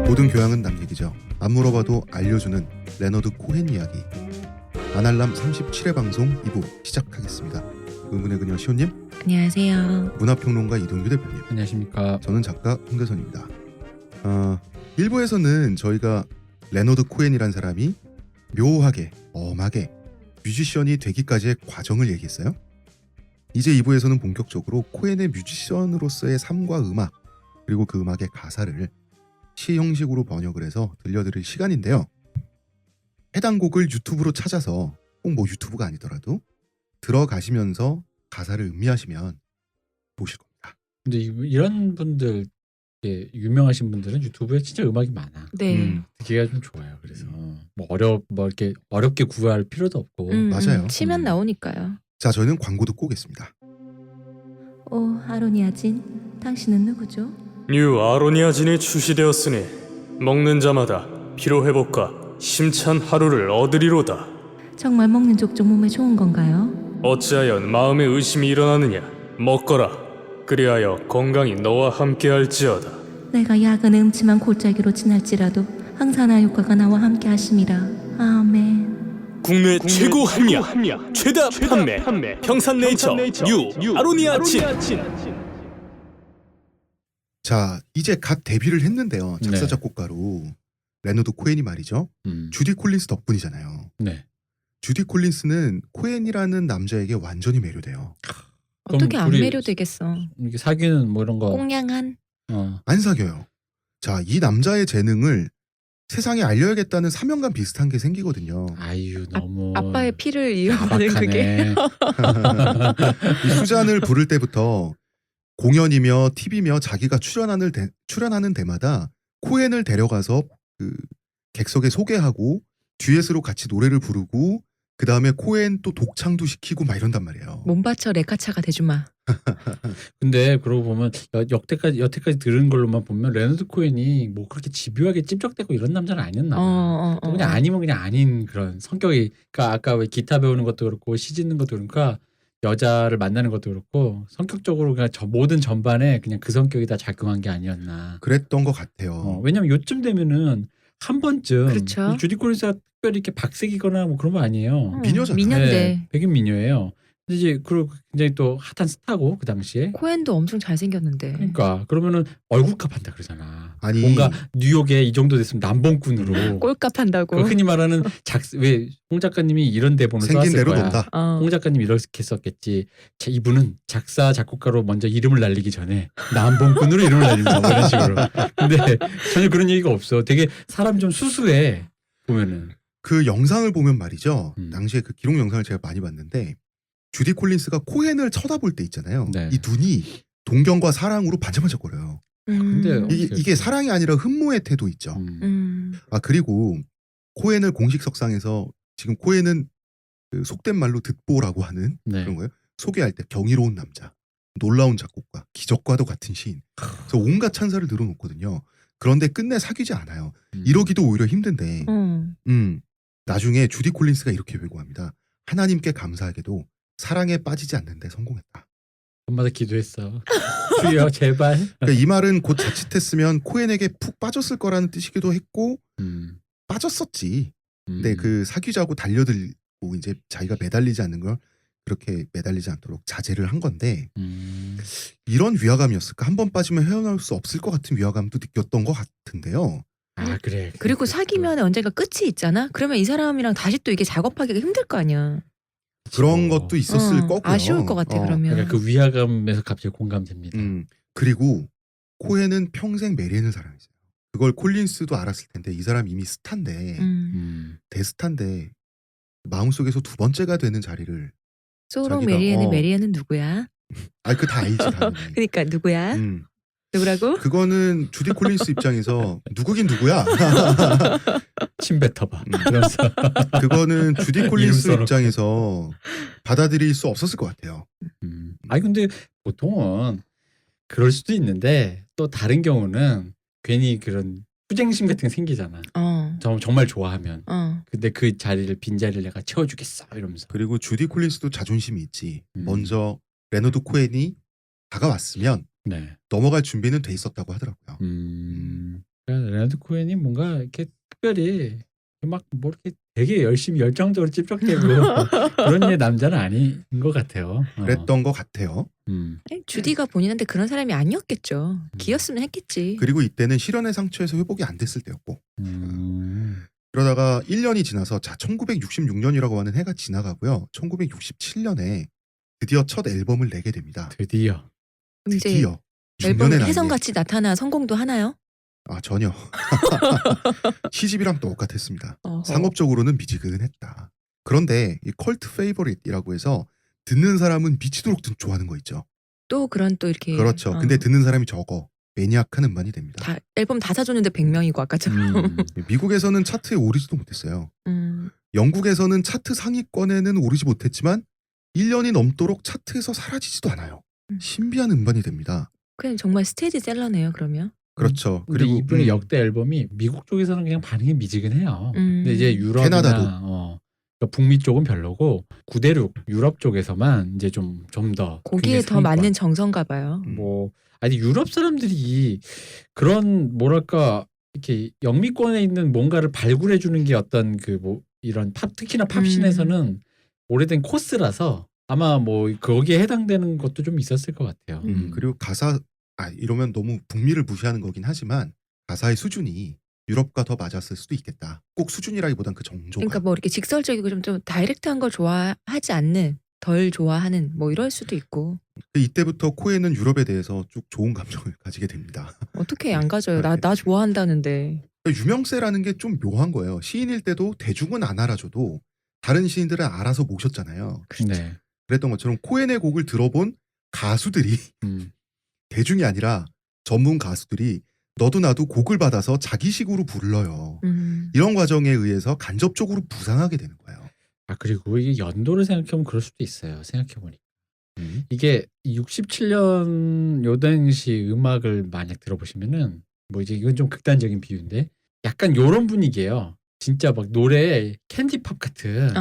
모든 교양은 남 얘기죠. 안 물어봐도 알려주는 레너드 코헨 이야기. 아날람 37회 방송 2부 시작하겠습니다. 의문의 그녀 시온님, 안녕하세요. 문화평론가 이동규 대표님, 안녕하십니까. 저는 작가 홍대선입니다. 1부에서는 저희가 레너드 코헨이란 사람이 묘하게, 엄하게 뮤지션이 되기까지의 과정을 얘기했어요. 이제 2부에서는 본격적으로 코헨의 뮤지션으로서의 삶과 음악, 그리고 그 음악의 가사를 시 형식으로 번역을 해서 들려드릴 시간인데요. 해당 곡을 유튜브로 찾아서 꼭 뭐 유튜브가 아니더라도 들어가시면서 가사를 음미하시면 보실 겁니다. 근데 이런 분들, 유명하신 분들은 유튜브에 진짜 음악이 많아. 네. 듣기가 좀 좋아요. 그래서 뭐 이렇게 어렵게 구할 필요도 없고. 맞아요. 치면 나오니까요. 자, 저희는 광고 듣고 오겠습니다. 오, 아로니아진, 당신은 누구죠? 뉴 아로니아진이 출시되었으니 먹는 자마다 피로회복과 심찬 하루를 얻으리로다. 정말 먹는 족족 몸에 좋은 건가요? 어찌하여 마음에 의심이 일어나느냐. 먹거라. 그리하여 건강이 너와 함께할지어다. 내가 야근의 음침한 골짜기로 지날지라도 항산화 효과가 나와 함께 하심이라. 아멘. 국내 최고 합리화, 최다 판매, 평산네이처 뉴 아로니아진. 자, 이제 갓 데뷔를 했는데요. 작사 네. 작곡가로 레너드 코헨이 말이죠. 주디 콜린스 덕분이잖아요. 네. 주디 콜린스는 코헨이라는 남자에게 완전히 매료돼요. 어떻게 안 둘이 매료되겠어. 이렇게 사귀는 뭐 이런 거. 꽁냥한. 안 사겨요. 자, 이 남자의 재능을 세상에 알려야겠다는 사명감 비슷한 게 생기거든요. 아유 너무 아빠의 피를 이어가는 그게. 야박하네. 이 수잔을 부를 때부터 공연이며 TV며 자기가 출연하는 데마다 코헨을 데려가서 그 객석에 소개하고 듀엣으로 같이 노래를 부르고 그 다음에 코헨 또 독창도 시키고 막 이런단 말이에요. 몸바쳐 레카차가 되주마. 근데 그러고 보면 여태까지 들은 걸로만 보면 레너드 코헨이 뭐 그렇게 집요하게 찝적대고 이런 남자는 아니었나 봐. 또 그냥 아니면 그냥 아닌 그런 성격이. 그러니까 아까 왜 기타 배우는 것도 그렇고 시 짓는 것도 그러니까 여자를 만나는 것도 그렇고 성격적으로 그냥 모든 전반에 그냥 그 성격이 다 작용한 게 아니었나. 그랬던 것 같아요. 왜냐면 요쯤 되면은 한 번쯤 그렇죠. 이 주디 콜린스가 특별히 이렇게 박색이거나 뭐 그런 거 아니에요. 미녀잖아요. 미녀인데. 네, 백인 미녀예요. 근데 이제 그리고 굉장히 또 핫한 스타고 그 당시에. 코엔도 엄청 잘생겼는데. 그러니까 그러면은 얼굴값 한다 그러잖아. 아니, 뭔가 뉴욕에 이 정도 됐으면 남봉꾼으로. 꼴값 한다고. 그 흔히 말하는 왜 홍 작가님이 이런 대본을 생긴 써왔을 대로 거야. 논다. 홍 작가님이 이렇게 썼겠지. 자, 이분은 작사 작곡가로 먼저 이름을 날리기 전에 남봉꾼으로 이름을 날린다 뭐 이런 식으로. 근데 전혀 그런 얘기가 없어. 되게 사람 좀 수수해 보면은. 그 영상을 보면 말이죠. 음. 당시에 그 기록 영상을 제가 많이 봤는데 주디 콜린스가 코헨을 쳐다볼 때 있잖아요. 네. 이 눈이 동경과 사랑으로 반짝반짝거려요. 근데 이게 사랑이 아니라 흠모의 태도 있죠. 그리고 코헨을 공식 석상에서 지금 코헨은 그 속된 말로 듣보라고 하는 네. 그런 거예요. 소개할 때 경이로운 남자, 놀라운 작곡가, 기적과도 같은 시인. 그래서 온갖 찬사를 늘어놓거든요. 그런데 끝내 사귀지 않아요. 이러기도 오히려 힘든데 나중에 주디 콜린스가 이렇게 회고합니다. 하나님께 감사하게도 사랑에 빠지지 않는데 성공했다. 엄마도 기도했어. 주여 제발. 그러니까 이 말은 곧 자칫했으면 코헨에게 푹 빠졌을 거라는 뜻이기도 했고 빠졌었지. 근데 그 사귀자고 달려들고 이제 자기가 매달리지 않는 걸 그렇게 매달리지 않도록 자제를 한 건데 이런 위화감이었을까? 한 번 빠지면 헤어나올 수 없을 것 같은 위화감도 느꼈던 것 같은데요. 아 그래. 그리고 사귀면 언젠가 끝이 있잖아. 그러면 이 사람이랑 다시 또 이게 작업하기가 힘들 거 아니야. 그런 것도 있었을 거고요. 아쉬울 것 같아 그러면. 그러니까 그 위화감에서 갑자기 공감됩니다. 그리고 코헨은 평생 메리앤을 사랑했어요. 그걸 콜린스도 알았을 텐데 이 사람 이미 스타인데 대스타인데 마음속에서 두 번째가 되는 자리를 소롱 자기가, 메리앤의 메리앤은 누구야? 그 다 알지 당연히. 그러니까 누구야? 누구라고? 그거는 주디 콜린스 입장에서 누구긴 누구야. 침 뱉어봐. 그래서 그거는 주디 콜린스 이름 써놓고. 입장에서 받아들일 수 없었을 것 같아요. 아니 근데 보통은 그럴 수도 있는데 또 다른 경우는 괜히 그런 후쟁심 같은 게 생기잖아. 정말 좋아하면. 근데 그 자리를 빈 자리를 내가 채워주겠어 이러면서. 그리고 주디 콜린스도 자존심이 있지. 먼저 레너드 코헨이 다가왔으면 네. 넘어갈 준비는 돼 있었다고 하더라고요. 레너드 레너드 코헨이 뭔가 이렇게 특별히 막 뭐 이렇게 되게 열심히 열정적으로 찝쩍대고 그런 류의 남자는 아닌 것 같아요. 그랬던 것 같아요. 아니, 주디가 본인한테 그런 사람이 아니었겠죠. 기였으면 했겠지. 그리고 이때는 실연의 상처에서 회복이 안 됐을 때였고 그러다가 1년이 지나서 자 1966년이라고 하는 해가 지나가고요. 1967년에 드디어 첫 앨범을 내게 됩니다. 드디어. 그럼 이제 드디어 앨범 중년의 나이에. 혜성같이 나타나 성공도 하나요? 아 전혀. 시집이랑 똑같았습니다. 어허. 상업적으로는 미지근했다. 그런데 이 컬트 페이버릿이라고 해서 듣는 사람은 미치도록 좋아하는 거 있죠. 또 그런 또 이렇게 그렇죠. 근데 듣는 사람이 적어. 매니악한 음반이 됩니다. 다 앨범 다 사줬는데 100명이고 아까처럼. 미국에서는 차트에 오르지도 못했어요. 영국에서는 차트 상위권에는 오르지 못했지만 1년이 넘도록 차트에서 사라지지도 않아요. 신비한 음반이 됩니다. 그냥 정말 스테디셀러네요. 그러면. 그렇죠. 그리고 그리고 이번에 역대 앨범이 미국 쪽에서는 그냥 반응이 미지근해요. 근데 이제 유럽이나 캐나다도. 그러니까 북미 쪽은 별로고 구대륙 유럽 쪽에서만 이제 좀 더 거기에 더 맞는 정서인가 봐요. 뭐 아니 유럽 사람들이 그런 뭐랄까 이렇게 영미권에 있는 뭔가를 발굴해 주는 게 어떤 그 뭐 이런 팝 특히나 팝씬에서는 오래된 코스라서 아마 뭐 거기에 해당되는 것도 좀 있었을 것 같아요. 그리고 가사 이러면 너무 북미를 무시하는 거긴 하지만 가사의 수준이 유럽과 더 맞았을 수도 있겠다. 꼭 수준이라기보단 그 정조가. 그러니까 뭐 이렇게 직설적이고 좀 다이렉트한 걸 좋아하지 않는, 덜 좋아하는 뭐 이럴 수도 있고. 이때부터 코엔은 유럽에 대해서 쭉 좋은 감정을 가지게 됩니다. 어떻게 안 가져요? 나 좋아한다는데. 유명세라는 게 좀 묘한 거예요. 시인일 때도 대중은 안 알아줘도 다른 시인들은 알아서 모셨잖아요. 네. 그랬던 것처럼 코엔의 곡을 들어본 가수들이 대중이 아니라 전문 가수들이 너도 나도 곡을 받아서 자기식으로 불러요. 이런 과정에 의해서 간접적으로 부상하게 되는 거예요. 아 그리고 이게 연도를 생각해보면 그럴 수도 있어요. 생각해보니 이게 67년 요 당시 음악을 만약 들어보시면은 뭐 이제 이건 좀 극단적인 비유인데 약간 요런 분위기예요. 진짜 막 노래 캔디팝 같은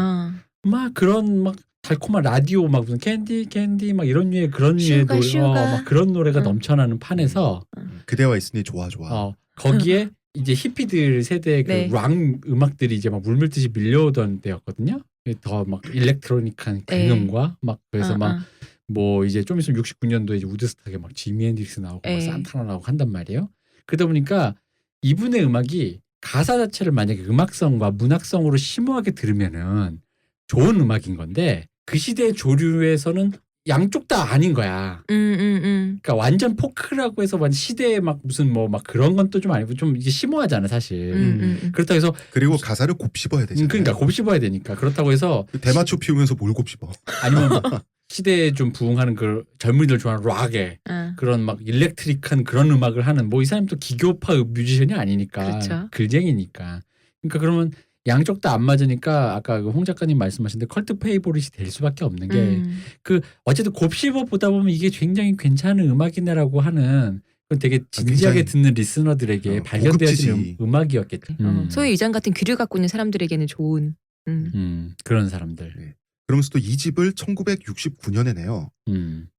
막 그런 막 달콤한 라디오 막 무슨 캔디 막 이런 류의 그런 류의 슈가, 노래 슈가. 막 그런 노래가 넘쳐나는 판에서 그대와 있으니 좋아. 거기에 이제 히피들 세대의 그 네. 락 음악들이 이제 막 물밀듯이 밀려오던 때였거든요. 더 막 일렉트로닉한 네. 근음과 막 그래서 막 뭐 이제 좀 있으면 69년도에 이제 우드스탁에 막 지미 앤드릭스 나오고 막 네. 산타나 나오고 한단 말이에요. 그러다 보니까 이분의 음악이 가사 자체를 만약에 음악성과 문학성으로 심오하게 들으면은 좋은 음악인 건데 그 시대의 조류에서는 양쪽 다 아닌 거야. 그러니까 완전 포크라고 해서 완전 시대에 막 무슨 뭐 막 그런 건 또 좀 아니고 좀 이게 심오하잖아 사실. 그렇다고 해서 그리고 가사를 곱씹어야 되잖아요. 그러니까 곱씹어야 되니까 그렇다고 해서 대마초 피우면서 뭘 곱씹어. 아니면 시대에 좀 부응하는 그 젊은이들 좋아하는 락에 그런 막 일렉트릭한 그런 음악을 하는 뭐 이 사람도 기교파 뮤지션이 아니니까 그렇죠. 글쟁이니까 그러니까 그러면 양쪽 다 안 맞으니까 아까 그 홍 작가님 말씀하신 데 컬트 페이보릿이 될 수밖에 없는 게 그 어쨌든 곱씹어 보다 보면 이게 굉장히 괜찮은 음악이네라고 하는 그건 되게 진지하게 굉장히, 듣는 리스너들에게 발견되어지는 고급지지. 음악이었겠죠. 소위 이장 같은 귀를 갖고 있는 사람들에게는 좋은. 그런 사람들. 네. 그러면서 또 이 집을 1969년에 내요.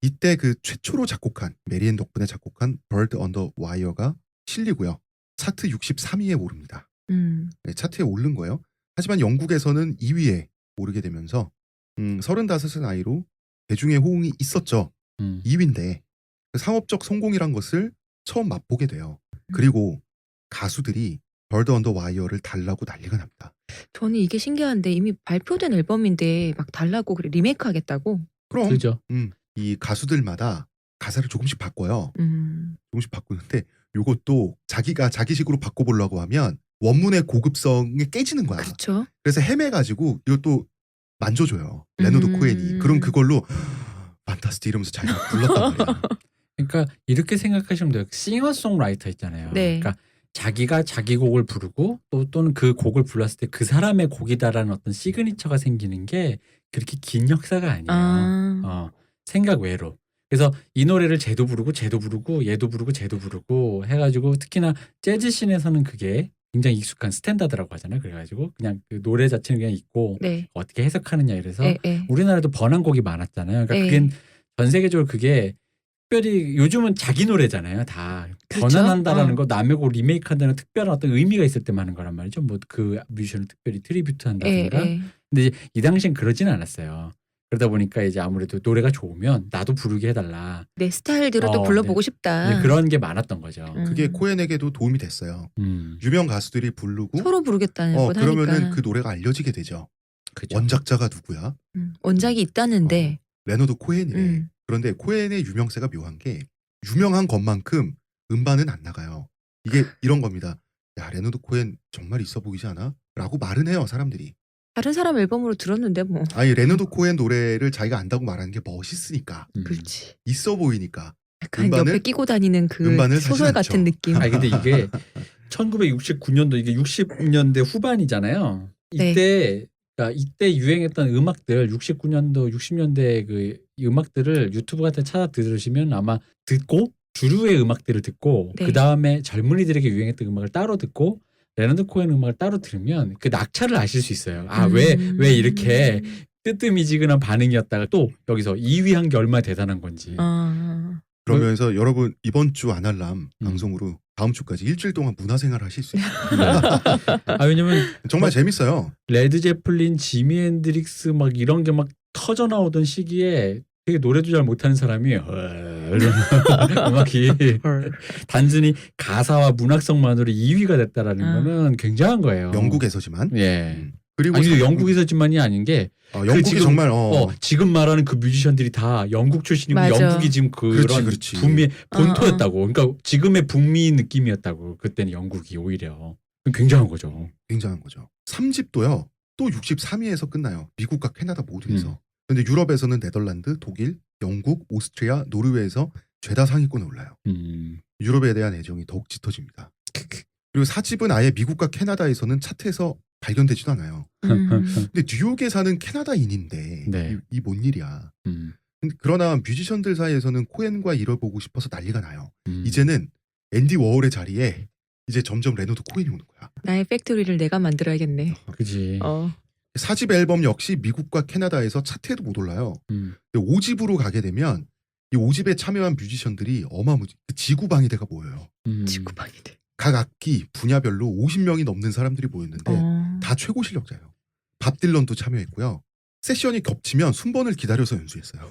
이때 그 최초로 작곡한 메리앤 덕분에 작곡한 Bird on the Wire가 실리고요. 차트 63위에 오릅니다. 네, 차트에 오른 거예요. 하지만 영국에서는 2위에 오르게 되면서 35의 나이로 대중의 호응이 있었죠. 2위인데 상업적 성공이란 것을 처음 맛보게 돼요. 그리고 가수들이 Bird on the Wire를 달라고 난리가 납니다. 저는 이게 신기한데 이미 발표된 앨범인데 막 달라고 그래 리메이크 하겠다고. 그럼 그죠. 이 가수들마다 가사를 조금씩 바꿔요. 조금씩 바꾸는데 요것도 자기가 자기식으로 바꿔보려고 하면 원문의 고급성이 깨지는 거야. 그렇죠. 그래서 헤매가지고 이것도 만져줘요. 레너드 코엔이. 그럼 그걸로 판타스틱 이러면서 자기가 불렀단 말이야. 그러니까 이렇게 생각하시면 돼요. 싱어송라이터 있잖아요. 네. 그러니까 자기가 자기 곡을 부르고 또는 그 곡을 불렀을 때 그 사람의 곡이다라는 어떤 시그니처가 생기는 게 그렇게 긴 역사가 아니에요. 생각 외로. 그래서 이 노래를 쟤도 부르고 얘도 부르고 쟤도 부르고 해가지고 특히나 재즈씬에서는 그게 굉장히 익숙한 스탠다드라고 하잖아요. 그래가지고 그냥 그 노래 자체는 그냥 있고 네. 어떻게 해석하느냐 이래서 네. 우리나라도 번안곡이 많았잖아요. 그러니까 네. 그게 전 세계적으로 그게 특별히 요즘은 자기 노래잖아요. 다 그렇죠. 전환한다라는 어. 거 남의 곡 리메이크한다는 특별한 어떤 의미가 있을 때만 하는 거란 말이죠. 뭐 그 뮤지션을 특별히 트리뷰트 예, 한다든가. 예. 근데 이제 이 당시엔 그러진 않았어요. 그러다 보니까 이제 아무래도 노래가 좋으면 나도 부르게 해달라. 내 스타일대로 또 불러보고 싶다. 네, 그런 게 많았던 거죠. 그게 음. 코엔에게도 도움이 됐어요. 유명 가수들이 부르고 서로 부르겠다는 것 그러면은 하니까. 그 노래가 알려지게 되죠. 그죠. 원작자가 누구야? 원작이 있다는데. 레너드 코엔이래. 음. 그런데 코엔의 유명세가 묘한 게 유명한 것만큼 음반은 안 나가요. 이게 이런 겁니다. 야, 레너드 코엔 정말 있어 보이지 않아? 라고 말은 해요, 사람들이. 다른 사람 앨범으로 들었는데 뭐. 아니, 레너드 코엔 노래를 자기가 안다고 말하는 게 멋있으니까. 그렇지. 있어 보이니까. 약간 음반을- 옆에 끼고 다니는 그 음반을 사진 소설 않죠. 같은 느낌. 아니 근데 이게 1969년도 이게 60년대 후반이잖아요. 네. 이때 유행했던 음악들 69년도 60년대 그 음악들을 유튜브 같은 데 찾아 들으시면 아마 듣고 주류의 음악들을 듣고 네. 그 다음에 젊은이들에게 유행했던 음악을 따로 듣고 레너드 코엔 음악을 따로 들으면 그 낙차를 아실 수 있어요. 아 왜 이렇게 뜨뜻미지근한 반응이었다가 또 여기서 2위 한 게 얼마나 대단한 건지. 그러면서 여러분 이번 주 아날람 음. 방송으로 다음 주까지 일주일 동안 문화생활 하실 수 있어요. 왜냐면 정말 재밌어요. 레드 제플린, 지미 앤드릭스 막 이런 게 막 터져 나오던 시기에 되게 노래도 잘 못하는 사람이 이런 음악이 단순히 가사와 문학성만으로 2위가 됐다라는 거는 굉장한 거예요. 영국에서지만. 예. 그리고 아니 영국에서지만이 아닌 게 영국이 지금, 정말 지금 말하는 그 뮤지션들이 다 영국 출신이고 맞아. 영국이 지금 그런 그렇지. 북미의 본토였다고. 그러니까 지금의 북미 느낌이었다고. 그때는 영국이 오히려 굉장한 거죠. 굉장한 거죠. 3집도요. 또 63위에서 끝나요. 미국과 캐나다 모두에서. 근데 유럽에서는 네덜란드, 독일, 영국, 오스트리아, 노르웨이에서 죄다 상위권에 올라요. 유럽에 대한 애정이 더욱 짙어집니다. 그리고 4집은 아예 미국과 캐나다에서는 차트에서 발견되지도 않아요. 근데 뉴욕에 사는 캐나다인인데 네. 이 뭔 일이야. 그러나 뮤지션들 사이에서는 코엔과 일을 보고 싶어서 난리가 나요. 이제는 앤디 워홀의 자리에 이제 점점 레너드 코엔이 오는 거야. 나의 팩토리를 내가 만들어야겠네. 그지. 4집 앨범 역시 미국과 캐나다에서 차트에도 못 올라요. 근데 5집으로 가게 되면 이 5집에 참여한 뮤지션들이 어마무지 지구방위대가 모여요. 지구방위대. 각 악기 분야별로 50명이 넘는 사람들이 모였는데 다 최고 실력자예요. 밥 딜런도 참여했고요. 세션이 겹치면 순번을 기다려서 연주했어요.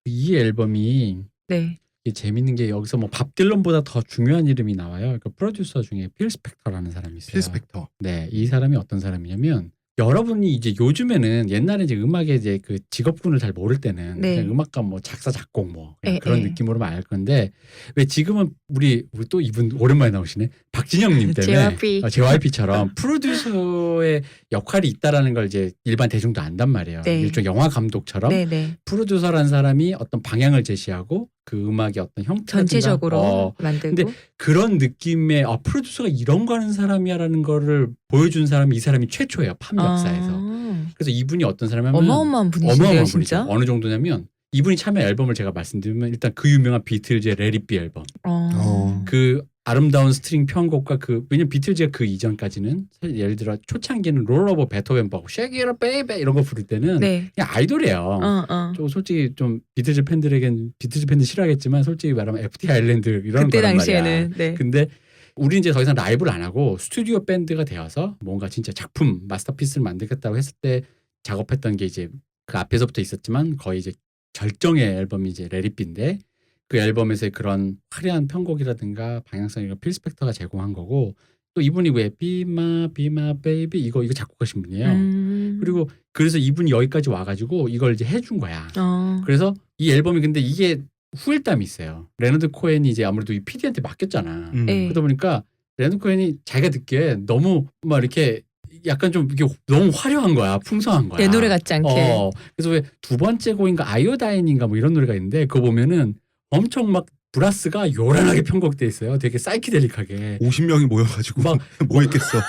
이 앨범이 네. 이게 재밌는 게 여기서 뭐 밥 딜런보다 더 중요한 이름이 나와요. 그 프로듀서 중에 필 스펙터라는 사람이 있어요. 필 스펙터. 네, 이 사람이 어떤 사람이냐면 여러분이 이제 요즘에는 옛날에 이제 음악의 이제 그 직업군을 잘 모를 때는 네. 그냥 음악가 뭐 작사 작곡 뭐 그냥 에, 그런 에. 느낌으로만 알 건데 왜 지금은 우리 또 이분 오랜만에 나오시네 박진영님 때문에 JYP처럼 프로듀서의 역할이 있다라는 걸 이제 일반 대중도 안단 말이에요. 네. 일종 영화 감독처럼 네네. 프로듀서라는 사람이 어떤 방향을 제시하고 그 음악의 어떤 형태 전체적으로 만들고. 근데 그런 느낌의 프로듀서가 이런 거 하는 사람이야라는 거를 보여준 사람이 이 사람이 최초예요. 팝 역사에서. 그래서 이분이 어떤 사람이냐면 어마어마한 분이신데요, 어마어마한 진짜. 분이죠. 어느 정도냐면 이분이 참여한 앨범을 제가 말씀드리면 일단 그 유명한 비틀즈의 Let It Be 앨범. 그 아름다운 스트링 편곡과 그 왜냐면 비틀즈가 그 이전까지는 사실 예를 들어 초창기는 롤 오버 베토벤 보고 Shake It Up Baby 이런 거 부를 때는 네. 그냥 아이돌이에요. 좀 솔직히 좀 비틀즈 팬들에겐 비틀즈 팬들 싫어하겠지만 솔직히 말하면 FT 아일랜드 이런 그때 거란 말이야. 당시에는. 네. 근데 우리 이제 더 이상 라이브를 안 하고 스튜디오 밴드가 되어서 뭔가 진짜 작품 마스터피스를 만들겠다고 했을 때 작업했던 게 이제 그 앞에서부터 있었지만 거의 이제 절정의 앨범이 이제 레리비인데 그 앨범에서의 그런 화려한 편곡이라든가 방향성 이런 필 스펙터가 제공한 거고 또 이분이 왜 비마 베이비 이거 작곡하신 분이에요. 그리고 그래서 이분이 여기까지 와가지고 이걸 이제 해준 거야. 그래서 이 앨범이 근데 이게 후일담이 있어요. 레너드 코엔이 이제 아무래도 이 PD한테 맡겼잖아. 네. 그러다 보니까 레너드 코엔이 자기가 듣기에 너무 막 이렇게 약간 좀 이게 너무 화려한 거야, 풍성한 거야. 내 노래 같지 않게. 그래서 왜 두 번째 곡인가 아이오다인인가 뭐 이런 노래가 있는데 그거 보면은 엄청 막 브라스가 요란하게 편곡돼 있어요. 되게 사이키델릭하게. 50명이 모여가지고 막 뭐 했겠어.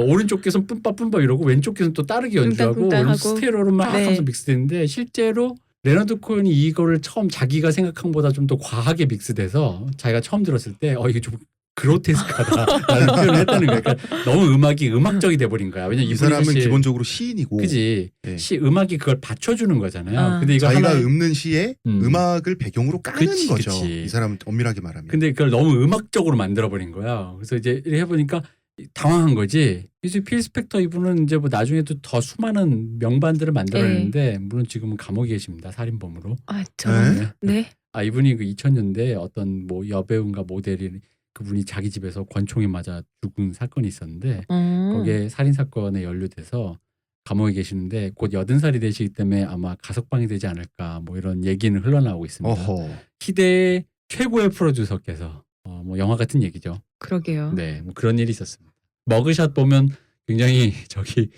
오른쪽 귀에선 뿜빠뿜빠 이러고 왼쪽 귀에선 또 따르게 연주하고 이런 스테레오로 막 네. 하면서 믹스되는데 실제로 레너드 코엔이 이거를 처음 자기가 생각한 것보다 좀 더 과하게 믹스돼서 자기가 처음 들었을 때 이게 좀 그로테스크하다라는 표현을 했다는 거야. 그러니까 너무 음악이 음악적이 돼버린 거야. 왜냐면 이 이분이 사람은 사실 기본적으로 시인이고 그지 예. 음악이 그걸 받쳐주는 거잖아요. 아. 근데 이거 자기가 하나의 읊는 시에 음. 음악을 배경으로 까는 그치, 거죠. 그치. 이 사람은 엄밀하게 말하면. 근데 그걸 너무 음악적으로 만들어버린 거야. 그래서 이제 이렇게 해보니까 당황한 거지. 그래서 필 스펙터 이분은 이제 뭐 나중에도 더 수많은 명반들을 만들어냈는데 물론 지금은 감옥에 계십니다. 살인범으로. 아, 저는 네. 네. 아 이분이 그 2000년대 어떤 뭐 여배우인가 모델이 그분이 자기 집에서 권총에 맞아 죽은 사건이 있었는데 거기에 살인 사건에 연루돼서 감옥에 계시는데 곧 80살이 되시기 때문에 아마 가석방이 되지 않을까 뭐 이런 얘기는 흘러나오고 있습니다. 어허. 시대의 최고의 프로듀서께서 뭐 영화 같은 얘기죠. 그러게요. 네, 뭐 그런 일이 있었습니다. 머그샷 보면 굉장히 저기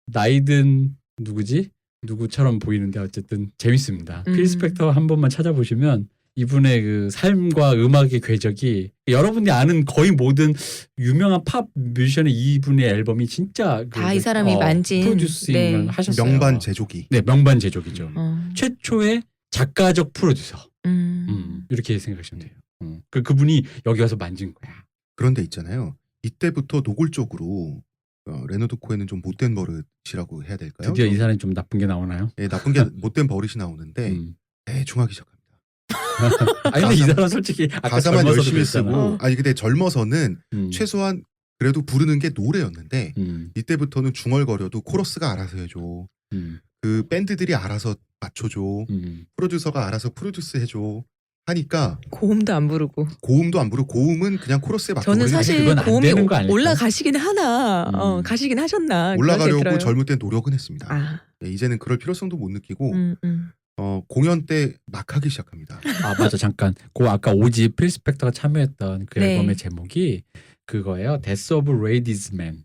나이든 누구지? 누구처럼 보이는데 어쨌든 재밌습니다. 필 스펙터 한 번만 찾아보시면 이분의 그 삶과 음악의 궤적이 여러분이 아는 거의 모든 유명한 팝 뮤지션의 이분의 앨범이 진짜 다 이 사람이 만진 프로듀싱을 네. 하셨어요. 명반 제조기. 네, 명반 제조기죠. 어. 최초의 작가적 프로듀서. 이렇게 생각하시면 돼요. 그분이 여기 와서 만진 거야. 그런데 있잖아요. 이때부터 노골적으로 레너드 코엔은 좀 못된 버릇이라고 해야 될까요? 드디어 이 좀, 사람이 좀 나쁜 게 나오나요? 예, 나쁜 게 못된 버릇이 나오는데 대충하기 시작합니다. 아니 근데 이 사람 솔직히 아까 가사만 젊어서도 열심히 그랬잖아. 쓰고 아니 근데 젊어서는 음. 최소한 그래도 부르는 게 노래였는데 음. 이때부터는 중얼거려도 코러스가 알아서 해줘. 음. 그 밴드들이 알아서 맞춰줘. 음. 프로듀서가 알아서 프로듀스 해줘. 하니까 고음도 안 부르고. 고음도 안 부르고 고음은 그냥 코러스에 맞춰 저는 버리는 사실 그건 안 고음이 되는 거 아닐까? 올라가시긴 하나. 가시긴 하셨나. 그런 생각이 올라가려고 들어요. 젊을 땐 노력은 했습니다. 아. 예, 이제는 그럴 필요성도 못 느끼고 음. 공연 때 막 하기 시작합니다. 아 맞아 잠깐 그 아까 5집 필 스펙터가 참여했던 그 네. 앨범의 제목이 그거예요. Death of Ladies Man.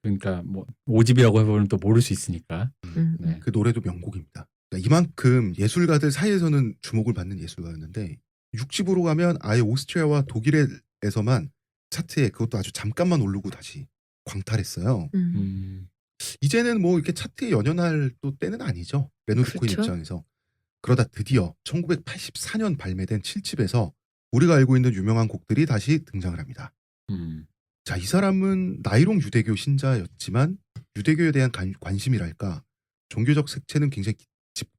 그러니까 뭐 5집이라고 해보면 또 모를 수 있으니까. 네. 그 노래도 명곡입니다. 그러니까 이만큼 예술가들 사이에서는 주목을 받는 예술가였는데 6집으로 가면 아예 오스트리아와 독일에서만 차트에 그것도 아주 잠깐만 오르고 다시 광탈했어요. 이제는 뭐 이렇게 차트에 연연할 또 때는 아니죠. 레너드 코엔 그렇죠. 입장에서. 그러다 드디어 1984년 발매된 7집에서 우리가 알고 있는 유명한 곡들이 다시 등장을 합니다. 자, 이 사람은 나이롱 유대교 신자였지만 유대교에 대한 관심이랄까 종교적 색채는 굉장히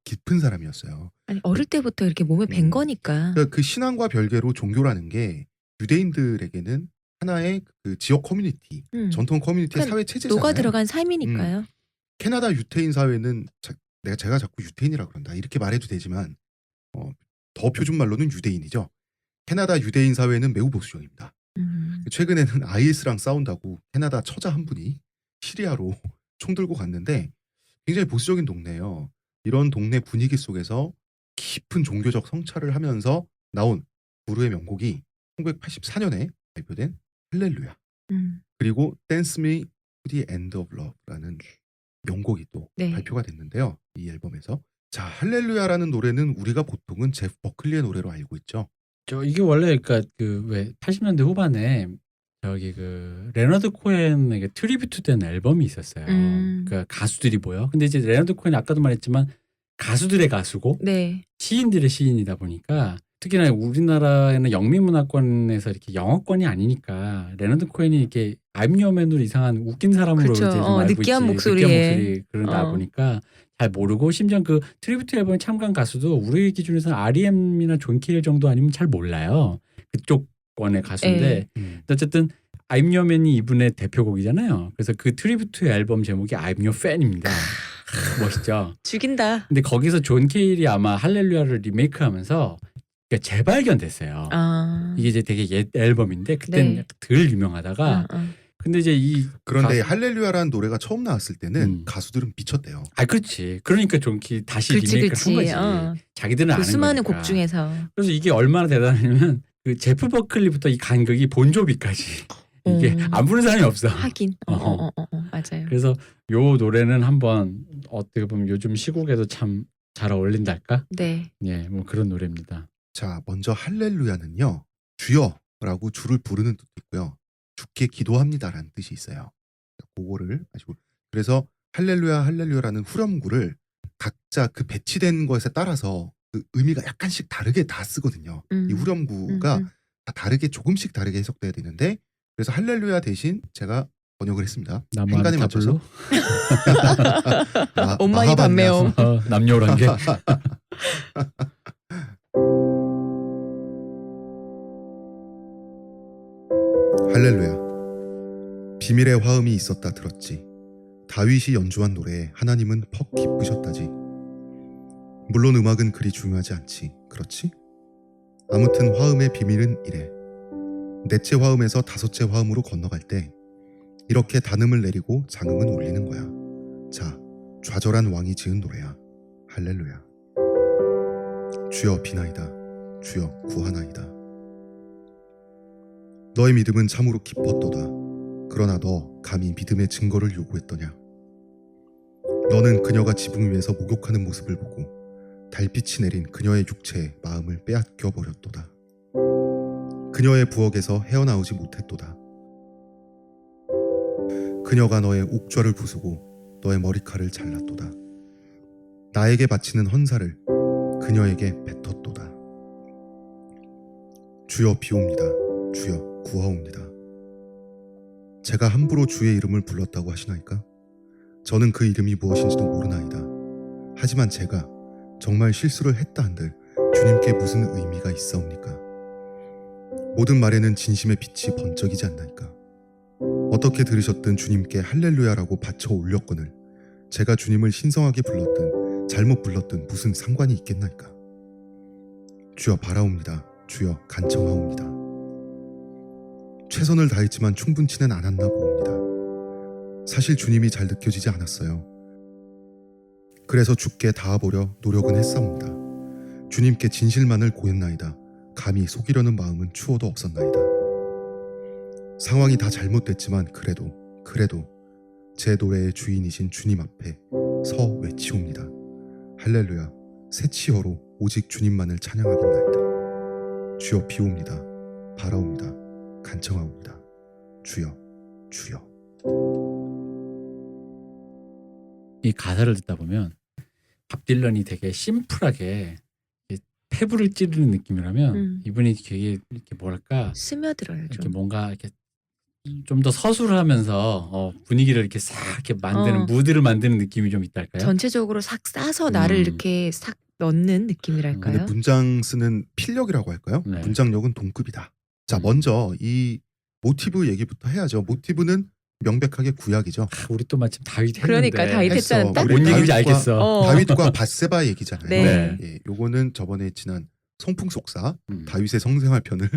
깊은 사람이었어요. 아니 어릴 때부터 이렇게 몸에 밴 거니까. 그러니까 그 신앙과 별개로 종교라는 게 유대인들에게는 하나의 그 지역 커뮤니티, 전통 커뮤니티의 그러니까 사회 체제잖아요. 녹아 들어간 삶이니까요. 캐나다 유태인 사회는 제가 자꾸 유태인이라 그런다 이렇게 말해도 되지만 더 표준 말로는 유대인이죠. 캐나다 유대인 사회는 매우 보수적입니다. 최근에는 IS랑 싸운다고 캐나다 처자 한 분이 시리아로 총 들고 갔는데 굉장히 보수적인 동네예요. 이런 동네 분위기 속에서 깊은 종교적 성찰을 하면서 나온 부르의 명곡이 1984년에 발표된 할렐루야. 그리고 Dance Me to the End of Love라는 명곡이 또 네. 발표가 됐는데요. 이 앨범에서. 자, 할렐루야라는 노래는 우리가 보통은 제프 버클리의 노래로 알고 있죠. 이게 원래 그러니까 그 왜 80년대 후반에 저기 그 레너드 코엔에게 트리뷰트 된 앨범이 있었어요. 그러니까 가수들이 모여. 근데 이제 레너드 코엔 아까도 말했지만 가수들의 가수고 네. 시인들의 시인이다 보니까 특히나 우리나라에는 영미문화권에서 이렇게 영어권이 아니니까 레너드 코엔이 이렇게 아임요맨으로 이상한 웃긴 사람으로 그쵸. 이제 좀 알고 느끼한 있지. 목소리에. 느끼한 목소리 그러다 보니까 잘 모르고 심지어 그 트리뷰트 앨범에 참가한 가수도 우리 기준에서는 R.E.M이나 존 킬 정도 아니면 잘 몰라요. 그쪽 권의 가수인데 어쨌든 I'm Your Man이 이분의 대표곡이잖아요. 그래서 그 트리뷰트 앨범 제목이 I'm Your Fan입니다. 멋있죠. 죽인다. 근데 거기서 존 케일이 아마 할렐루야를 리메이크하면서 그러니까 재발견됐어요. 이게 이제 되게 옛 앨범인데 그때는 네. 덜 유명하다가 근데 이제 그런데 할렐루야라는 노래가 처음 나왔을 때는 가수들은 미쳤대요. 아 그렇지. 그러니까 존 케일 다시 그렇지, 리메이크를 한 거지. 자기들은 그 아는 수많은 거니까. 곡 중에서. 그래서 이게 얼마나 대단하냐면 그 제프 버클리부터 이 간극이 본조비까지 이게 안 부르는 사람이 없어. 하긴. 맞아요. 그래서 요 노래는 한번 어떻게 보면 요즘 시국에도 참 잘 어울린달까? 네. 예, 뭐 그런 노래입니다. 자, 먼저 할렐루야는요. 주여라고 주를 부르는 뜻도 있고요. 주께 기도합니다라는 뜻이 있어요. 그거를 아시고 그래서 할렐루야라는 후렴구를 각자 그 배치된 것에 따라서 그 의미가 약간씩 다르게 다 쓰거든요. 이 후렴구가 다 다르게 조금씩 다르게 해석돼야 되는데 그래서 할렐루야 대신 제가 번역을 했습니다. 나무 행간에 한 맞춰서 타블로 엄마이 반매요. 남녀란 게 할렐루야. 비밀의 화음이 있었다 들었지. 다윗이 연주한 노래에 하나님은 퍽 기쁘셨다지. 물론 음악은 그리 중요하지 않지. 그렇지? 아무튼 화음의 비밀은 이래. 넷째 화음에서 다섯째 화음으로 건너갈 때 이렇게 단음을 내리고 장음은 울리는 거야. 자, 좌절한 왕이 지은 노래야. 할렐루야. 주여 비나이다. 주여 구하나이다. 너의 믿음은 참으로 깊었도다. 그러나 너 감히 믿음의 증거를 요구했더냐. 너는 그녀가 지붕 위에서 목욕하는 모습을 보고 달빛이 내린 그녀의 육체에 마음을 빼앗겨 버렸도다. 그녀의 부엌에서 헤어나오지 못했도다. 그녀가 너의 옥좌를 부수고 너의 머리칼을 잘랐도다. 나에게 바치는 헌사를 그녀에게 뱉었도다. 주여 비옵니다. 주여 구하옵니다. 제가 함부로 주의 이름을 불렀다고 하시나이까? 저는 그 이름이 무엇인지도 모르나이다. 하지만 제가 정말 실수를 했다 한들 주님께 무슨 의미가 있사옵니까? 모든 말에는 진심의 빛이 번쩍이지 않나이까? 어떻게 들으셨든 주님께 할렐루야라고 바쳐 올렸거늘 제가 주님을 신성하게 불렀든 잘못 불렀든 무슨 상관이 있겠나이까? 주여 바라옵니다. 주여 간청하옵니다. 최선을 다했지만 충분치는 않았나 봅니다. 사실 주님이 잘 느껴지지 않았어요. 그래서 주께 닿아보려 노력은 했사옵니다. 주님께 진실만을 고했나이다. 감히 속이려는 마음은 추호도 없었나이다. 상황이 다 잘못됐지만 그래도 제 노래의 주인이신 주님 앞에 서 외치옵니다. 할렐루야. 새 치어로 오직 주님만을 찬양하겠나이다. 주여 비옵니다. 바라옵니다. 간청하옵니다. 주여 주여. 이 가사를 듣다 보면 밥 딜런이 되게 심플하게 페브를 찌르는 느낌이라면 이분이 되게 이렇게 뭐랄까 스며들어요. 이렇게 좀. 뭔가 이렇게 좀 더 서술하면서 분위기를 이렇게 싹 이렇게 만드는 무드를 만드는 느낌이 좀 있달까요? 전체적으로 싹 싸서 나를 이렇게 싹 넣는 근데 느낌이랄까요? 문장 쓰는 필력이라고 할까요? 네. 문장력은 동급이다. 자, 먼저 이 모티브 얘기부터 해야죠. 모티브는 명백하게 구약이죠. 우리 또 마침 다윗 했는데 그러니까 다윗 했어. 했잖아. 딱 우리 뭔 얘기인지 다윗과- 알겠어. 다윗과 밧세바 얘기잖아요. 네. 예, 요거는 저번에 지난 성풍속사 음. 다윗의 성생활 편을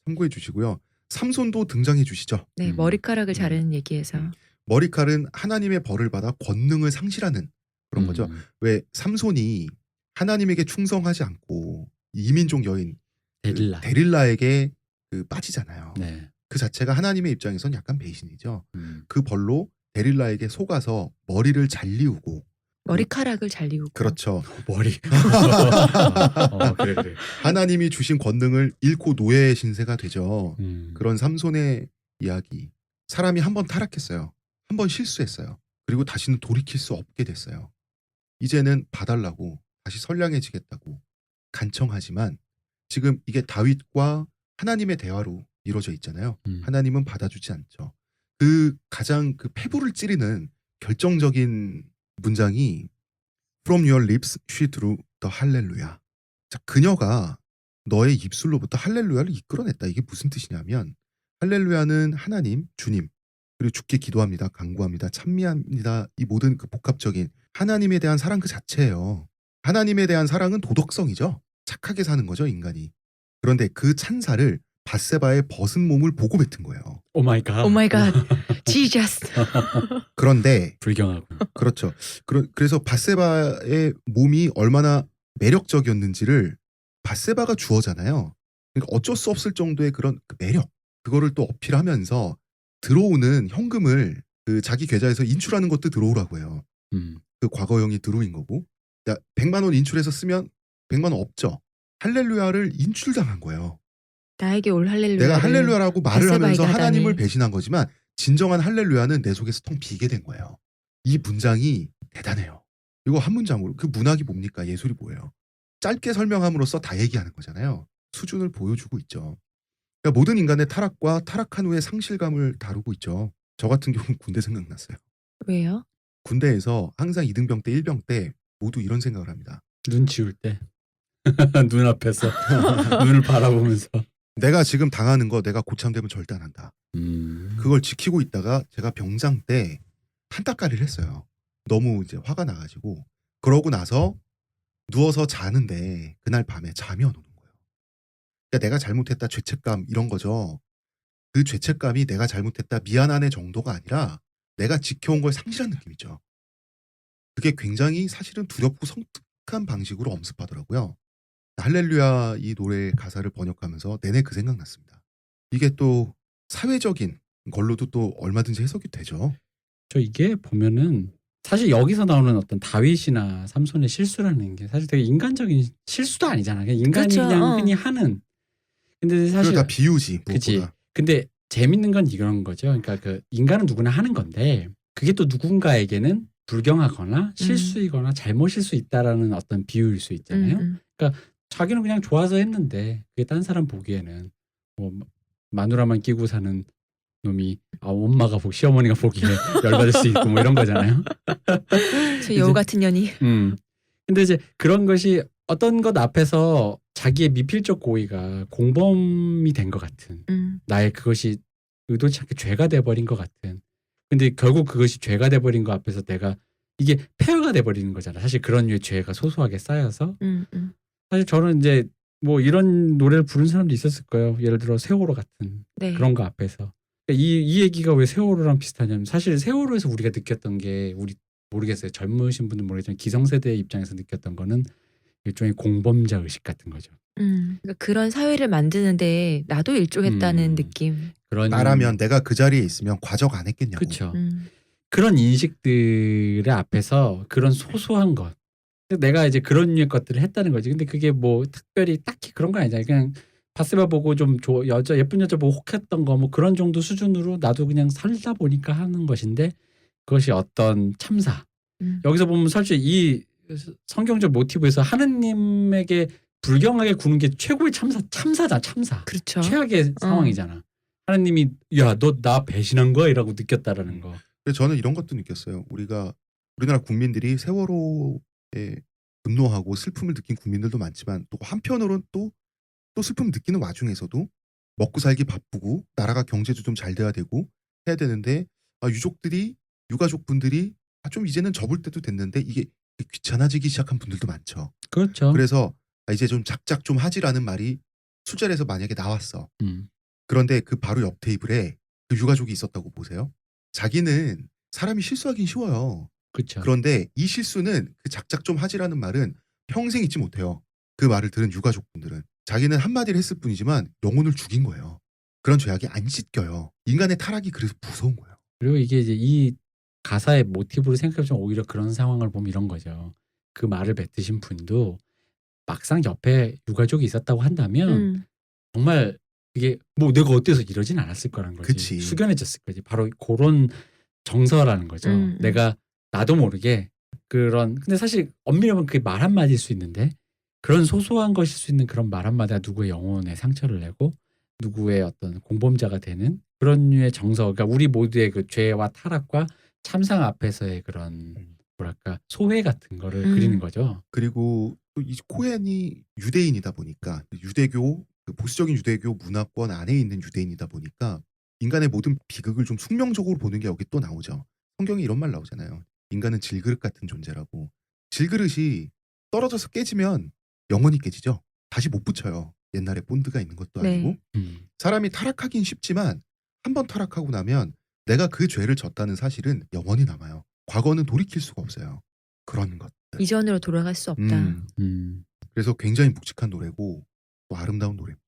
참고해 주시고요. 삼손도 등장해 주시죠. 네, 머리카락을 자르는 얘기에서 머리칼은 하나님의 벌을 받아 권능을 상실하는 그런 거죠. 왜 삼손이 하나님에게 충성하지 않고 이민족 여인 데릴라. 데릴라에게 빠지잖아요. 네. 그 자체가 하나님의 입장에선 약간 배신이죠. 음. 그 벌로 데릴라에게 속아서 머리를 잘리우고 머리카락을 잘리고 그렇죠. 머리. 그래. 하나님이 주신 권능을 잃고 노예의 신세가 되죠. 음. 그런 삼손의 이야기. 사람이 한 번 타락했어요. 한 번 실수했어요. 그리고 다시는 돌이킬 수 없게 됐어요. 이제는 봐달라고 다시 선량해지겠다고 간청하지만 지금 이게 다윗과 하나님의 대화로 이루어져 있잖아요. 하나님은 받아주지 않죠. 가장 페부를 찌르는 결정적인 문장이 From your lips she drew the hallelujah. 자, 그녀가 너의 입술로부터 할렐루야를 이끌어냈다. 이게 무슨 뜻이냐면 할렐루야는 하나님, 주님, 그리고 주께 기도합니다, 간구합니다, 찬미합니다. 이 모든 복합적인 하나님에 대한 사랑 그 자체예요. 하나님에 대한 사랑은 도덕성이죠. 착하게 사는 거죠, 인간이. 그런데 그 찬사를 밧세바의 벗은 몸을 보고 뱉은 거예요. 오 마이 갓. 오 마이 갓. 지저스. 그런데 불경하고. 그렇죠. 그래서 밧세바의 몸이 얼마나 매력적이었는지를 밧세바가 주어잖아요. 그러니까 어쩔 수 없을 정도의 그런 매력, 그거를 또 어필하면서 들어오는 현금을 자기 계좌에서 인출하는 것도 들어오라고 해요. 그 과거형이 들어온 거고. 야, 100만 원 인출해서 쓰면 100만 원 없죠. 할렐루야를 인출당한 거예요. 나에게 올 할렐루야. 내가 할렐루야라고 말을 하면서 밧세바에게 하나님을 하다니. 배신한 거지만 진정한 할렐루야는 내 속에서 텅 비게 된 거예요. 이 문장이 대단해요. 이거 한 문장으로 그 문학이 뭡니까? 예술이 뭐예요? 짧게 설명함으로써 다 얘기하는 거잖아요. 수준을 보여주고 있죠. 그러니까 모든 인간의 타락과 타락한 후의 상실감을 다루고 있죠. 저 같은 경우는 군대 생각났어요. 왜요? 군대에서 항상 2등병 때 1병 때 모두 이런 생각을 합니다. 눈 지울 때 눈앞에서 눈을 바라보면서 내가 지금 당하는 거 내가 고참되면 절대 안 한다. 그걸 지키고 있다가 제가 병장 때 한따까리를 했어요. 너무 이제 화가 나가지고. 그러고 나서 누워서 자는데 그날 밤에 잠이 안 오는 거예요. 그러니까 내가 잘못했다 죄책감 이런 거죠. 그 죄책감이 내가 잘못했다 미안하네 정도가 아니라 내가 지켜온 걸 상실한 느낌이죠. 그게 굉장히 사실은 두렵고 성특한 방식으로 엄습하더라고요. 할렐루야 이 노래 가사를 번역하면서 내내 그 생각 났습니다. 이게 또 사회적인 걸로도 또 얼마든지 해석이 되죠. 저 이게 보면은 사실 여기서 나오는 어떤 다윗이나 삼손의 실수라는 게 사실 되게 인간적인 실수도 아니잖아. 그냥 인간이 그렇죠. 그냥 흔히 하는. 근데 그걸 사실 다 비유지 그치. 무엇보다. 근데 재밌는 건 이런 거죠. 그러니까 그 인간은 누구나 하는 건데 그게 또 누군가에게는 불경하거나 실수이거나 잘못일 수 있다라는 어떤 비유일 수 있잖아요. 자기는 그냥 좋아서 했는데 그게 딴 사람 보기에는 뭐 마누라만 끼고 사는 놈이 엄마가 시어머니가 보기에 열받을 수 있고 뭐 이런 거잖아요. 저 여우 같은 년이. 근데 이제 그런 것이 어떤 것 앞에서 자기의 미필적 고의가 공범이 된 것 같은 나의 그것이 의도치 않게 죄가 돼버린 것 같은. 근데 결국 그것이 죄가 돼버린 것 앞에서 내가 이게 폐허가 돼버리는 거잖아. 사실 그런 류의 죄가 소소하게 쌓여서. 사실 저는 이제 뭐 이런 노래를 부른 사람도 있었을 거예요. 예를 들어 세월호 같은 네. 그런 거 앞에서. 이 얘기가 왜 세월호랑 비슷하냐면 사실 세월호에서 우리가 느꼈던 게 우리 모르겠어요. 젊으신 분들 모르겠지만 기성세대의 입장에서 느꼈던 거는 일종의 공범자 의식 같은 거죠. 그러니까 그런 사회를 만드는데 나도 일조했다는 느낌. 그런 나라면 내가 그 자리에 있으면 과적 안 했겠냐고. 그렇죠. 그런 인식들의 앞에서 그런 소소한 것 내가 이제 그런 류의 것들을 했다는 거지. 근데 그게 뭐 특별히 딱히 그런 건 아니잖아요. 그냥 바스바 보고 좀 예쁜 여자 보고 혹했던 거 뭐 그런 정도 수준으로 나도 그냥 살다 보니까 하는 것인데 그것이 어떤 참사. 여기서 보면 사실 이 성경적 모티브에서 하느님에게 불경하게 구는 게 최고의 참사다. 참사. 그렇죠. 최악의 상황이잖아. 하느님이 야 너 나 배신한 거야 이라고 느꼈다라는 거. 그래서 저는 이런 것도 느꼈어요. 우리나라 국민들이 세월호에 분노하고 슬픔을 느낀 국민들도 많지만 또 한편으로는 또 슬픔을 느끼는 와중에서도 먹고 살기 바쁘고 나라가 경제도 좀 잘 돼야 되고 해야 되는데 유가족분들이 좀 이제는 접을 때도 됐는데 이게 귀찮아지기 시작한 분들도 많죠. 그렇죠. 그래서 이제 좀 작작 좀 하지라는 말이 술자리에서 만약에 나왔어. 그런데 그 바로 옆 테이블에 그 유가족이 있었다고 보세요. 자기는 사람이 실수하긴 쉬워요. 그렇죠. 그런데 이 실수는 그 작작 좀 하지라는 말은 평생 잊지 못해요. 그 말을 들은 유가족분들은 자기는 한마디를 했을 뿐이지만 영혼을 죽인 거예요. 그런 죄악이 안 씻겨요. 인간의 타락이 그래서 무서운 거예요. 그리고 이게 이제 이 가사의 모티브를 생각해보면 오히려 그런 상황을 보면 이런 거죠. 그 말을 뱉으신 분도 막상 옆에 유가족이 있었다고 한다면 정말 이게 뭐 내가 어때서 이러진 않았을 거라는 거지. 그치. 숙연해졌을 거지. 바로 그런 정서라는 거죠. 내가 나도 모르게 그런 근데 사실 엄밀히 보면 그게 말 한마디일 수 있는데 그런 소소한 것일 수 있는 그런 말 한마디가 누구의 영혼에 상처를 내고 누구의 어떤 공범자가 되는 그런 류의 정서. 그러니까 우리 모두의 그 죄와 타락과 참상 앞에서의 그런 뭐랄까 소회 같은 거를 그리는 거죠. 그리고 또 이 코헨이 유대인이다 보니까 유대교 그 보수적인 유대교 문화권 안에 있는 유대인이다 보니까 인간의 모든 비극을 좀 숙명적으로 보는 게 여기 또 나오죠. 성경에 이런 말 나오잖아요. 인간은 질그릇 같은 존재라고. 질그릇이 떨어져서 깨지면 영원히 깨지죠. 다시 못 붙여요. 옛날에 본드가 있는 것도 아니고. 사람이 타락하긴 쉽지만 한번 타락하고 나면 내가 그 죄를 졌다는 사실은 영원히 남아요. 과거는 돌이킬 수가 없어요. 그런 것들. 이전으로 돌아갈 수 없다. 그래서 굉장히 묵직한 노래고 또 아름다운 노래입니다.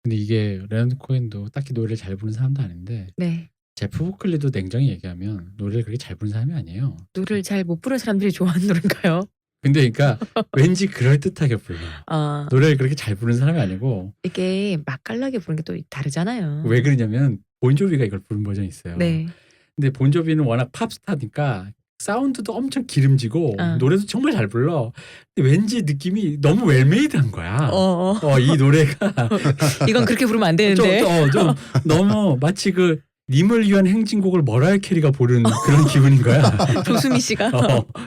근데 이게 레너드 코헨도 딱히 노래를 잘 부르는 사람도 아닌데 네. 제프 부클리도 냉정히 얘기하면 노래를 그렇게 잘 부르는 사람이 아니에요. 노래를 잘 못 부르는 사람들이 좋아하는 노래인가요? 근데 그러니까 왠지 그럴듯하게 불러. 아, 노래를 그렇게 잘 부르는 사람이 아니고 이게 맛깔나게 부르는 게 또 다르잖아요. 왜 그러냐면 본조비가 이걸 부른 버전이 있어요. 네. 근데 본조비는 워낙 팝스타니까 사운드도 엄청 기름지고 어. 노래도 정말 잘 불러. 근데 왠지 느낌이 너무 웰메이드한 거야. 이 노래가 이건 그렇게 부르면 안 되는데. 좀 너무 마치 그 님을 위한 행진곡을 머라이어 캐리가 부른 그런 기분인 거야. 조수미 씨가.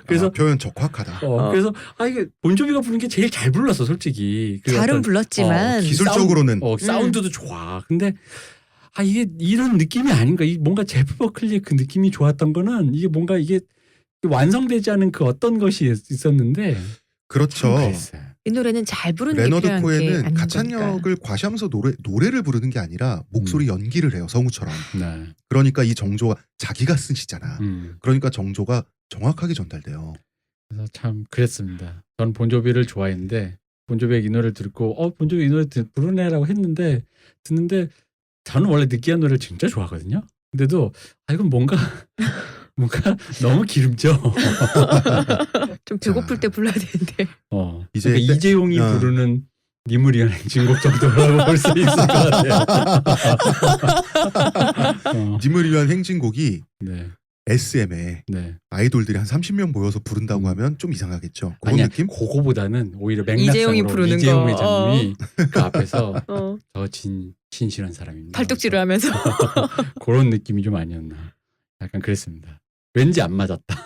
그래서 표현 적확하다. 그래서 이게 본조비가 부른 게 제일 잘 불렀어, 솔직히. 그 잘은 어떤 불렀지만 기술적으로는 사운드도 좋아. 근데 이게 이런 느낌이 아닌가. 뭔가 제프 버클리의 그 느낌이 좋았던 거는 이게 뭔가 이게 완성되지 않은 그 어떤 것이 있었는데. 그렇죠. 그랬어요. 이 노래는 잘 부르는 게 레너드 필요한 게 코엔은 아닌 가창력을 거니까. 과시하면서 노래를 부르는 게 아니라 목소리 연기를 해요. 성우처럼. 네. 그러니까 이 정조가 자기가 쓴 시잖아. 음. 그러니까 정조가 정확하게 전달돼요. 그래서 참 그랬습니다. 전 본조비를 좋아했는데 본조비의 이 노래를 듣고 본조비 이 노래 부르네라고 했는데 듣는데 저는 원래 느끼한 노래를 진짜 좋아하거든요. 근데도 이건 뭔가 너무 기름져. 좀 배고플 자. 때 불러야 되는데. 이제 그러니까 이재용이 부르는 님을 위한 행진곡 정도라고 볼 수 있을 것 같아요. 님을 위한 행진곡이 네, SM에 네. 아이돌들이 한 30명 모여서 부른다고 하면 좀 이상하겠죠. 그런 아니야, 느낌? 그거보다는 오히려 이재용이 맥락상으로 부르는 이재용 거. 회장님이 그 앞에서 어. 저 진실한 사람입니다. 팔뚝질을 하면서. 그런 느낌이 좀 아니었나. 약간 그랬습니다. 왠지 안 맞았다.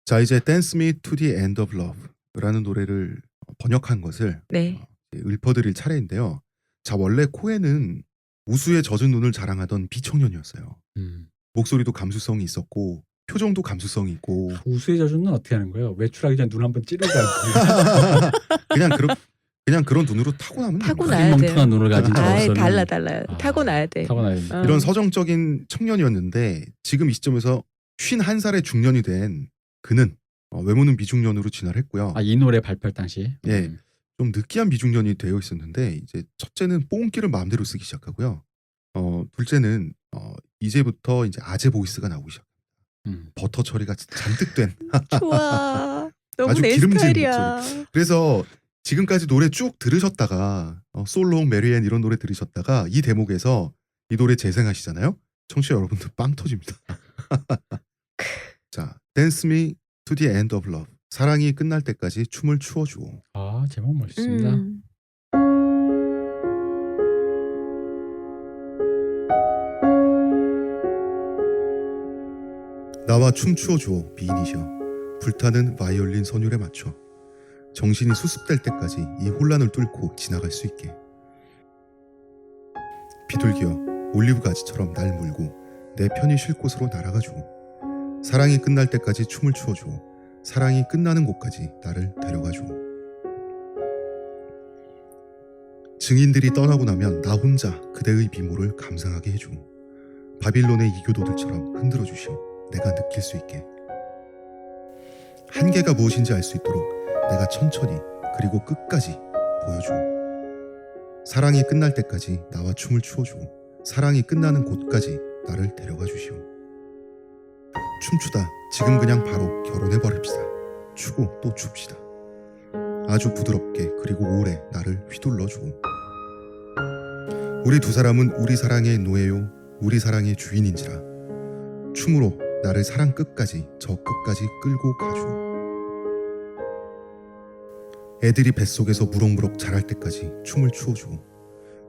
자, 이제 Dance Me to the End of Love라는 노래를 번역한 것을 네. 읊어드릴 차례인데요. 자, 원래 코엔은 우수에 젖은 눈을 자랑하던 비청년이었어요. 목소리도 감수성이 있었고 표정도 감수성이 있고 우수의 저주는 어떻게 하는 거예요? 외출하기 전에 눈 한번 찌르고 하는 거예요? 그냥 그런 눈으로 타고나면 타고 됩니다. 나야 돼. 멍텅한 눈을 가진 저로서는 달라요. 타고나야 돼. 타고나야 된다. 어. 이런 서정적인 청년이었는데 지금 이 시점에서 51살의 중년이 된 그는 외모는 미중년으로 진화했고요. 이 노래 발표 당시. 예. 좀 느끼한 미중년이 되어 있었는데 이제 첫째는 뽕기를 마음대로 쓰기 시작하고요. 둘째는 이제부터 이제 아재 보이스가 나오기 시작합니다. 버터 처리가 잔뜩 된 좋아. 너무 아주 내 기름진 스타일이야. 그래서 지금까지 노래 쭉 들으셨다가 솔롱 메리앤 이런 노래 들으셨다가 이 대목에서 이 노래 재생하시잖아요. 청취자 여러분들 빵 터집니다. 자, Dance Me to the End of Love. 사랑이 끝날 때까지 춤을 추어주오. 제목 멋있습니다. 나와 춤추어 주오 미인이셔. 불타는 바이올린 선율에 맞춰 정신이 수습될 때까지 이 혼란을 뚫고 지나갈 수 있게. 비둘기여 올리브 가지처럼 날 물고 내 편히 쉴 곳으로 날아가 주오. 사랑이 끝날 때까지 춤을 추어 주오. 사랑이 끝나는 곳까지 나를 데려가 주오. 증인들이 떠나고 나면 나 혼자 그대의 미모를 감상하게 해주오. 바빌론의 이교도들처럼 흔들어 주시오. 내가 느낄 수 있게. 한계가 무엇인지 알 수 있도록 내가 천천히 그리고 끝까지 보여주오. 사랑이 끝날 때까지 나와 춤을 추어주오. 사랑이 끝나는 곳까지 나를 데려가 주시오. 춤추다 지금 그냥 바로 결혼해버립시다. 추고 또 춥시다. 아주 부드럽게 그리고 오래 나를 휘둘러 주오. 우리 두 사람은 우리 사랑의 노예요 우리 사랑의 주인인지라. 춤으로 나를 사랑 끝까지 저 끝까지 끌고 가주오. 애들이 뱃속에서 무럭무럭 자랄 때까지 춤을 추어주오.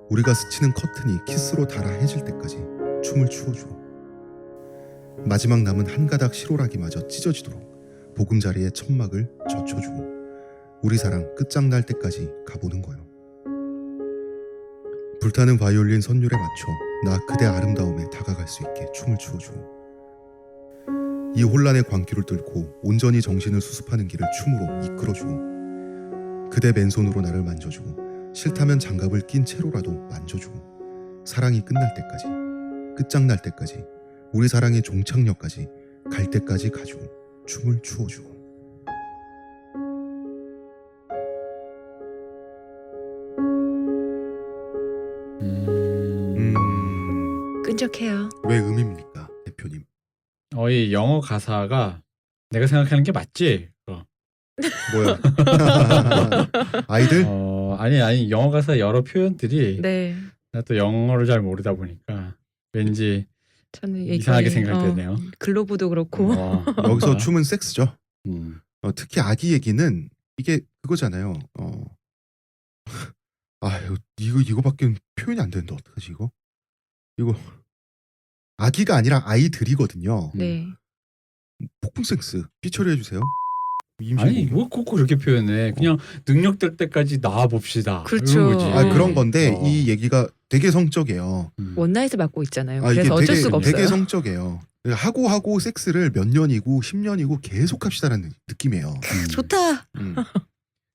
우리가 스치는 커튼이 키스로 달아해질 때까지 춤을 추어주오. 마지막 남은 한 가닥 시로라기마저 찢어지도록 보금자리에 천막을 젖혀주오. 우리 사랑 끝장날 때까지 가보는 거요. 불타는 바이올린 선율에 맞춰 나 그대 아름다움에 다가갈 수 있게 춤을 추어주오. 이 혼란의 광기를 뚫고 온전히 정신을 수습하는 길을 춤으로 이끌어주오. 그대 맨손으로 나를 만져주고 싫다면 장갑을 낀 채로라도 만져주고 사랑이 끝날 때까지 끝장날 때까지 우리 사랑의 종착역까지 갈 때까지 가주고 춤을 추어주고. 끈적해요. 왜 음입니까 대표님? 이 영어 가사가 내가 생각하는 게 맞지? 뭐야? 아이들? 아니 영어 가사 여러 표현들이 네. 나 또 영어를 잘 모르다 보니까 왠지 저는 이상하게 얘기에, 생각되네요. 글로브도 그렇고 여기서 춤은 섹스죠. 음. 특히 아기 얘기는 이게 그거잖아요. 이거밖에 표현이 안 되는데 어떡하지 이거? 이거 아기가 아니라 아이들이거든요. 네. 폭풍 섹스 삐처리해 주세요. 아니 뭐 꼭 그렇게 표현해. 그냥 능력 될 때까지 나와 봅시다. 그렇죠. 이런 거지. 그런 건데 어. 이 얘기가 되게 성적이에요. 원나잇을 맡고 있잖아요. 이게 그래서 어쩔 수가 없어요. 되게 성적이에요. 하고 섹스를 몇 년이고 10년이고 계속 합시다라는 느낌이에요. 좋다.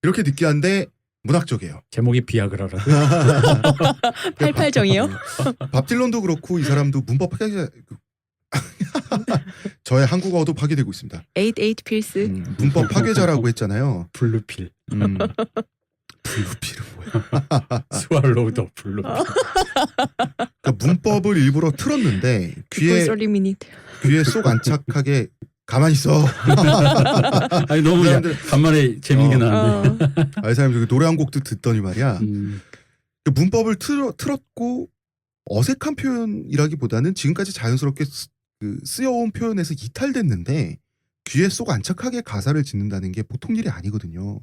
이렇게 느끼한데 문학적이에요. 제목이 비아그라라. 88정이요? 밥 딜런도 그렇고 이 사람도 문법 파괴자 저의 한국어도 파괴되고 있습니다. 88 필스. 문법 파괴자라고 했잖아요. 블루필. 블루필은 뭐야? 스왈로우 더 블루필. 그러니까 문법을 일부러 틀었는데 귀에 쏙 안착하게 가만히 있어. 아니 너무 간만에 재밌게 나왔네. 이 사람이 노래 한 곡도 듣더니 말이야. 그 문법을 틀었고 어색한 표현이라기보다는 지금까지 자연스럽게 쓰여온 표현에서 이탈됐는데 귀에 쏙 안착하게 가사를 짓는다는 게 보통 일이 아니거든요.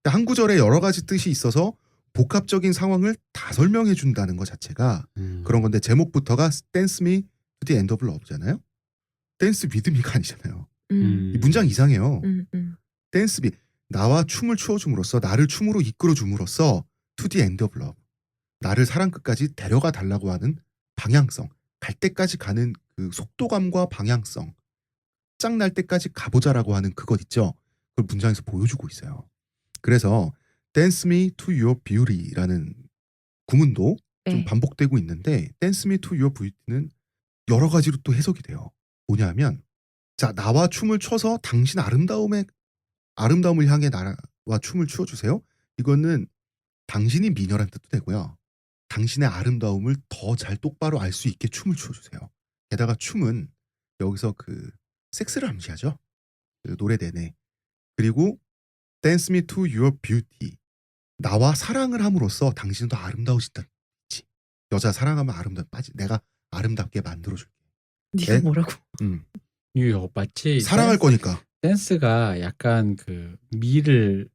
한 구절에 여러 가지 뜻이 있어서 복합적인 상황을 다 설명해 준다는 것 자체가 그런 건데 제목부터가 Dance Me to the End of Love잖아요. 댄스 믿음이가 아니잖아요. 이 문장 이상해요. 댄스 미 나와 춤을 추어줌으로써 나를 춤으로 이끌어줌으로써 to the end of love 나를 사랑 끝까지 데려가 달라고 하는 방향성 갈 때까지 가는 그 속도감과 방향성 짱날 때까지 가보자라고 하는 그것 있죠. 그걸 문장에서 보여주고 있어요. 그래서 Dance Me to Your Beauty라는 구문도 좀 반복되고 있는데 Dance Me to Your Beauty는 여러 가지로 또 해석이 돼요. 뭐냐면 자 나와 춤을 춰서 당신 아름다움을 향해 나와 춤을 추어주세요. 이거는 당신이 미녀란 뜻도 되고요. 당신의 아름다움을 더 잘 똑바로 알 수 있게 춤을 추어주세요. 게다가 춤은 여기서 그 섹스를 암시하죠. 그 노래 내내. 그리고 Dance me to your beauty. 나와 사랑을 함으로써 당신은 더 아름다워진다. 여자 사랑하면 내가 아름답게 만들어줄게. 네가 뭐라고? 이거 마치 사랑할 거니까. 댄스가 약간 그 미를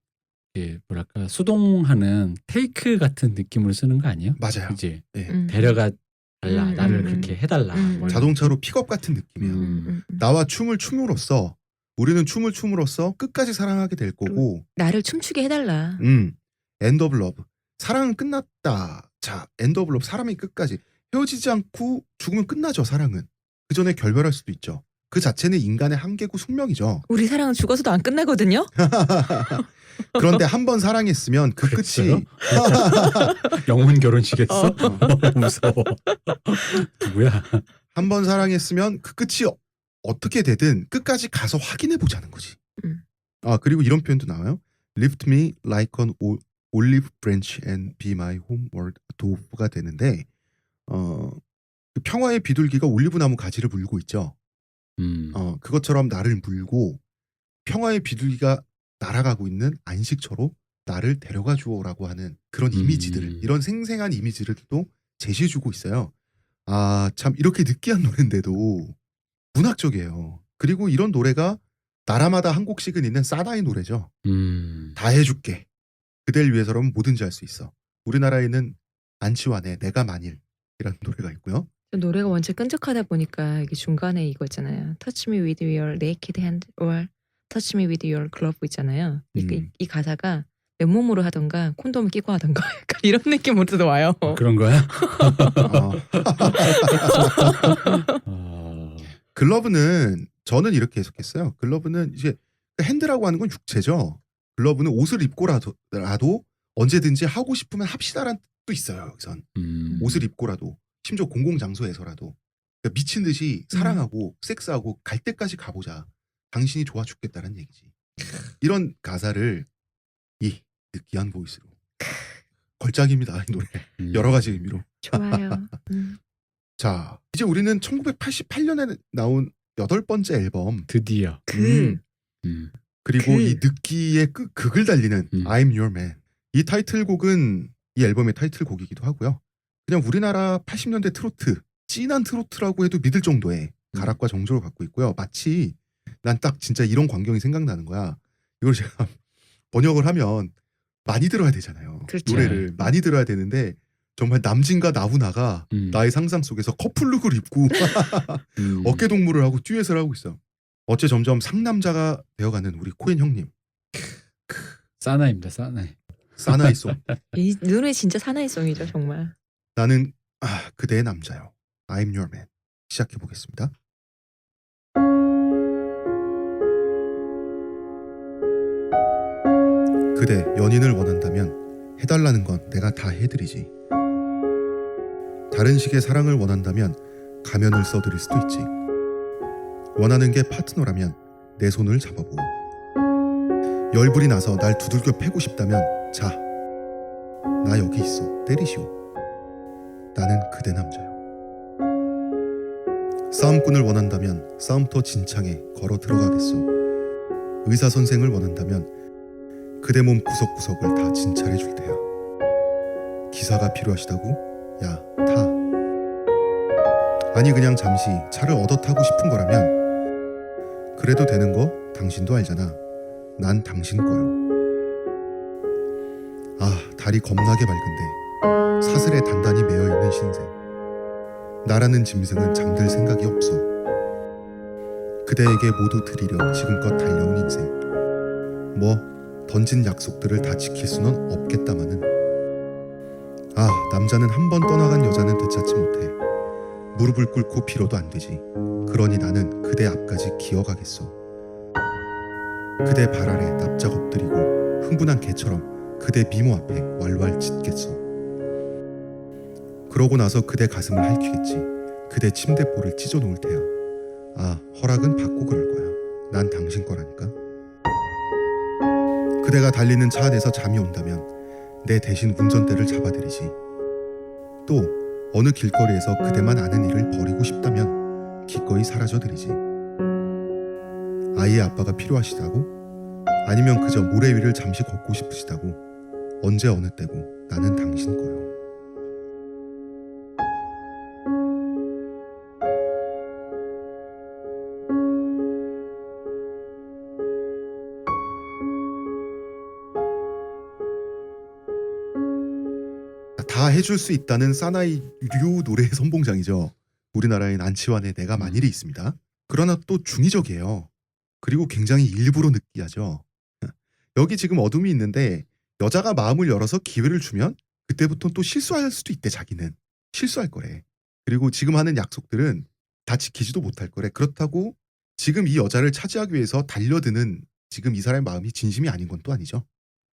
뭐랄까 수동하는 테이크 같은 느낌으로 쓰는 거 아니에요? 맞아요. 이제 네. 데려가 달라 나를 그렇게 해달라. 뭐 자동차로 픽업 같은 느낌이에요. 나와 춤을 춤으로써 우리는 춤을 춤으로써 끝까지 사랑하게 될 거고 나를 춤추게 해달라. End of love. 사랑은 끝났다. 자, End of love. 사람이 끝까지 헤어지지 않고 죽으면 끝나죠. 사랑은. 그 전에 결별할 수도 있죠. 그 자체는 인간의 한계고 숙명이죠. 우리 사랑은 죽어서도 안 끝나거든요. 그런데 한 번 사랑했으면 그 끝이 영혼 결혼식했어? 무서워. 누구야? 한 번 사랑했으면 그 끝이 어떻게 되든 끝까지 가서 확인해 보자는 거지. 그리고 이런 표현도 나와요. Lift me like an olive branch and be my homeward dove가 되는데 그 평화의 비둘기가 올리브나무 가지를 물고 있죠. 그것처럼 나를 물고 평화의 비둘기가 날아가고 있는 안식처로 나를 데려가 주오라고 하는 그런 이미지들, 이런 생생한 이미지를 또 제시해주고 있어요. 참 이렇게 느끼한 노래인데도 문학적이에요. 그리고 이런 노래가 나라마다 한 곡씩은 있는 사나이 노래죠. 다 해줄게. 그댈 위해서라면 뭐든지 할 수 있어. 우리나라에는 안치환의 내가 만일이라는 노래가 있고요. 노래가 원체 끈적하다 보니까 이게 중간에 이거 있잖아요. Touch me with your naked hand or touch me with your glove 있잖아요. 이 가사가 맨몸으로 하던가 콘돔을 끼고 하던가 약간 이런 느낌으로도 와요. 그런 거야? 글러브는 저는 이렇게 해석했어요. 글러브는 이제 핸드라고 하는 건 육체죠. 글러브는 옷을 입고라도 언제든지 하고 싶으면 합시다라는 뜻도 있어요. 여기선 옷을 입고라도 심지어 공공장소에서라도 그러니까 미친 듯이 사랑하고 섹스하고 갈 때까지 가보자. 당신이 좋아 죽겠다는 얘기지. 이런 가사를 이 느끼한 보이스로 걸작입니다. 이 노래. 여러 가지 의미로. 좋아요. 자, 이제 우리는 1988년에 나온 8번째 앨범 드디어 그리고 이 느끼의 극을 달리는 I'm Your Man. 이 타이틀곡은 이 앨범의 타이틀곡이기도 하고요. 그냥 우리나라 80년대 트로트 진한 트로트라고 해도 믿을 정도의 가락과 정조를 갖고 있고요. 마치 난 딱 진짜 이런 광경이 생각나는 거야. 이걸 제가 번역을 하면 많이 들어야 되잖아요. 그렇죠. 노래를 많이 들어야 되는데 정말 남진과 나훈아가 나의 상상 속에서 커플룩을 입고 어깨 동무를 하고 듀엣을 하고 있어. 어째 점점 상남자가 되어가는 우리 코엔 형님. 사나이입니다. 사나이. 사나이송. 이 노래 진짜 사나이송이죠 정말. 나는 그대의 남자요. I'm your man. 시작해 보겠습니다. 그대 연인을 원한다면 해달라는 건 내가 다 해드리지. 다른 식의 사랑을 원한다면 가면을 써드릴 수도 있지. 원하는 게 파트너라면 내 손을 잡아보고. 열불이 나서 날 두들겨 패고 싶다면 자, 나 여기 있어. 때리시오. 나는 그대 남자요. 싸움꾼을 원한다면 싸움터 진창에 걸어 들어가겠소. 의사 선생을 원한다면 그대 몸 구석구석을 다 진찰해 줄 테야. 기사가 필요하시다고? 야, 타. 아니 그냥 잠시 차를 얻어 타고 싶은 거라면 그래도 되는 거 당신도 알잖아. 난 당신 거요. 달이 겁나게 밝은데 사슬에 단단히 매여있는 신생. 나라는 짐승은 잠들 생각이 없어. 그대에게 모두 드리려 지금껏 달려온 인생. 뭐 던진 약속들을 다 지킬 수는 없겠다마는. 남자는 한 번 떠나간 여자는 되찾지 못해. 무릎을 꿇고 빌어도 안 되지. 그러니 나는 그대 앞까지 기어가겠소. 그대 발 아래 납작 엎드리고 흥분한 개처럼 그대 미모 앞에 왈왈 짖겠소. 그러고 나서 그대 가슴을 핥히겠지. 그대 침대볼을 찢어 놓을 테야. 허락은 받고 그럴 거야. 난 당신 거라니까. 그대가 달리는 차 안에서 잠이 온다면 내 대신 운전대를 잡아드리지. 또 어느 길거리에서 그대만 아는 일을 버리고 싶다면 기꺼이 사라져드리지. 아이의 아빠가 필요하시다고? 아니면 그저 모래 위를 잠시 걷고 싶으시다고? 언제 어느 때고 나는 당신 거요. 다 해줄 수 있다는 사나이류 노래의 선봉장이죠. 우리나라엔 안치환의 내가 만일이 있습니다. 그러나 또 중의적이에요. 그리고 굉장히 일부러 느끼하죠. 여기 지금 어둠이 있는데 여자가 마음을 열어서 기회를 주면 그때부터 또 실수할 수도 있대. 자기는 실수할 거래. 그리고 지금 하는 약속들은 다 지키지도 못할 거래. 그렇다고 지금 이 여자를 차지하기 위해서 달려드는 지금 이 사람의 마음이 진심이 아닌 건 또 아니죠.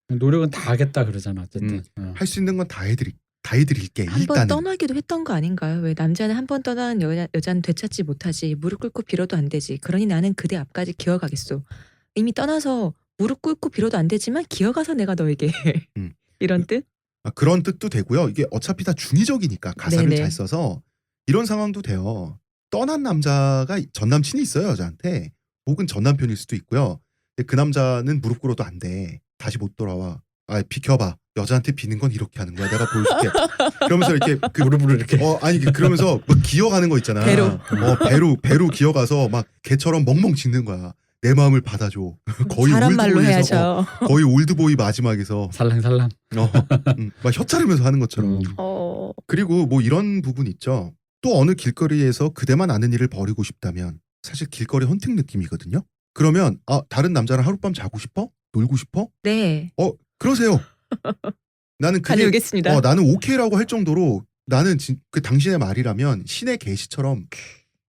노력은 다 하겠다 그러잖아. 어쨌든. 할 수 있는 건 다 해드릴게. 한 번 일단은. 떠나기도 했던 거 아닌가요? 왜 남자는 한 번 떠난 여자는 되찾지 못하지. 무릎 꿇고 빌어도 안 되지. 그러니 나는 그대 앞까지 기어가겠소. 이미 떠나서 무릎 꿇고 빌어도 안 되지만 기어가서 내가 너에게 이런 뜻? 그런 뜻도 되고요. 이게 어차피 다 중의적이니까 가사를 네네. 잘 써서 이런 상황도 돼요. 떠난 남자가 전 남친이 있어요. 여자한테. 혹은 전 남편일 수도 있고요. 근데 그 남자는 무릎 꿇어도 안 돼. 다시 못 돌아와. 비켜봐. 여자한테 비는 건 이렇게 하는 거야. 내가 보여줄게. 그러면서 이렇게 무릎으로 이렇게. 그러면서 막 기어가는 거 있잖아. 배로 기어가서 막 개처럼 멍멍 짖는 거야. 내 마음을 받아줘. 거의 사람 말로 올드보이에서, 해야죠. 거의 올드보이 마지막에서 살랑살랑. 막 혀 차르면서 하는 것처럼. 그리고 뭐 이런 부분 있죠. 또 어느 길거리에서 그대만 아는 일을 벌이고 싶다면 사실 길거리 헌팅 느낌이거든요. 그러면 다른 남자랑 하룻밤 자고 싶어? 놀고 싶어? 네. 그러세요. 나는 그게 다녀오겠습니다. 나는 오케이라고 할 정도로 나는 그 당신의 말이라면 신의 계시처럼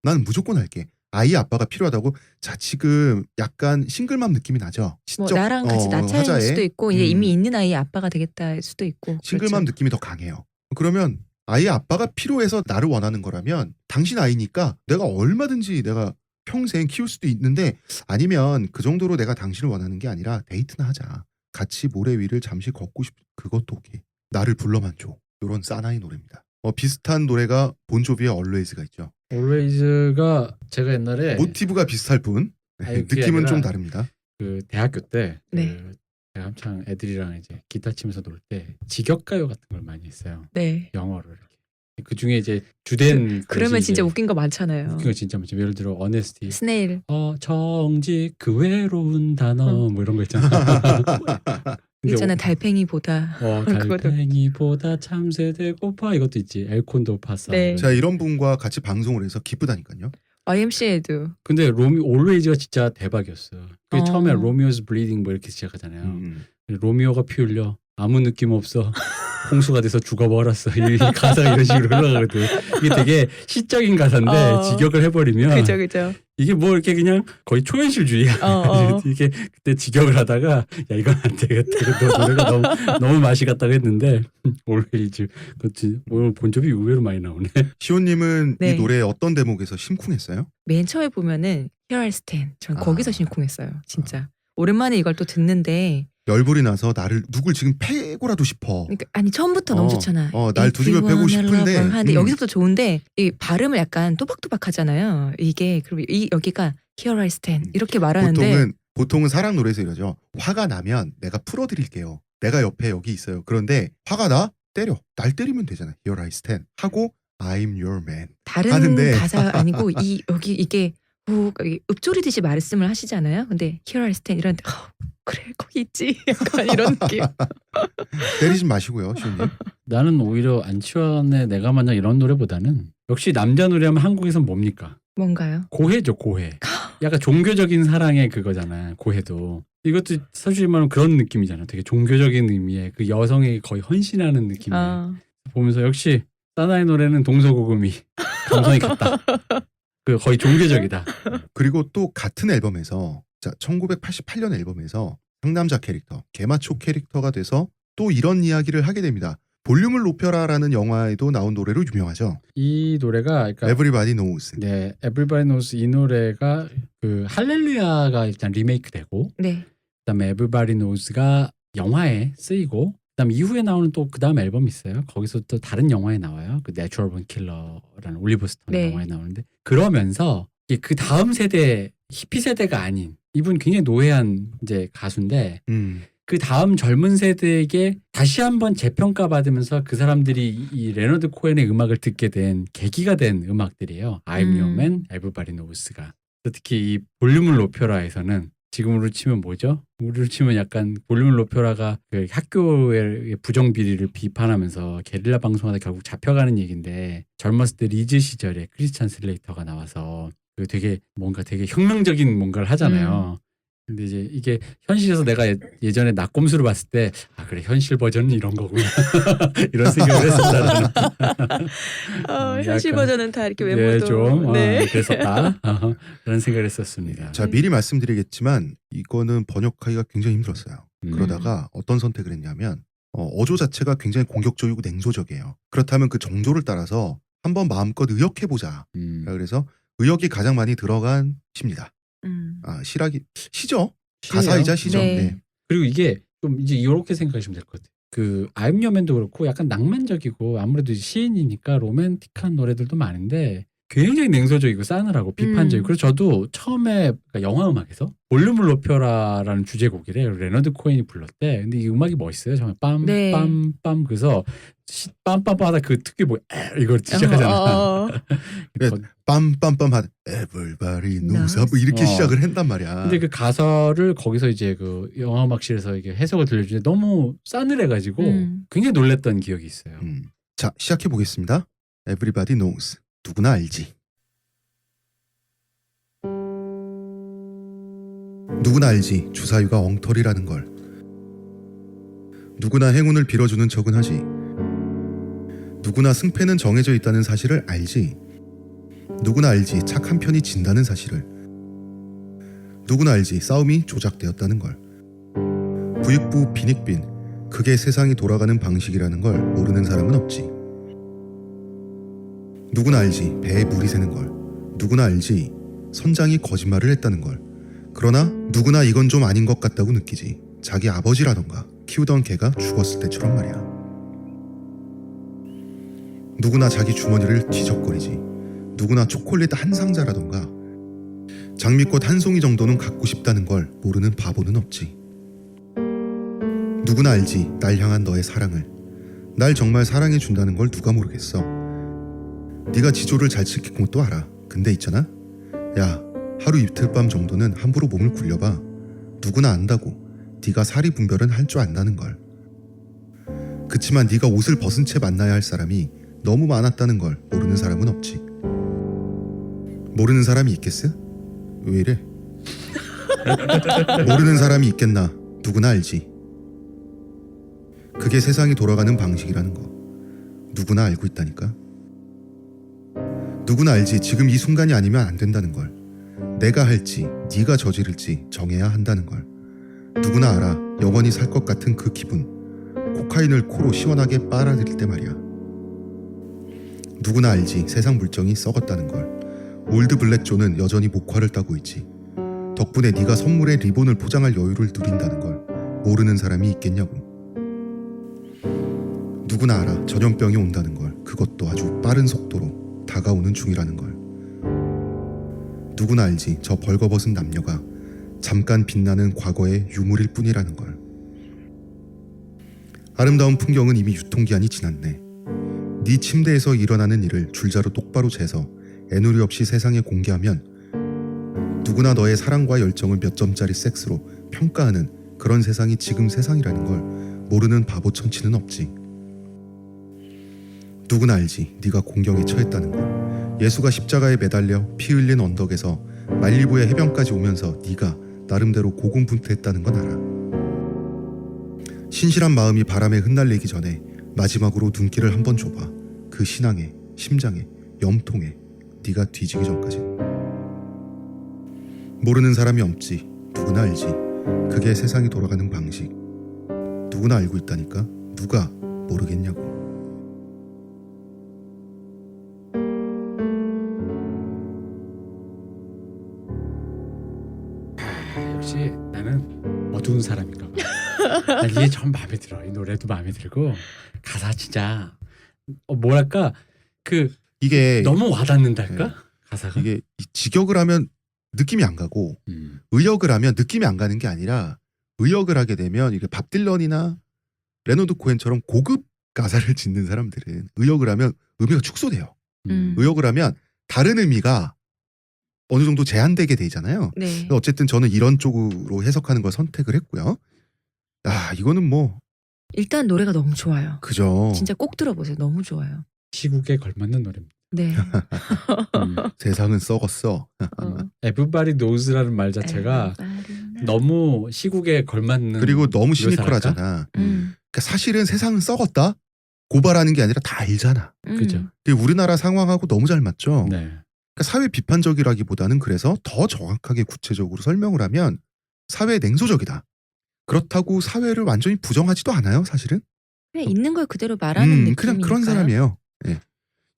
나는 무조건 할게. 아이 아빠가 필요하다고. 자, 지금 약간 싱글맘 느낌이 나죠. 뭐 나랑 같이 나차일 하자에. 수도 있고 이미 있는 아이의 아빠가 되겠다 할 수도 있고. 싱글맘 그렇죠. 느낌이 더 강해요. 그러면 아이의 아빠가 필요해서 나를 원하는 거라면 당신 아이니까 내가 얼마든지 내가 평생 키울 수도 있는데, 아니면 그 정도로 내가 당신을 원하는 게 아니라 데이트나 하자. 같이 모래 위를 잠시 걷고 그것도 오케이. 나를 불러만 줘. 이런 사나이 노래입니다. 비슷한 노래가 본조비의 Always가 있죠. Always가 제가 옛날에 모티브가 비슷할 뿐 아니, 그게 느낌은 아니라 좀 다릅니다. 그 대학교 때 네. 제가 한창 애들이랑 이제 기타 치면서 놀 때 직역가요 같은 걸 많이 했어요. 네. 영어로 이렇게. 그 중에 이제 주된 그러면 것이 진짜 이제 웃긴 거 많잖아요. 웃긴 거 진짜 많죠. 예를 들어 honesty, 스네일. 정직 그 외로운 단어 뭐 이런 거 있잖아. 근데 있잖아 달팽이보다. 그것도- 달팽이보다 참새대 고파 이것도 있지. 엘콘도 파사. 네. 제가 이런 분과 같이 방송을 해서 기쁘다니까요. YMCA도 근데 올웨이즈가 진짜 대박이었어. 그게 어. 처음에 로미오's 블리딩 뭐 이렇게 시작하잖아요. 로미오가 피 흘려 아무 느낌 없어. 홍수가 돼서 죽어버렸어. 이 가사가 이런 식으로 흘러가거든. 이게 되게 시적인 가사인데 직역을 해버리면 그죠. 이게 뭐 이렇게 그냥 거의 초현실주의야. 이게 그때 직역을 하다가 야 이건 안 되겠다. 이거 노래가 너무 맛이 갔다고 했는데 올웨이즈 그렇지. 오늘 본조비 의외로 많이 나오네. 시온님은 네. 이 노래 어떤 대목에서 심쿵했어요? 맨 처음에 보면은 Here I Stand. 전 아. 거기서 심쿵했어요. 진짜. 오랜만에 이걸 또 듣는데 열불이 나서 나를 누굴 지금 패고라도 싶어. 그러니까 아니 처음부터 너무 좋잖아. 날 두들겨 패고 싶은데. 하는데 여기서부터 좋은데 이 발음을 약간 또박또박하잖아요. 이게 그리고 여기가 Here I Stand 이렇게 말하는데 보통은 사랑 노래에서 이러죠. 화가 나면 내가 풀어드릴게요. 내가 옆에 여기 있어요. 그런데 화가 나? 때려. 날 때리면 되잖아. Here I stand 하고 I'm your man. 다른 하는데. 가사 아니고 여기 이게 읊조리듯이 말씀을 하시잖아요. 근데 Here I Stand 이런데 그래 거기 있지 약간 이런 느낌. 때리지 마시고요, 시온님. 나는 오히려 안치환의 내가 만약 이런 노래보다는 역시 남자 노래하면 한국에선 뭡니까? 뭔가요? 고해죠, 고해. 약간 종교적인 사랑의 그거잖아요. 고해도. 이것도 사실 말하면 그런 느낌이잖아. 되게 종교적인 의미의 그 여성에게 거의 헌신하는 느낌이에요. 보면서 역시 사나의 노래는 동서고금이 감성이 같다. 그 거의 종교적이다. 그리고 또 같은 앨범에서 1988년 앨범에서 상남자 캐릭터, 개마초 캐릭터가 돼서 또 이런 이야기를 하게 됩니다. 볼륨을 높여라라는 영화에도 나온 노래로 유명하죠. 이 노래가 그러니까 Everybody Knows. 네, Everybody Knows 이 노래가 그 할렐루야가 일단 리메이크되고 네. 그다음에 Everybody Knows가 영화에 쓰이고 그다음 이후에 나오는 또 그다음 앨범이 있어요. 거기서 또 다른 영화에 나와요. 그 Natural Born Killer라는 올리버 스톤 네. 영화에 나오는데 그러면서 그 다음 세대 히피 세대가 아닌 이분 굉장히 노회한 이제 가수인데 그 다음 젊은 세대에게 다시 한번 재평가 받으면서 그 사람들이 이 레너드 코엔의 음악을 듣게 된 계기가 된 음악들이에요. I'm Your Man, Everybody Knows가. 특히 이 볼륨을 높여라에서는 지금으로 치면 뭐죠? 우리로 치면 약간 볼륨을 높여라가 그 학교의 부정 비리를 비판하면서 게릴라 방송하다 결국 잡혀가는 얘기인데 젊었을 때 리즈 시절에 크리스찬 슬레이터가 나와서 그 되게 뭔가 되게 혁명적인 뭔가를 하잖아요. 근데 이제 이게 현실에서 내가 예전에 낙곰수를 봤을 때 그래 현실 버전은 이런 거구나 이런 생각을 했었잖아요. 현실 약간, 버전은 다 이렇게 네, 외모도 좀 네. 그랬었다 그런 생각을 했었습니다. 자, 미리 말씀드리겠지만 이거는 번역하기가 굉장히 힘들었어요. 그러다가 어떤 선택을 했냐면 어조 자체가 굉장히 공격적이고 냉소적이에요. 그렇다면 그 정조를 따라서 한번 마음껏 의역해보자. 그래서 의역이 가장 많이 들어간 시입니다. 시죠? 가사이자 시죠. 네. 네. 그리고 이게 좀 이제 이렇게 생각하시면 될 것 같아요. 그 I'm Your Man도 그렇고 약간 낭만적이고 아무래도 시인이니까 로맨틱한 노래들도 많은데 굉장히 냉소적이고 싸늘하고 비판적이고 그래서 저도 처음에 그러니까 영화 음악에서 볼륨을 높여라라는 주제곡이래 레너드 코엔이 불렀대. 근데 이 음악이 멋있어요. 정말 네. 빰빰빰 그래서 빰빰빰하다 그 특유의 뭐 이걸 시작하잖아. 네. 빰빰빰 하다 Everybody knows 뭐 이렇게 시작을 한단 말이야. 근데 그 가사를 거기서 이제 그 영화 음악실에서 이게 해석을 들려주는데 너무 싸늘해가지고 굉장히 놀랬던 기억이 있어요. 자, 시작해 보겠습니다. Everybody knows. 누구나 알지. 누구나 알지. 주사위가 엉터리라는 걸. 누구나 행운을 빌어주는 척은 하지. 누구나 승패는 정해져 있다는 사실을 알지. 누구나 알지. 착한 편이 진다는 사실을. 누구나 알지. 싸움이 조작되었다는 걸. 부익부 빈익빈. 그게 세상이 돌아가는 방식이라는 걸 모르는 사람은 없지. 누구나 알지. 배에 물이 새는 걸. 누구나 알지. 선장이 거짓말을 했다는 걸. 그러나 누구나 이건 좀 아닌 것 같다고 느끼지. 자기 아버지라던가 키우던 개가 죽었을 때처럼 말이야. 누구나 자기 주머니를 뒤적거리지. 누구나 초콜릿 한 상자라던가 장미꽃 한 송이 정도는 갖고 싶다는 걸 모르는 바보는 없지. 누구나 알지. 날 향한 너의 사랑을. 날 정말 사랑해준다는 걸 누가 모르겠어. 네가 지조를 잘 지킨 것도 알아. 근데 있잖아. 야, 하루 이틀 밤 정도는 함부로 몸을 굴려봐. 누구나 안다고. 네가 사리 분별은 할 줄 안다는 걸. 그치만 네가 옷을 벗은 채 만나야 할 사람이 너무 많았다는 걸 모르는 사람은 없지. 모르는 사람이 있겠어? 왜 이래? 모르는 사람이 있겠나? 누구나 알지. 그게 세상이 돌아가는 방식이라는 거. 누구나 알고 있다니까. 누구나 알지. 지금 이 순간이 아니면 안 된다는 걸. 내가 할지 네가 저지를지 정해야 한다는 걸. 누구나 알아. 영원히 살 것 같은 그 기분. 코카인을 코로 시원하게 빨아들일 때 말이야. 누구나 알지. 세상 물정이 썩었다는 걸. 올드 블랙 존은 여전히 목화를 따고 있지. 덕분에 네가 선물에 리본을 포장할 여유를 누린다는 걸 모르는 사람이 있겠냐고. 누구나 알아. 전염병이 온다는 걸. 그것도 아주 빠른 속도로 다가오는 중이라는 걸. 누구나 알지. 저 벌거벗은 남녀가 잠깐 빛나는 과거의 유물일 뿐이라는 걸. 아름다운 풍경은 이미 유통기한이 지났네. 네 침대에서 일어나는 일을 줄자로 똑바로 재서 애누리 없이 세상에 공개하면 누구나 너의 사랑과 열정을 몇 점짜리 섹스로 평가하는 그런 세상이 지금 세상이라는 걸 모르는 바보 천치는 없지. 누구나 알지. 네가 공경에 처했다는 걸. 예수가 십자가에 매달려 피 흘린 언덕에서 말리부의 해변까지 오면서 네가 나름대로 고군분투했다는 건 알아. 신실한 마음이 바람에 흩날리기 전에 마지막으로 눈길을 한번 줘봐. 그 신앙에, 심장에, 염통에 네가 뒤지기 전까지. 모르는 사람이 없지. 누구나 알지. 그게 세상이 돌아가는 방식. 누구나 알고 있다니까. 누가 모르겠냐고. 역시 나는 어두운 사람인가 봐. 난 이게 참 마음에 들어. 이 노래도 마음에 들고 가사 진짜 뭐랄까 그 이게 너무 와닿는달까? 네. 가사가. 이게 직역을 하면 느낌이 안 가고 의역을 하면 느낌이 안 가는 게 아니라 의역을 하게 되면 이게 밥 딜런이나 레너드 코헨처럼 고급 가사를 짓는 사람들은 의역을 하면 의미가 축소돼요. 의역을 하면 다른 의미가 어느 정도 제한되게 되잖아요. 네. 어쨌든 저는 이런 쪽으로 해석하는 걸 선택을 했고요. 아, 이거는 뭐 일단 노래가 너무 좋아요. 그죠. 진짜 꼭 들어보세요. 너무 좋아요. 시국에 걸맞는 노래입니다. 네. 세상은 썩었어. Everybody knows라는 말 자체가 너무 시국에 걸맞는. 그리고 너무 묘사랄까? 시니컬하잖아. 그러니까 사실은 세상은 썩었다. 고발하는 게 아니라 다 알잖아. 그죠. 그게 우리나라 상황하고 너무 잘 맞죠. 네. 그러니까 사회 비판적이라기보다는 그래서 더 정확하게 구체적으로 설명을 하면 사회 냉소적이다. 그렇다고 사회를 완전히 부정하지도 않아요, 사실은. 그냥 있는 걸 그대로 말하는 느낌이니까요. 그냥 그런 사람이에요. 예.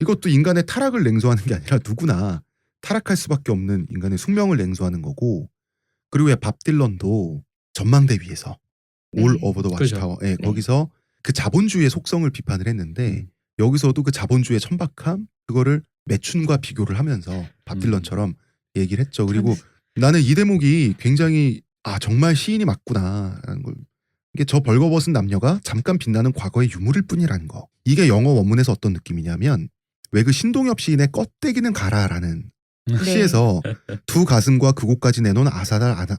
이것도 인간의 타락을 냉소하는 게 아니라 누구나 타락할 수밖에 없는 인간의 숙명을 냉소하는 거고. 그리고 왜 밥 딜런도 전망대 위에서 네. 올 오버 더 그죠. 와치타워 예, 네. 거기서 그 자본주의의 속성을 비판을 했는데 여기서도 그 자본주의의 천박함 그거를 매춘과 비교를 하면서 밥 딜런처럼 얘기를 했죠. 그리고 나는 이 대목이 굉장히 정말 시인이 맞구나라는 걸. 이게 저 벌거벗은 남녀가 잠깐 빛나는 과거의 유물일 뿐이라는 거. 이게 영어 원문에서 어떤 느낌이냐면 왜 그 신동엽 시인의 껍데기는 가라라는 네. 시에서 두 가슴과 그곳까지 내놓은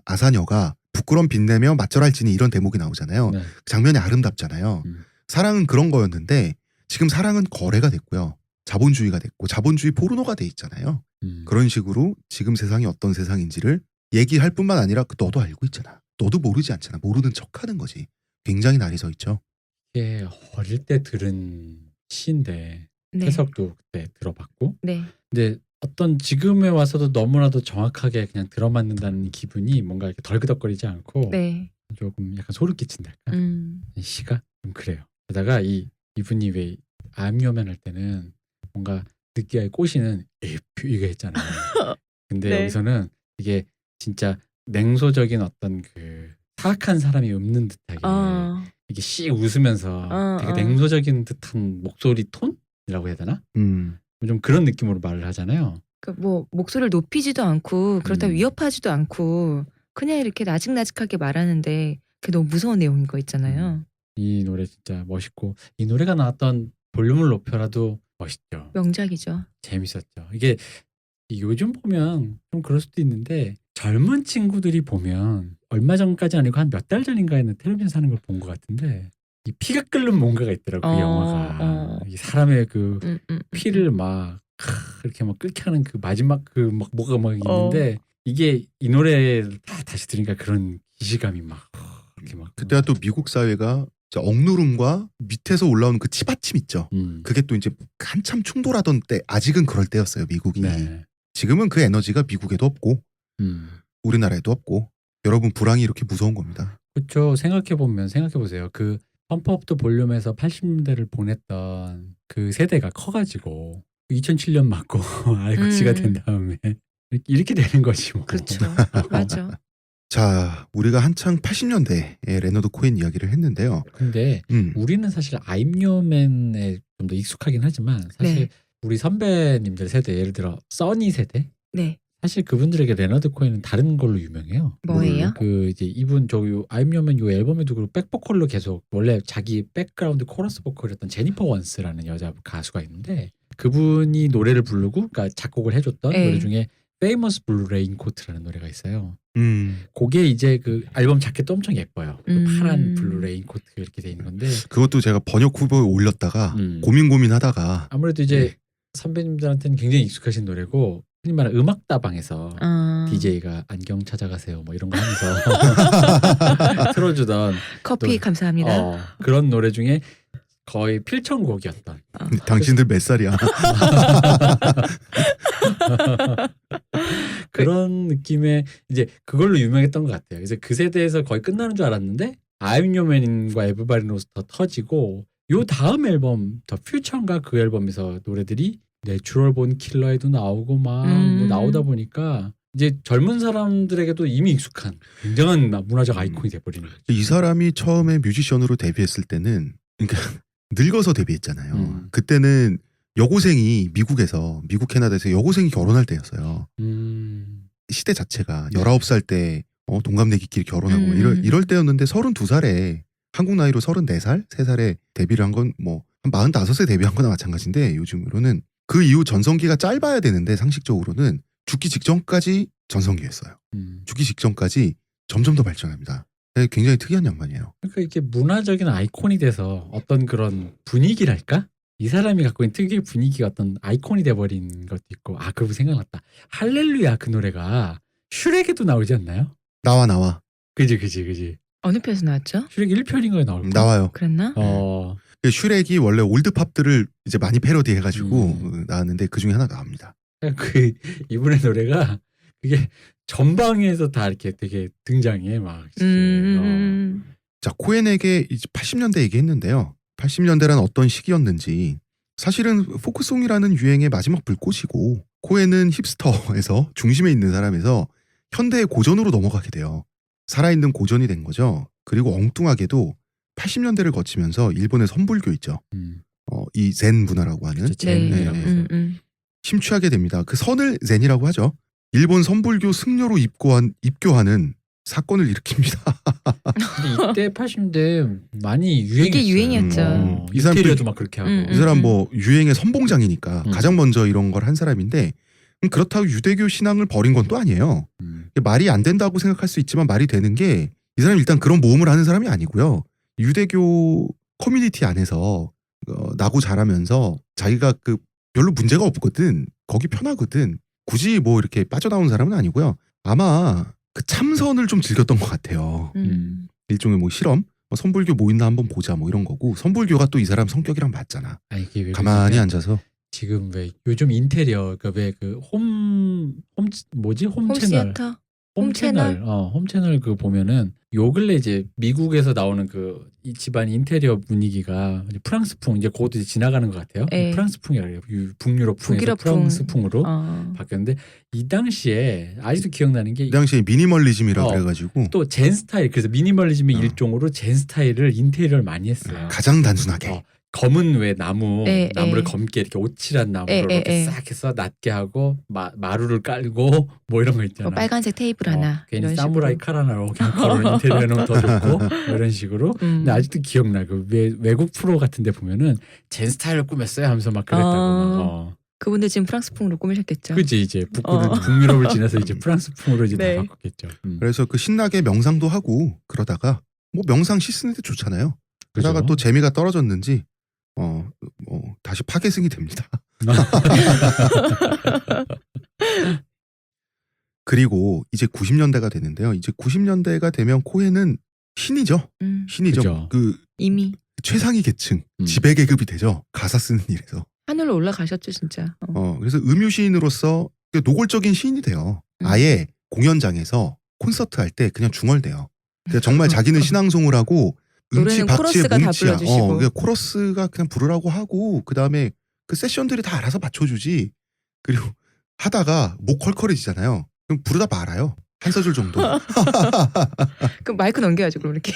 아사녀가 부끄럼 빛내며 맞절할지니 이런 대목이 나오잖아요. 네. 그 장면이 아름답잖아요. 사랑은 그런 거였는데 지금 사랑은 거래가 됐고요. 자본주의가 됐고 자본주의 포르노가 돼 있잖아요. 그런 식으로 지금 세상이 어떤 세상인지를 얘기할 뿐만 아니라 너도 알고 있잖아. 너도 모르지 않잖아. 모르는 척하는 거지. 굉장히 날이 서 있죠. 이게 어릴 때 들은 시인데 네. 해석도 그때 들어봤고 네. 근데 어떤 지금에 와서도 너무나도 정확하게 그냥 들어맞는다는 기분이 뭔가 이렇게 덜그덕거리지 않고 네. 조금 약간 소름 끼친달까? 이 시가 좀 그래요. 게다가 이분이 왜 암요면 할 때는 뭔가 느끼하게 꼬시는 이거 했잖아요. 근데 네. 여기서는 이게 진짜 냉소적인 어떤 그 사악한 사람이 없는 듯하게 이게 씩 웃으면서 되게 냉소적인 듯한 목소리 톤이라고 해야 되나? 좀 그런 느낌으로 말을 하잖아요. 그 뭐 목소리를 높이지도 않고 그렇다고 음. 위협하지도 않고 그냥 이렇게 나직나직하게 말하는데 그게 너무 무서운 내용인 거 있잖아요. 이 노래 진짜 멋있고 이 노래가 나왔던 볼륨을 높여라도 멋있죠. 명작이죠. 재밌었죠. 이게 요즘 보면 좀 그럴 수도 있는데 젊은 친구들이 보면 얼마 전까지 아니고 한 몇 달 전인가에는 텔레비전 사는 걸 본 것 같은데 이 피가 끓는 뭔가가 있더라고 그 영화가. 이 사람의 그 피를 막 이렇게 막 끓게 하는 그 마지막 그 막 뭐가 막 있는데 이게 이 노래를 다시 들으니까 그런 기시감이 막 이렇게 막 그때가 또 미국 사회가 진짜 억누름과 밑에서 올라오는 그 치받침 있죠. 그게 또 이제 한참 충돌하던 때, 아직은 그럴 때였어요, 미국이. 네. 지금은 그 에너지가 미국에도 없고 우리나라에도 없고 여러분 불황이 이렇게 무서운 겁니다. 그렇죠. 생각해 보세요. 그 펌프업 더 볼륨에서 80년대를 보냈던 그 세대가 커가지고 2007년 맞고 알국지가 된 다음에 이렇게 되는 거지 뭐. 그렇죠. 맞아. 자, 우리가 한창 80년대에 레너드 코엔 이야기를 했는데요. 근데 우리는 사실 I'm Your Man에 좀 더 익숙하긴 하지만 사실 네. 우리 선배님들 세대 예를 들어 써니 세대 네. 사실 그분들에게 레너드 코엔은 다른 걸로 유명해요. 뭐예요? 그 이제 이분 저 I'm Your Man 요 앨범에도 그리고 백보컬로 계속 원래 자기 백그라운드 코러스 보컬이었던 제니퍼 원스라는 여자 가수가 있는데 그분이 노래를 부르고 그러니까 작곡을 해줬던 네. 노래 중에 Famous Blue Raincoat라는 노래가 있어요. 음, 그게 이제 그 앨범 자켓도 엄청 예뻐요. 그 음. 파란 블루 레인코트 이렇게 돼 있는 건데 그것도 제가 번역 후보에 올렸다가 음. 고민하다가 아무래도 이제 네. 선배님들한테는 굉장히 익숙하신 노래고 흔히 말하는 음악다방에서 DJ가 안경 찾아가세요 뭐 이런 거 하면서 틀어주던 커피 노래. 감사합니다. 그런 노래 중에 거의 필천곡이었던 당신들 몇 살이야? 그런 느낌의 이제 그걸로 유명했던 것 같아요. 그래서 그 세대에서 거의 끝나는 줄 알았는데 I'm Your Man과 Everybody Knows 더 터지고 요 다음 앨범 더 퓨처인가 그 앨범에서 노래들이 내추럴 본 킬러에도 나오고 막 뭐 나오다 보니까 이제 젊은 사람들에게도 이미 익숙한 굉장한 문화적 아이콘이 돼버리는 거죠. 이 사람이 처음에 뮤지션으로 데뷔했을 때는 그러니까 늙어서 데뷔했잖아요. 그때는 여고생이 미국 캐나다에서 여고생이 결혼할 때였어요. 시대 자체가 19살 때 동갑내기끼리 결혼하고 이럴 때였는데 32살에 한국 나이로 34살, 3살에 데뷔를 한 건 뭐 한 45세 데뷔한 거나 마찬가지인데 요즘으로는 그 이후 전성기가 짧아야 되는데 상식적으로는 죽기 직전까지 전성기였어요. 죽기 직전까지 점점 더 발전합니다. 굉장히 특이한 양반이에요. 그러니까 이게 문화적인 아이콘이 돼서 어떤 그런 분위기랄까? 이 사람이 갖고 있는 특유의 분위기가 어떤 아이콘이 돼버린 것도 있고 그거 생각났다. 할렐루야 그 노래가 슈렉에도 나오지 않나요? 나와. 그지. 어느 편에서 나왔죠? 슈렉 1편인가에 나올 거야. 나와요. 그랬나? 슈렉이 원래 올드팝들을 이제 많이 패러디해가지고 나왔는데 그 중에 하나 나옵니다. 그 이분의 노래가 그게 전방에서 다 이렇게 되게 등장해 막. 자, 코엔에게 이제 80년대 얘기했는데요. 80년대란 어떤 시기였는지 사실은 포크송이라는 유행의 마지막 불꽃이고 코엔은 힙스터에서 중심에 있는 사람에서 현대의 고전으로 넘어가게 돼요. 살아있는 고전이 된 거죠. 그리고 엉뚱하게도 80년대를 거치면서 일본의 선불교 있죠. 이 젠 문화라고 하는 심취하게 됩니다. 그 선을 젠이라고 하죠. 일본 선불교 승려로 입교하는 사건을 일으킵니다. 근데 이때 80년대 많이 유행했어요. 이게 유행이었죠. 이 사람 이태리도 막 그렇게 하고. 이 사람 뭐 유행의 선봉장이니까 가장 먼저 이런 걸 한 사람인데 그렇다고 유대교 신앙을 버린 건 또 아니에요. 말이 안 된다고 생각할 수 있지만 말이 되는 게 이 사람이 일단 그런 모험을 하는 사람이 아니고요. 유대교 커뮤니티 안에서 나고 자라면서 자기가 그 별로 문제가 없거든. 거기 편하거든. 굳이 뭐 이렇게 빠져나온 사람은 아니고요. 아마 그 참선을 좀 즐겼던 것 같아요. 일종의 뭐 실험? 선불교 뭐 있나 한번 보자 뭐 이런 거고 선불교가 또 이 사람 성격이랑 맞잖아. 이게 왜 가만히 그러냐면 앉아서 지금 왜 요즘 인테리어 그 왜 그 홈 채널 홈시어터? 홈채널? 홈채널 그 보면은 요 근래 이제 미국에서 나오는 그 이 집안 인테리어 분위기가 프랑스풍 이제 그것도 이제 지나가는 것 같아요. 네. 프랑스풍이라 해요. 북유럽풍에서 북유럽풍. 프랑스풍으로 바뀌었는데 이 당시에 아직도 기억나는 게 이 당시에 미니멀리즘이라 어. 그래가지고 또 젠 스타일 그래서 미니멀리즘의 일종으로 젠 스타일을 인테리어를 많이 했어요. 가장 단순하게 검은 왜 나무를 예. 검게 이렇게 오칠한 나무를 예, 이렇게 예. 싹 해서 낮게 하고 마루를 깔고 뭐 이런 거 있잖아. 뭐 빨간색 테이블 하나 괜히 이런 사무라이 식으로. 칼 하나로 그냥 걸어 인테리어 해놓으면 더 좋고 뭐 이런 식으로. 근데 아직도 기억나. 그 외국 프로 같은데 보면은 젠 스타일로 꾸몄어요 하면서 막 그랬다고. 막. 그분들 지금 프랑스풍으로 꾸미셨겠죠. 그지 이제 북유럽을 지나서 이제 프랑스풍으로 이제 네. 다 바꿨겠죠. 그래서 그 신나게 명상도 하고 그러다가 뭐 명상 씻는데 좋잖아요. 그러다가 그죠? 또 재미가 떨어졌는지 다시 파괴승이 됩니다. 그리고 이제 90년대가 되는데요. 이제 90년대가 되면 코엔은 신이죠. 신이죠. 그죠. 그 이미 최상위 계층, 지배 계급이 되죠. 가사 쓰는 일에서. 하늘로 올라가셨죠 진짜. 그래서 음유 시인으로서 노골적인 시인이 돼요. 아예 공연장에서 콘서트 할 때 그냥 중얼대요. 그러니까 정말 자기는 신앙송을 하고 음치 노래는 박치의 코러스가 다 몸치야. 불러주시고. 그러니까 코러스가 그냥 부르라고 하고 그 다음에 그 세션들이 다 알아서 맞춰주지. 그리고 하다가 목 컬컬해지잖아요. 그럼 부르다 말아요. 한 소절 정도. 그 마이크 넘겨야죠 그럼 이렇게.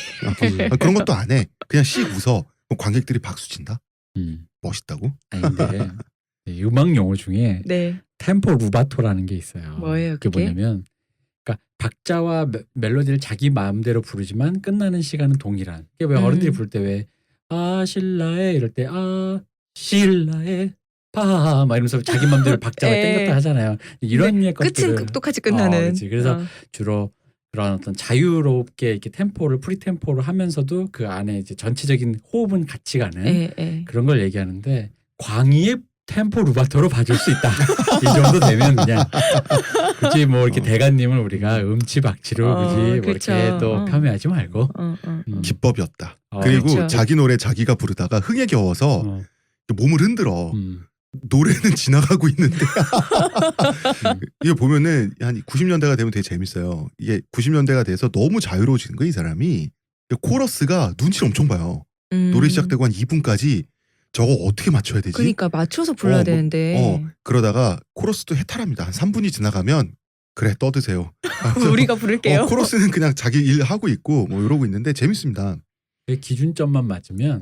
그런 것도 안 해. 그냥 씩 웃어. 그럼 관객들이 박수 친다. 멋있다고? 아닌데 음악 용어 중에 네. 템포 루바토라는 게 있어요. 뭐예요, 그게 그게? 뭐냐면 그러니까 박자와 멜로디를 자기 마음대로 부르지만 끝나는 시간은 동일한. 그게 왜 어른들이 부를 때 왜 아실라에 이럴 때 아실라에 파 막 이러면서 자기 마음대로 박자가 예. 땡겼다 하잖아요. 이런 류의 것들을 끝은 똑같이 끝나는. 그치. 그래서 주로 그런 어떤 자유롭게 이렇게 템포를 프리 템포를 하면서도 그 안에 이제 전체적인 호흡은 같이 가는 예. 그런 걸 얘기하는데 광희의 템포 루바토로 봐줄 수 있다. 이 정도 되면 그냥 굳이 뭐 이렇게 대가님을 우리가 음치박치로 굳이 뭐 그쵸. 이렇게 또 폄훼하지 말고 기법이었다. 그리고 그렇죠. 자기 노래 자기가 부르다가 흥에 겨워서 몸을 흔들어. 음. 노래는 지나가고 있는데 이거 보면은 한 90년대가 되면 되게 재밌어요. 이게 90년대가 돼서 너무 자유로워지는 거야 이 사람이. 코러스가 눈치를 엄청 봐요. 노래 시작되고 한 2분까지 저거 어떻게 맞춰야 되지? 그러니까 맞춰서 불러야 되는데 그러다가 코러스도 해탈합니다. 한 3분이 지나가면 그래 떠드세요. 우리가 부를게요. 코러스는 그냥 자기 일 하고 있고 뭐 이러고 있는데 재밌습니다. 그 기준점만 맞으면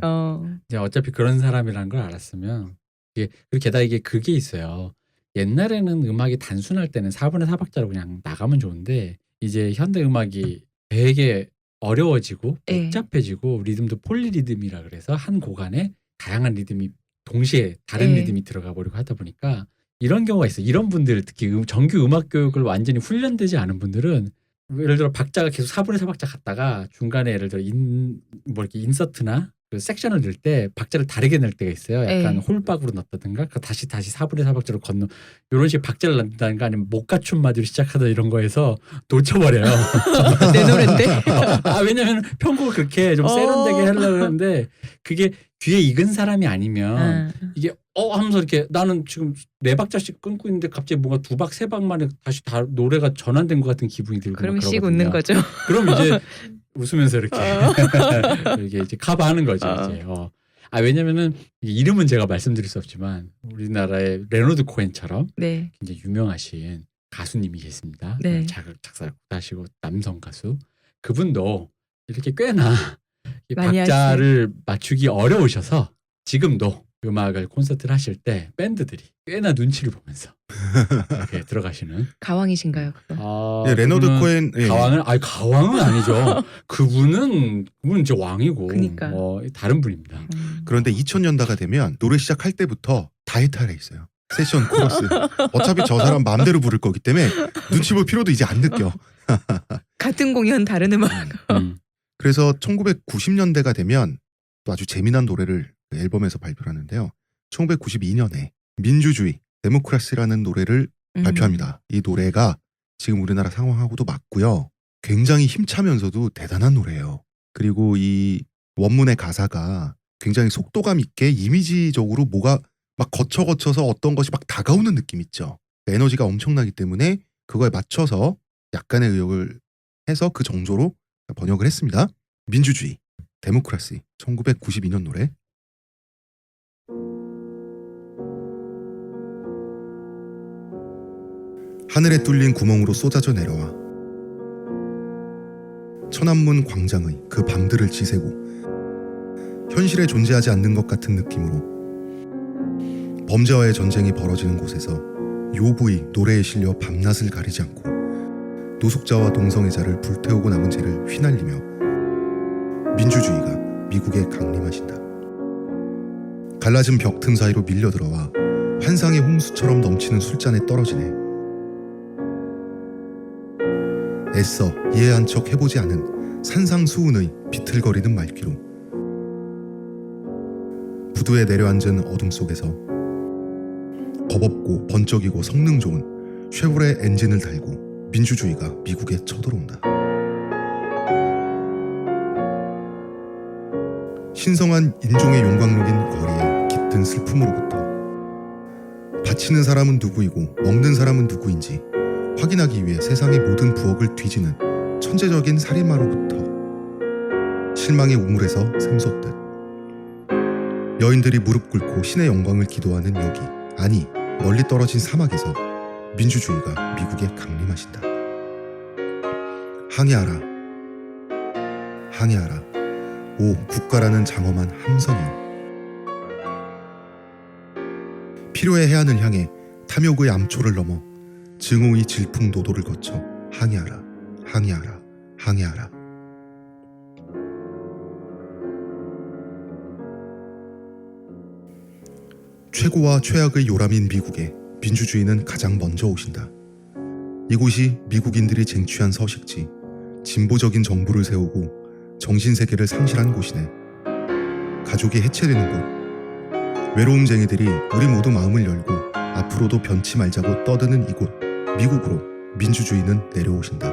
이제 어차피 그런 사람이라는 걸 알았으면 그리고 게다가 이게 그게 있어요. 옛날에는 음악이 단순할 때는 4분의 4박자로 그냥 나가면 좋은데 이제 현대 음악이 되게 어려워지고 네. 복잡해지고 리듬도 폴리리듬이라 그래서 한 곡 안에 다양한 리듬이 동시에 다른 네. 리듬이 들어가 버리고 하다 보니까 이런 경우가 있어요. 이런 분들 특히 정규 음악 교육을 완전히 훈련되지 않은 분들은 예를 들어 박자가 계속 4분의 4박자 갔다가 중간에 예를 들어 이렇게 인서트나 그 섹션을 넣을 때 박자를 다르게 넣을 때가 있어요. 약간 네. 홀박으로 넣었다든가 다시 4분의 4박자로 건너 이런 식의 박자를 넣는다든가 아니면 못 갖춘 마디로 시작하다 이런 거에서 놓쳐버려요. 내 노래인데. 왜냐면 편곡을 그렇게 좀 세련되게 하려고 하는데 그게 귀에 익은 사람이 아니면 이게 하면서 이렇게 나는 지금 4박자씩 끊고 있는데 갑자기 뭔가 2박 3박 만에 다시 다 노래가 전환된 것 같은 기분이 들고 그러면 막 씩 그러거든요. 웃는 거죠. 그럼 이제 웃으면서 이렇게 이게 이제 커버하는 거죠. 이제. 왜냐면은 이름은 제가 말씀드릴 수 없지만 우리나라의 레너드 코엔처럼 네. 굉장히 유명하신 가수님이 계십니다. 네. 작사를 하시고 남성 가수. 그분도 이렇게 꽤나 이 많이 박자를 맞추기 어려우셔서 지금도 음악을 콘서트를 하실 때 밴드들이 꽤나 눈치를 보면서 이렇게 들어가시는. 가왕이신가요? 그거? 레너드 그분은 코엔 가왕은 아니죠. 그분은 이제 왕이고 그러니까. 다른 분입니다. 그런데 2000년대가 되면 노래 시작할 때부터 다 해탈해 있어요. 세션 코러스. 어차피 저 사람 마음대로 부를 거기 때문에 눈치 볼 필요도 이제 안 느껴. 같은 공연 다른 음악. 그래서 1990년대가 되면 또 아주 재미난 노래를 앨범에서 발표를 하는데요. 1992년에 민주주의, 데모크라시라는 노래를 발표합니다. 이 노래가 지금 우리나라 상황하고도 맞고요. 굉장히 힘차면서도 대단한 노래예요. 그리고 이 원문의 가사가 굉장히 속도감 있게 이미지적으로 뭐가 막 거쳐서 어떤 것이 막 다가오는 느낌 있죠. 에너지가 엄청나기 때문에 그거에 맞춰서 약간의 의역을 해서 그 정조로 번역을 했습니다. 민주주의, 데모크라시, 1992년 노래. 하늘에 뚫린 구멍으로 쏟아져 내려와 천안문 광장의 그 밤들을 지새고 현실에 존재하지 않는 것 같은 느낌으로 범죄와의 전쟁이 벌어지는 곳에서 요부의 노래에 실려 밤낮을 가리지 않고 노숙자와 동성애자를 불태우고 남은 죄를 휘날리며 민주주의가 미국에 강림하신다. 갈라진 벽 틈 사이로 밀려들어와 환상의 홍수처럼 넘치는 술잔에 떨어지네. 애써 이해한 척 해보지 않은 산상수훈의 비틀거리는 말귀로 부두에 내려앉은 어둠 속에서 겁없고 번쩍이고 성능 좋은 쉐보레 엔진을 달고 민주주의가 미국에 쳐들어온다. 신성한 인종의 용광로긴 거리에 깃든 슬픔으로부터 바치는 사람은 누구이고 먹는 사람은 누구인지 확인하기 위해 세상의 모든 부엌을 뒤지는 천재적인 살인마로부터 실망의 우물에서 샘솟듯 여인들이 무릎 꿇고 신의 영광을 기도하는 여기, 아니 멀리 떨어진 사막에서 민주주의가 미국에 강림하신다. 항해하라, 항해하라. 오 국가라는 장엄한 함성이여. 필요의 해안을 향해 탐욕의 암초를 넘어 증오의 질풍노도를 거쳐 항해하라, 항해하라, 항해하라. 최고와 최악의 요람인 미국에 민주주의는 가장 먼저 오신다. 이곳이 미국인들이 쟁취한 서식지, 진보적인 정부를 세우고 정신세계를 상실한 곳이네. 가족이 해체되는 곳, 외로움쟁이들이 우리 모두 마음을 열고 앞으로도 변치 말자고 떠드는 이곳, 미국으로 민주주의는 내려오신다.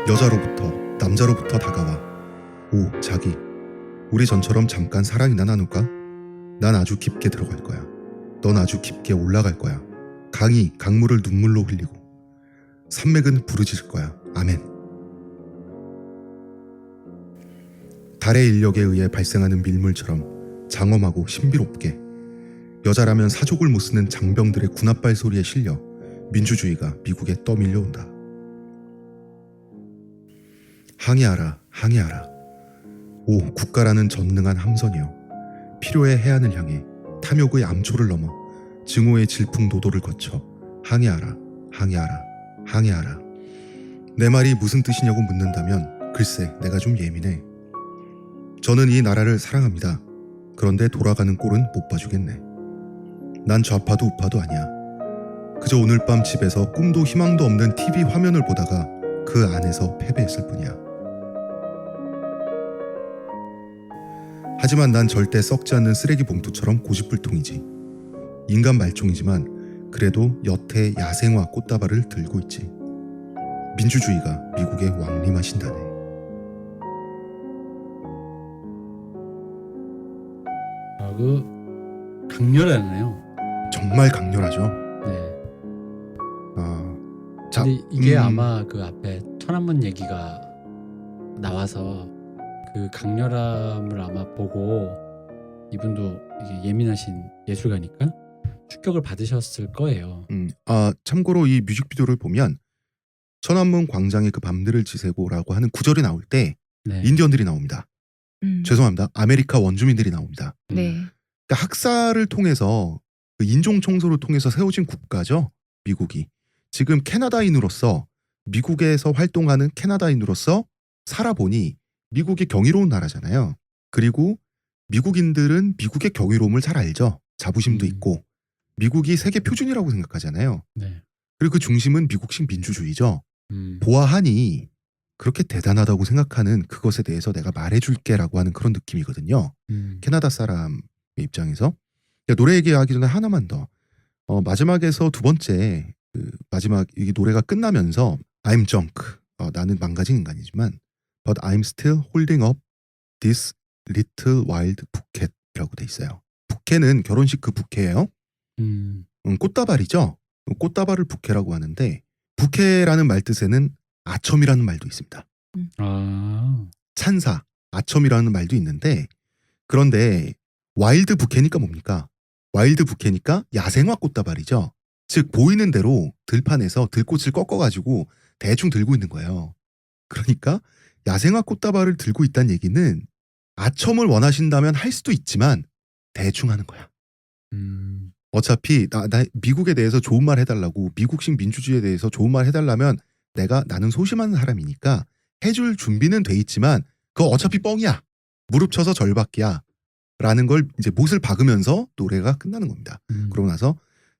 여자로부터 남자로부터 다가와 오 자기, 우리 전처럼 잠깐 사랑이나 나눌까? 난 아주 깊게 들어갈 거야. 넌 아주 깊게 올라갈 거야. 강이 강물을 눈물로 흘리고 산맥은 부르짖을 거야. 아멘. 달의 인력에 의해 발생하는 밀물처럼 장엄하고 신비롭게 여자라면 사족을 못 쓰는 장병들의 군합발 소리에 실려 민주주의가 미국에 떠밀려온다. 항해하라, 항해하라. 오 국가라는 전능한 함선이여. 필요의 해안을 향해 탐욕의 암초를 넘어 증오의 질풍노도를 거쳐 항해하라, 항해하라, 항해하라. 내 말이 무슨 뜻이냐고 묻는다면 글쎄 내가 좀 예민해. 저는 이 나라를 사랑합니다. 그런데 돌아가는 꼴은 못 봐주겠네. 난 좌파도 우파도 아니야. 그저 오늘 밤 집에서 꿈도 희망도 없는 TV 화면을 보다가 그 안에서 패배했을 뿐이야. 하지만 난 절대 썩지 않는 쓰레기 봉투처럼 고집불통이지. 인간 말종이지만 그래도 여태 야생화 꽃다발을 들고 있지. 민주주의가 미국에 왕림하신다네. 강렬하네요. 정말 강렬하죠. 네. 자, 근데 이게 아마 그 앞에 천안문 얘기가 나와서 그 강렬함을 아마 보고 이분도 이게 예민하신 예술가니까 충격을 받으셨을 거예요. 참고로 이 뮤직비디오를 보면 천안문 광장의 그 밤들을 지새고라고 하는 구절이 나올 때 네. 인디언들이 나옵니다. 죄송합니다. 아메리카 원주민들이 나옵니다. 네. 그러니까 학살을 통해서 그 인종 청소를 통해서 세워진 국가죠. 미국이. 지금 캐나다인으로서 미국에서 활동하는 캐나다인으로서 살아보니 미국이 경이로운 나라잖아요. 그리고 미국인들은 미국의 경이로움을 잘 알죠. 자부심도 있고 미국이 세계 표준이라고 생각하잖아요. 네. 그리고 그 중심은 미국식 민주주의죠. 음. 보아하니 그렇게 대단하다고 생각하는 그것에 대해서 내가 말해줄게라고 하는 그런 느낌이거든요. 캐나다 사람의 입장에서. 노래 얘기하기 전에 하나만 더. 마지막에서 두 번째 마지막 이 노래가 끝나면서 I'm junk. 나는 망가진 인간이지만 But I'm still holding up this little wild bouquet이라고 돼 있어요. 부케는 결혼식 그 부케예요. 꽃다발이죠. 꽃다발을 부케라고 하는데 부케라는 말 뜻에는 아첨이라는 말도 있습니다. 찬사, 아첨이라는 말도 있는데 그런데 와일드 부케니까 뭡니까? 와일드 부케니까 야생화 꽃다발이죠. 즉 보이는 대로 들판에서 들꽃을 꺾어가지고 대충 들고 있는 거예요. 그러니까 야생화 꽃다발을 들고 있다는 얘기는 아첨을 원하신다면 할 수도 있지만 대충 하는 거야. 어차피 나 미국에 대해서 좋은 말 해달라고, 미국식 민주주의에 대해서 좋은 말 해달라면 나는 소심한 사람이니까 해줄 준비는 돼 있지만 그거 어차피 뻥이야. 무릎 쳐서 절박이야. 라는 걸 이제 못을 박으면서 노래가 끝나는 겁니다. 그러고 나서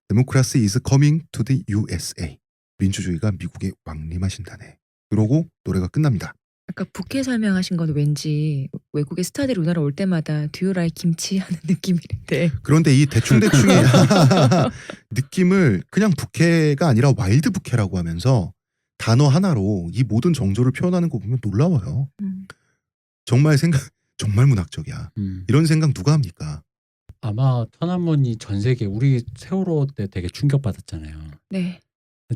Democracy is coming to the USA. 민주주의가 미국에 왕림하신다네. 그러고 노래가 끝납니다. 아까 부캐 설명하신 건 왠지 외국의 스타들이 우리나라 올 때마다 듀오라이 김치 하는 느낌인데. 그런데 이 대충대충의 느낌을 그냥 부캐가 아니라 와일드 부캐라고 하면서 단어 하나로 이 모든 정조를 표현하는 거 보면 놀라워요. 정말 문학적이야. 이런 생각 누가 합니까? 아마 천안문이 전 세계 우리 세월호 때 되게 충격받았잖아요. 네.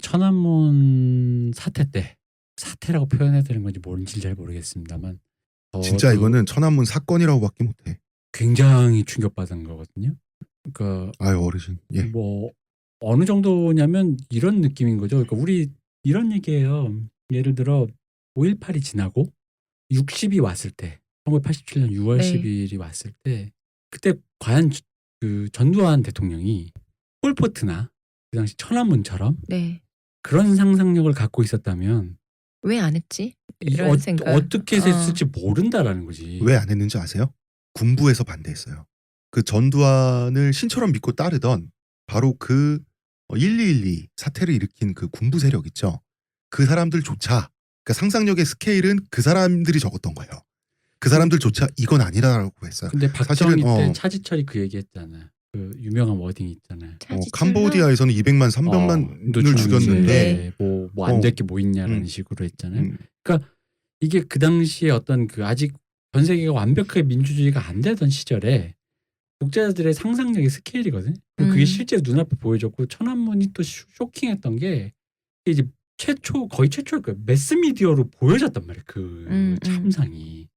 천안문 사태 때 사태라고 표현해야 되는 건지 뭔지 잘 모르겠습니다만 진짜 이거는 천안문 사건이라고밖에 못해. 굉장히 충격받은 거거든요. 그러니까 아유 어르신. 예. 뭐 어느 정도냐면 이런 느낌인 거죠. 그러니까 우리 이런 얘기예요. 예를 들어 5.18이 지나고 60이 왔을 때 1987년 6월 네. 10일이 왔을 때 그때 과연 그 전두환 대통령이 폴포트나 그 당시 천안문처럼 네. 그런 상상력을 갖고 있었다면 왜 안 했지? 이 이런 생각. 어떻게 했을지 모른다라는 거지. 왜 안 했는지 아세요? 군부에서 반대했어요. 그 전두환을 신처럼 믿고 따르던 바로 그 1212 사태를 일으킨 그 군부 세력 있죠. 그 사람들조차, 그러니까 상상력의 스케일은 그 사람들이 적었던 거예요. 그 사람들조차 이건 아니라고 했어요. 근데 박정희 사실은, 때 차지철이 그 얘기했잖아. 그 유명한 워딩 있잖아요. 캄보디아에서는 200만, 300만을 죽였는데 뭐 안 될 게 뭐 있냐라는 식으로 했잖아요. 그러니까 이게 그 당시에 어떤 그 아직 전 세계가 완벽하게 민주주의가 안 되던 시절에 독자들의 상상력의 스케일이거든. 그리고 그게 실제 눈앞에 보여졌고 천안문이 또 쇼킹했던 게 이제 거의 최초일 거예요. 매스미디어로 보여졌단 말이에요. 그 참상이.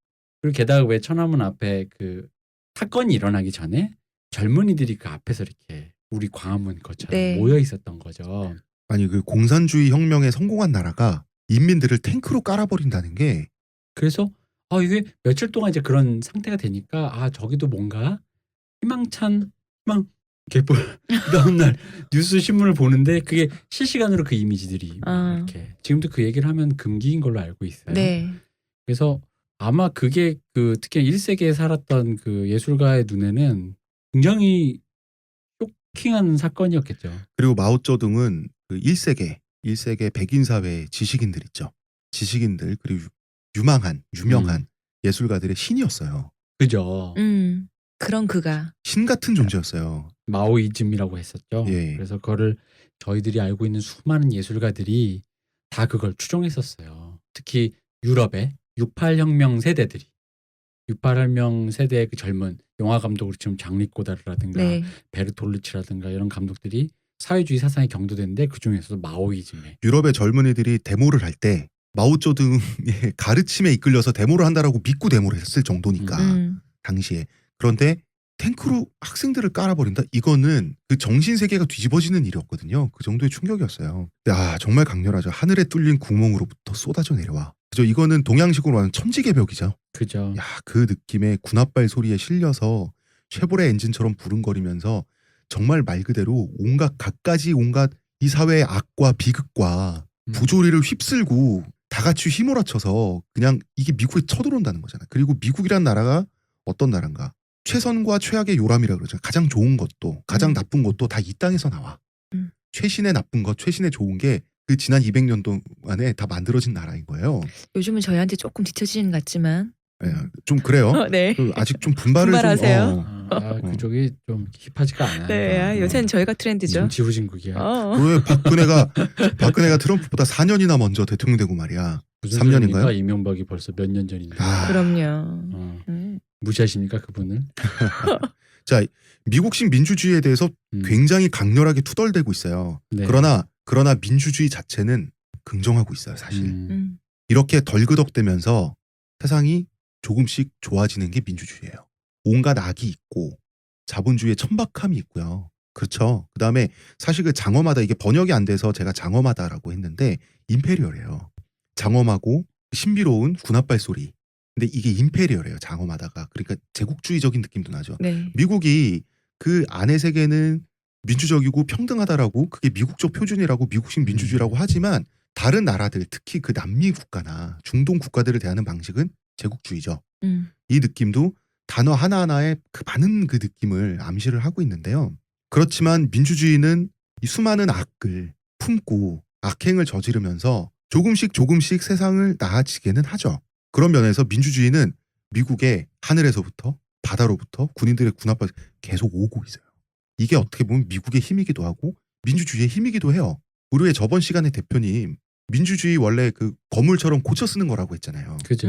그리고 게다가 왜 천안문 앞에 그 사건이 일어나기 전에 젊은이들이 그 앞에서 이렇게 우리 광화문 것처럼 네. 모여 있었던 거죠. 아니 그 공산주의 혁명에 성공한 나라가 인민들을 탱크로 깔아버린다는 게 그래서 이게 며칠 동안 이제 그런 상태가 되니까 저기도 뭔가 희망찬 개뿔 그 다음날 뉴스 신문을 보는데 그게 실시간으로 그 이미지들이 이렇게 지금도 그 얘기를 하면 금기인 걸로 알고 있어요. 네. 그래서 아마 그게 그 특히 1세기에 살았던 그 예술가의 눈에는 굉장히 쇼킹한 사건이었겠죠. 그리고 마오쩌둥은 그 1세계 백인 사회의 지식인들 있죠. 지식인들 그리고 유명한 예술가들의 신이었어요. 그죠. 그런 그가 신 같은 존재였어요. 마오이즘이라고 했었죠. 예. 그래서 그거를 저희들이 알고 있는 수많은 예술가들이 다 그걸 추종했었어요. 특히 유럽의 68혁명 세대들이 68혁명 세대의 그 젊은 영화 감독으로 지금 장리 꼬다르라든가 네. 베르톨루치라든가 이런 감독들이 사회주의 사상에 경도되는데 그 중에서도 마오이즘에 유럽의 젊은이들이 데모를 할 때 마오쩌둥의 가르침에 이끌려서 데모를 한다라고 믿고 데모를 했을 정도니까 당시에. 그런데 탱크로 학생들을 깔아버린다? 이거는 그 정신 세계가 뒤집어지는 일이었거든요. 그 정도의 충격이었어요. 근데 정말 강렬하죠. 하늘에 뚫린 구멍으로부터 쏟아져 내려와. 그죠? 이거는 동양식으로 하는 천지개벽이죠. 그죠. 야, 그 느낌의 군합발 소리에 실려서 쉐보레 엔진처럼 부릉거리면서 정말 말 그대로 갖가지 이 사회의 악과 비극과 부조리를 휩쓸고 다 같이 휘몰아쳐서 그냥 이게 미국에 쳐들어온다는 거잖아요. 그리고 미국이란 나라가 어떤 나라인가? 최선과 최악의 요람이라 그러죠. 가장 좋은 것도 가장 나쁜 것도 다 이 땅에서 나와. 최신의 나쁜 것, 최신의 좋은 게 그 지난 200년 동안에 다 만들어진 나라인 거예요. 요즘은 저희한테 조금 뒤처지는 것 같지만 네, 좀 그래요. 네. 아직 좀 분발을 분발하세요. 그쪽이 좀 힙하지가 않아요. 네. 요새는 저희가 트렌드죠. 지후진국이야. 왜 박근혜가 트럼프보다 4년이나 먼저 대통령 되고 말이야. 무슨 3년인가요? 소리입니까? 이명박이 벌써 몇 년 전인데. 그럼요. 무시하십니까 그분을? 자, 미국식 민주주의에 대해서 굉장히 강렬하게 투덜대고 있어요. 네. 그러나 민주주의 자체는 긍정하고 있어요, 사실. 이렇게 덜그덕대면서 세상이 조금씩 좋아지는 게 민주주의예요. 온갖 악이 있고 자본주의의 천박함이 있고요. 그렇죠. 그다음에 사실 그 장엄하다, 이게 번역이 안 돼서 제가 장엄하다라고 했는데 임페리얼이에요. 장엄하고 신비로운 군합발 소리. 근데 이게 임페리얼이에요. 장엄하다가. 그러니까 제국주의적인 느낌도 나죠. 네. 미국이 그 안의 세계는 민주적이고 평등하다라고 그게 미국적 표준이라고 미국식 민주주의라고 하지만 다른 나라들 특히 그 남미 국가나 중동 국가들을 대하는 방식은 제국주의죠. 이 느낌도 단어 하나하나에 그 많은 그 느낌을 암시를 하고 있는데요. 그렇지만 민주주의는 이 수많은 악을 품고 악행을 저지르면서 조금씩 세상을 나아지게는 하죠. 그런 면에서 민주주의는 미국의 하늘에서부터 바다로부터 군인들의 군합발 계속 오고 있어요. 이게 어떻게 보면 미국의 힘이기도 하고 민주주의의 힘이기도 해요. 우리의 저번 시간에 대표님 민주주의 원래 그 건물처럼 고쳐 쓰는 거라고 했잖아요. 그죠.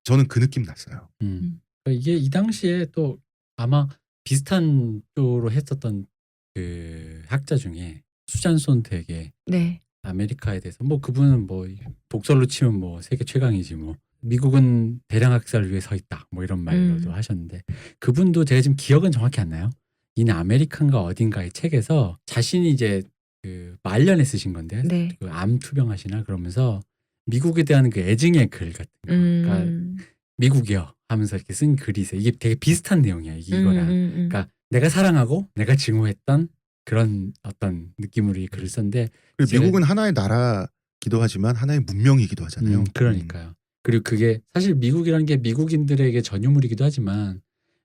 저는 그 느낌 났어요. 그러니까 이게 이 당시에 또 아마 비슷한 쪽으로 했었던 그 학자 중에 수잔 손택의 네. 아메리카에 대해서 뭐 그분은 뭐 독설로 치면 뭐 세계 최강이지 뭐 미국은 대량 학살을 위해 서 있다 뭐 이런 말로도 하셨는데 그분도 제가 지금 기억은 정확히 안 나요. 인 아메리칸가 어딘가의 책에서 자신이 이제 그 말년에 쓰신 건데 네. 그 암 투병하시나 그러면서 미국에 대한 그 애증의 글 같은 거 그러니까 미국이요 하면서 이렇게 쓴 글이 있어요. 이게 되게 비슷한 내용이야 이거랑. 그러니까 내가 사랑하고 내가 증오했던 그런 어떤 느낌으로 이 글을 썼는데 그리고 미국은 하나의 나라기도 하지만 하나의 문명이기도 하잖아요. 그러니까요. 그리고 그게 사실 미국이라는 게 미국인들에게 전유물이기도 하지만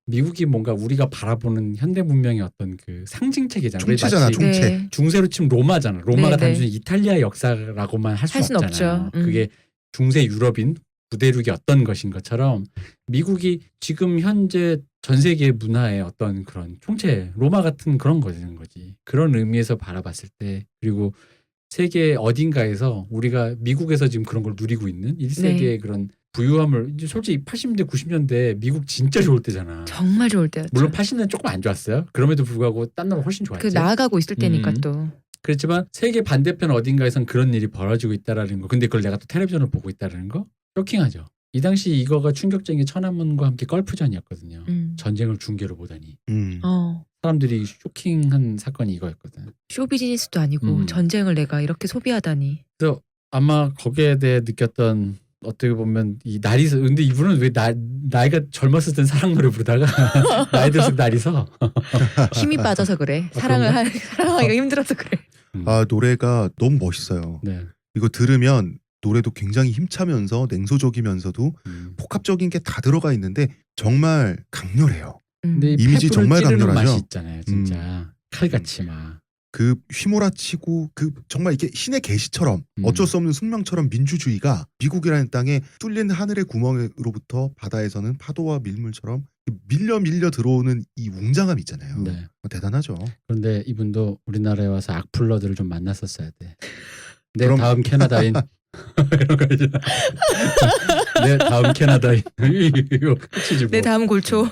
미국이 뭔가 우리가 바라보는 현대 문명의 어떤 그 상징책이잖아요. 총체잖아, 마치 총체. 네. 중세로 치면 로마잖아. 로마가 네, 네. 단순히 이탈리아 역사라고만 할 수 할 순 없잖아요. 없죠. 그게 중세 유럽인 구대륙이 어떤 것인 것처럼 미국이 지금 현재 전 세계 문화의 어떤 그런 총체, 로마 같은 그런 거는 거지. 그런 의미에서 바라봤을 때 그리고 세계 어딘가에서 우리가 미국에서 지금 그런 걸 누리고 있는 1세기의 네. 그런 부유함을 이제 솔직히 80년대 90년대 미국 진짜 좋을 때잖아. 정말 좋을 때였죠. 물론 80년대 조금 안 좋았어요. 그럼에도 불구하고 딴 나라 훨씬 좋았지. 그 나아가고 있을 때니까 또. 그렇지만 세계 반대편 어딘가에선 그런 일이 벌어지고 있다라는 거. 근데 그걸 내가 또 텔레비전을 보고 있다라는 거 쇼킹하죠. 이 당시 이거가 충격적인 게 천안문과 함께 걸프전이었거든요. 전쟁을 중계로 보다니. 사람들이 쇼킹한 사건이 이거였거든. 쇼 비즈니스도 아니고 전쟁을 내가 이렇게 소비하다니. 그래서 아마 거기에 대해 느꼈던 어떻게 보면 이 날이서 근데 이분은 왜 나이가 젊었을 땐 사랑 노래 부르다가 나이 들어서 날이서 힘이 빠져서 그래. 사랑하기가 힘들어서 그래. 아 노래가 너무 멋있어요. 네. 이거 들으면 노래도 굉장히 힘차면서 냉소적이면서도 복합적인 게 다 들어가 있는데 정말 강렬해요. 근데 이미지 정말 강렬하죠. 맛이 있잖아요, 진짜 칼같이 막. 그 휘몰아치고 그 정말 이게 신의 계시처럼 어쩔 수 없는 숙명처럼 민주주의가 미국이라는 땅에 뚫린 하늘의 구멍으로부터 바다에서는 파도와 밀물처럼 밀려 들어오는 이 웅장함 있잖아요. 네. 대단하죠. 그런데 이분도 우리나라에 와서 악플러들을 좀 만났었어야 돼. 내 그럼- 다음 캐나다인 이런 거 있잖아. 내 다음 캐나다인 이거 끝이지 뭐. 내 다음 골초.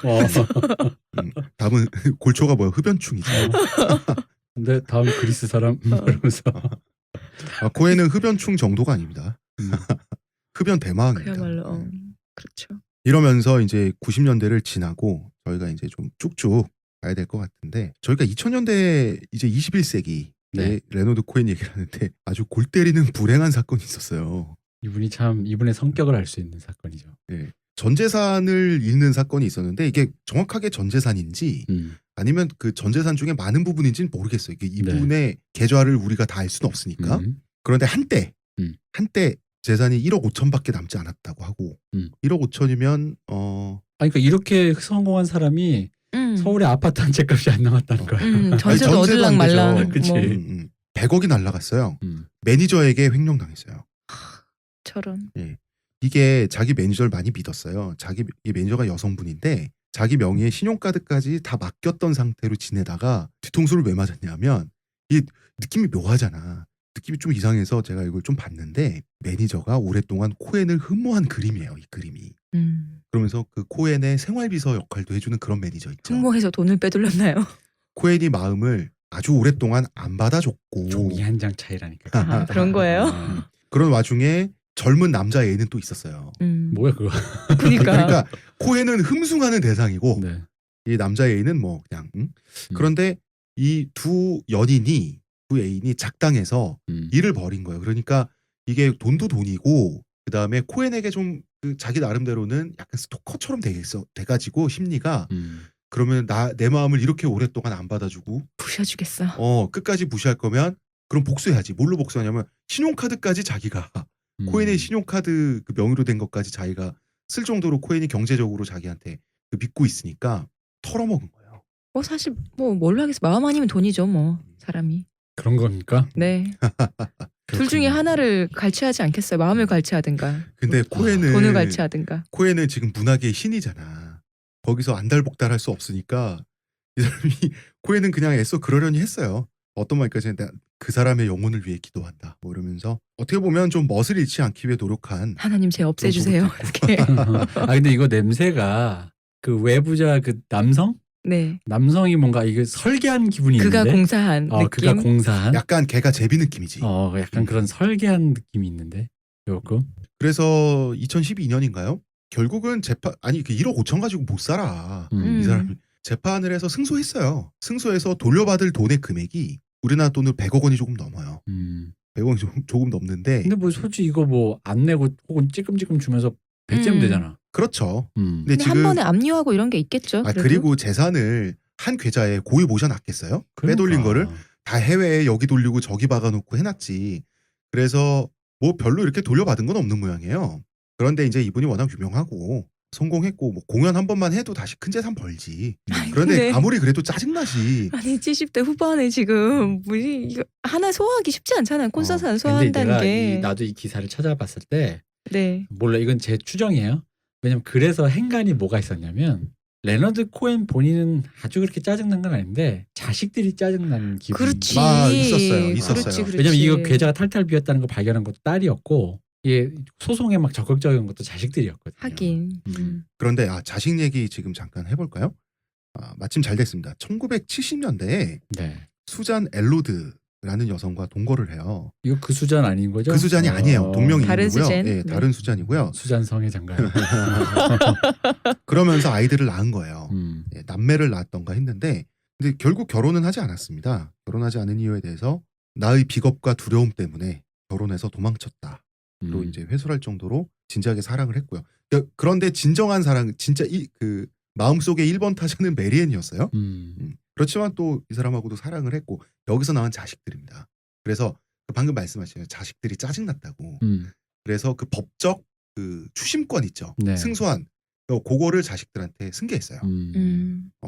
다음은 골초가 뭐야? 흡연충이죠. 내 다음 그리스 사람 이러면서 코엔은 흡연충 정도가 아닙니다. 흡연 대망입니다. 그야말로 그렇죠. 이러면서 이제 90년대를 지나고 저희가 이제 좀 쭉쭉 가야 될 것 같은데 저희가 2000년대 이제 21세기 네. 레너드 코엔 얘기를 하는데 아주 골 때리는 불행한 사건이 있었어요. 이분이 참 이분의 성격을 알 수 있는 사건이죠. 네. 전 재산을 잃는 사건이 있었는데 이게 정확하게 전 재산인지 아니면 그 전 재산 중에 많은 부분인지는 모르겠어요. 이게 이분의 계좌를 우리가 다 알 수는 없으니까. 그런데 한때 재산이 1억 5천밖에 남지 않았다고 하고 1억 5천이면 아니 그러니까 이렇게 성공한 사람이 서울에 아파트 한 채 값이 안 남았다는 거야. 전세도 얻을랑 말랑. 그치. 100억이 날라갔어요. 매니저에게 횡령당했어요. 저런. 예. 이게 자기 매니저를 많이 믿었어요. 이 매니저가 여성분인데 자기 명의의 신용카드까지 다 맡겼던 상태로 지내다가 뒤통수를 왜 맞았냐면 이 느낌이 묘하잖아. 느낌이 좀 이상해서 제가 이걸 좀 봤는데 매니저가 오랫동안 코엔을 흠모한 그림이에요. 이 그림이. 그러면서 그 코엔의 생활비서 역할도 해주는 그런 매니저 있죠. 흠모해서 돈을 빼돌렸나요? 코엔이 마음을 아주 오랫동안 안 받아줬고 종이 한 장 차이라니까. 그런 거예요? 그런 와중에 젊은 남자 애는 또 있었어요. 뭐야 그거. 그러니까 코엔은 흠숭하는 대상이고 네. 이 남자 애인은 뭐 그냥 그런데 이 두 애인이 작당해서 일을 벌인 거예요. 그러니까 이게 돈도 돈이고 그다음에 코엔에게 좀 그 자기 나름대로는 약간 스토커처럼 돼가지고 심리가 그러면 내 마음을 이렇게 오랫동안 안 받아주고 부셔주겠어. 끝까지 무시할 거면 그럼 복수해야지. 뭘로 복수하냐면 신용카드까지 자기가 코엔의 신용카드 그 명의로 된 것까지 자기가 쓸 정도로 코엔이 경제적으로 자기한테 그 믿고 있으니까 털어먹은 거예요. 뭐 사실 뭐 뭘로 하겠어. 마음 아니면 돈이죠 뭐 사람이. 그런 겁니까? 네. 둘 중에 하나를 갈취하지 않겠어요. 마음을 갈취하든가 근데 돈을 갈취하든가. 코엔은 지금 문학의 신이잖아. 거기서 안달복달할 수 없으니까 이 사람이 코엔은 그냥 애써 그러려니 했어요. 어떤 말까지 그 사람의 영혼을 위해 기도한다. 뭐 이러면서 어떻게 보면 좀 멋을 잃지 않기 위해 노력한. 하나님 제 없애주세요. 이렇게. 근데 이거 냄새가 그 외부자 그 네. 남성이 뭔가 이게 설계한 기분이 그가 있는데. 공사한 느낌. 그가 공사한. 약간 걔가 제비 느낌이지. 약간 그런 설계한 느낌이 있는데 조금. 그래서 2012년인가요? 결국은 재판 그 1억 5천 가지고 못 살아. 이 사람이 재판을 해서 승소했어요. 승소해서 돌려받을 돈의 금액이 우리나라 돈으로 100억 원이 조금 넘어요. 100원이 조금 넘는데. 근데 뭐 솔직히 이거 뭐 안 내고 혹은 찔끔찔끔 주면서 배째면 되잖아. 그렇죠. 근데 한 번에 압류하고 이런 게 있겠죠. 그리고 재산을 한 계좌에 고이 모셔놨겠어요? 빼돌린 거를 다 해외에 여기 돌리고 저기 박아놓고 해놨지. 그래서 뭐 별로 이렇게 돌려받은 건 없는 모양이에요. 그런데 이제 이분이 워낙 유명하고 성공했고 뭐 공연 한 번만 해도 다시 큰 재산 벌지. 그런데 근데 아무리 그래도 짜증나지. 아니 70대 후반에 지금 뭐지 이거 하나 소화하기 쉽지 않잖아요. 콘서트 하나 근데 소화한다는 내가 게. 나도 이 기사를 찾아봤을 때 네. 몰라 이건 제 추정이에요. 왜냐면 그래서 행간이 뭐가 있었냐면 레너드 코엔 본인은 아주 그렇게 짜증난 건 아닌데 자식들이 짜증나는 기분이 그렇지. 있었어요. 그렇지. 왜냐면 이거 계좌가 탈탈 비었다는 거 발견한 것도 딸이었고 이게 소송에 막 적극적인 것도 자식들이었거든요. 하긴. 그런데 자식 얘기 지금 잠깐 해볼까요? 마침 잘 됐습니다. 1970년대에 네. 수잔 엘로드라는 여성과 동거를 해요. 이거 그 수잔 아닌 거죠? 그 수잔이 아니에요. 동명이인이고요. 다른 수잔? 네, 다른 수잔이고요. 수잔 성의 장관. 그러면서 아이들을 낳은 거예요. 음. 남매를 낳았던가 했는데 근데 결국 결혼은 하지 않았습니다. 결혼하지 않은 이유에 대해서 나의 비겁과 두려움 때문에 결혼해서 도망쳤다. 로 이제 회수할 정도로 진지하게 사랑을 했고요. 그런데 진정한 사랑, 진짜 그 마음속의 1번 타자는 메리앤이었어요. 그렇지만 또 이 사람하고도 사랑을 했고 여기서 나온 자식들입니다. 그래서 방금 말씀하신 자식들이 짜증났다고. 그래서 그 법적 그 추심권 있죠. 네. 승소한 그거를 자식들한테 승계했어요.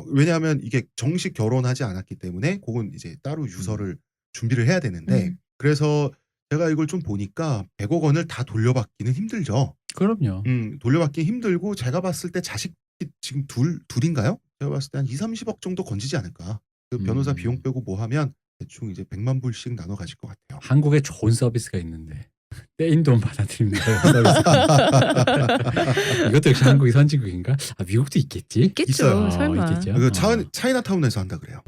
왜냐하면 이게 정식 결혼하지 않았기 때문에 그건 이제 따로 유서를 준비를 해야 되는데 그래서 제가 이걸 좀 보니까 100억 원을 다 돌려받기는 힘들죠. 그럼요. 돌려받기 힘들고 제가 봤을 때 자식이 지금 둘인가요? 제가 봤을 때 한 2-30억 정도 건지지 않을까. 그 변호사 비용 빼고 뭐 하면 대충 이제 100만 불씩 나눠 가질 것 같아요. 한국에 좋은 서비스가 있는데 떼인 돈 받아들입니다. 이것도 역시 한국이 선진국인가? 미국도 있겠지? 있겠죠. 있어요. 설마. 있겠죠. 그 차이나타운에서 한다 그래요.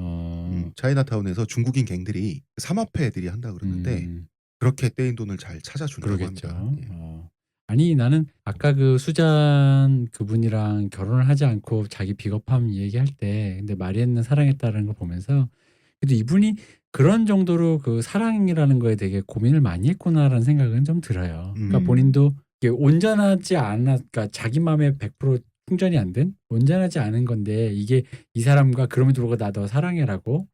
차이나타운에서 중국인 갱들이 사마페들이 한다 그러는데 그렇게 떼인 돈을 잘 찾아준다고 그러겠죠. 합니다. 예. 아니 나는 아까 그 수잔 그분이랑 결혼을 하지 않고 자기 비겁함 얘기할 때 근데 마리앤는 사랑했다는 걸 보면서 그래도 이분이 그런 정도로 그 사랑이라는 거에 되게 고민을 많이 했구나라는 생각은 좀 들어요. 그러니까 본인도 이게 온전하지 않아, 그러니까 자기 마음에 100% 충전이 안 된 온전하지 않은 건데 이게 이 사람과 그럼에도 불구하고 나 너 사랑해라고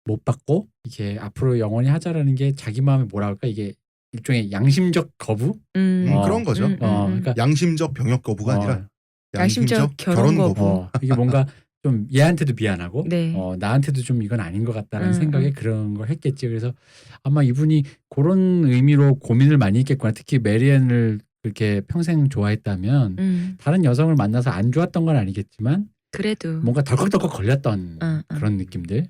못 받고 이게 앞으로 영원히 하자라는 게 자기 마음에 뭐라 할까 이게 일종의 양심적 거부? 그런 거죠. 그러니까 양심적 병역 거부가 아니라 양심적 결혼 거부. 이게 뭔가 좀 얘한테도 미안하고 네. 나한테도 좀 이건 아닌 것 같다는 음, 생각에 그런 걸 했겠지. 그래서 아마 이분이 그런 의미로 고민을 많이 했겠구나. 특히 메리앤을 그렇게 평생 좋아했다면 다른 여성을 만나서 안 좋았던 건 아니겠지만 그래도 뭔가 덜컥덜컥 걸렸던 그런 느낌들.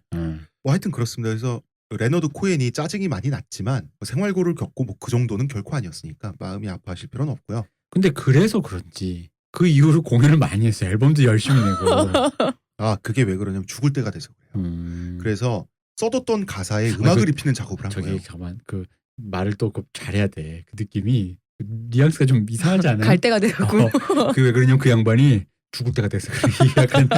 뭐 하여튼 그렇습니다. 그래서 레너드 코엔이 짜증이 많이 났지만 생활고를 겪고 뭐 그 정도는 결코 아니었으니까 마음이 아파하실 필요는 없고요. 근데 그래서 그런지 그 이후로 공연을 많이 했어요. 앨범도 열심히 내고. 그게 왜 그러냐면 죽을 때가 돼서 그래요. 그래서 써뒀던 가사에 음악을 입히는 작업을 한 거예요. 잠깐만 그 말을 또 잘해야 돼. 그 느낌이 그 뉘앙스가 좀 이상하지 않아요? 갈 때가 되고. 그 왜 그러냐면 그 양반이 죽을 때가 돼서 그래. 약간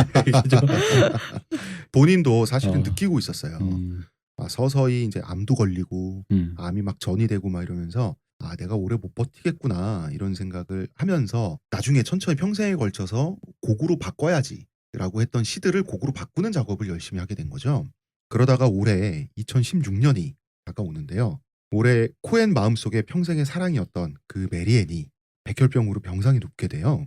본인도 사실은 느끼고 있었어요. 음. 서서히 이제 암도 걸리고 암이 막 전이 되고 막 이러면서 아, 내가 오래 못 버티겠구나 이런 생각을 하면서 나중에 천천히 평생에 걸쳐서 곡으로 바꿔야지라고 했던 시들을 곡으로 바꾸는 작업을 열심히 하게 된 거죠. 그러다가 올해 2016년이 다가오는데요. 올해 코엔 마음속에 평생의 사랑이었던 그 메리앤이 백혈병으로 병상에 눕게 돼요.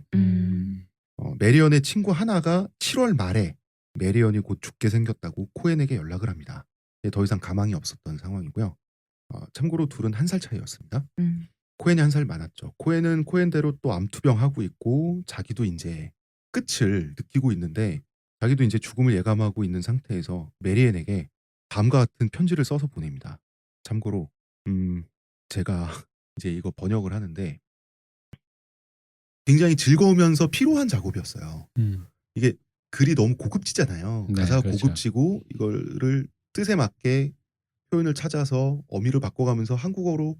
메리언의 친구 하나가 7월 말에 메리언이 곧 죽게 생겼다고 코엔에게 연락을 합니다. 더 이상 가망이 없었던 상황이고요. 참고로 둘은 한 살 차이였습니다. 코엔이 한 살 많았죠. 코엔은 코엔대로 또 암투병 하고 있고 자기도 이제 끝을 느끼고 있는데 자기도 이제 죽음을 예감하고 있는 상태에서 메리앤에게 다음과 같은 편지를 써서 보냅니다. 참고로 제가 이제 이거 번역을 하는데 굉장히 즐거우면서 피로한 작업이었어요. 이게 글이 너무 고급지잖아요. 네, 가사가 그렇죠. 고급지고 이거를 뜻에 맞게 표현을 찾아서 어미를 바꿔가면서 한국어로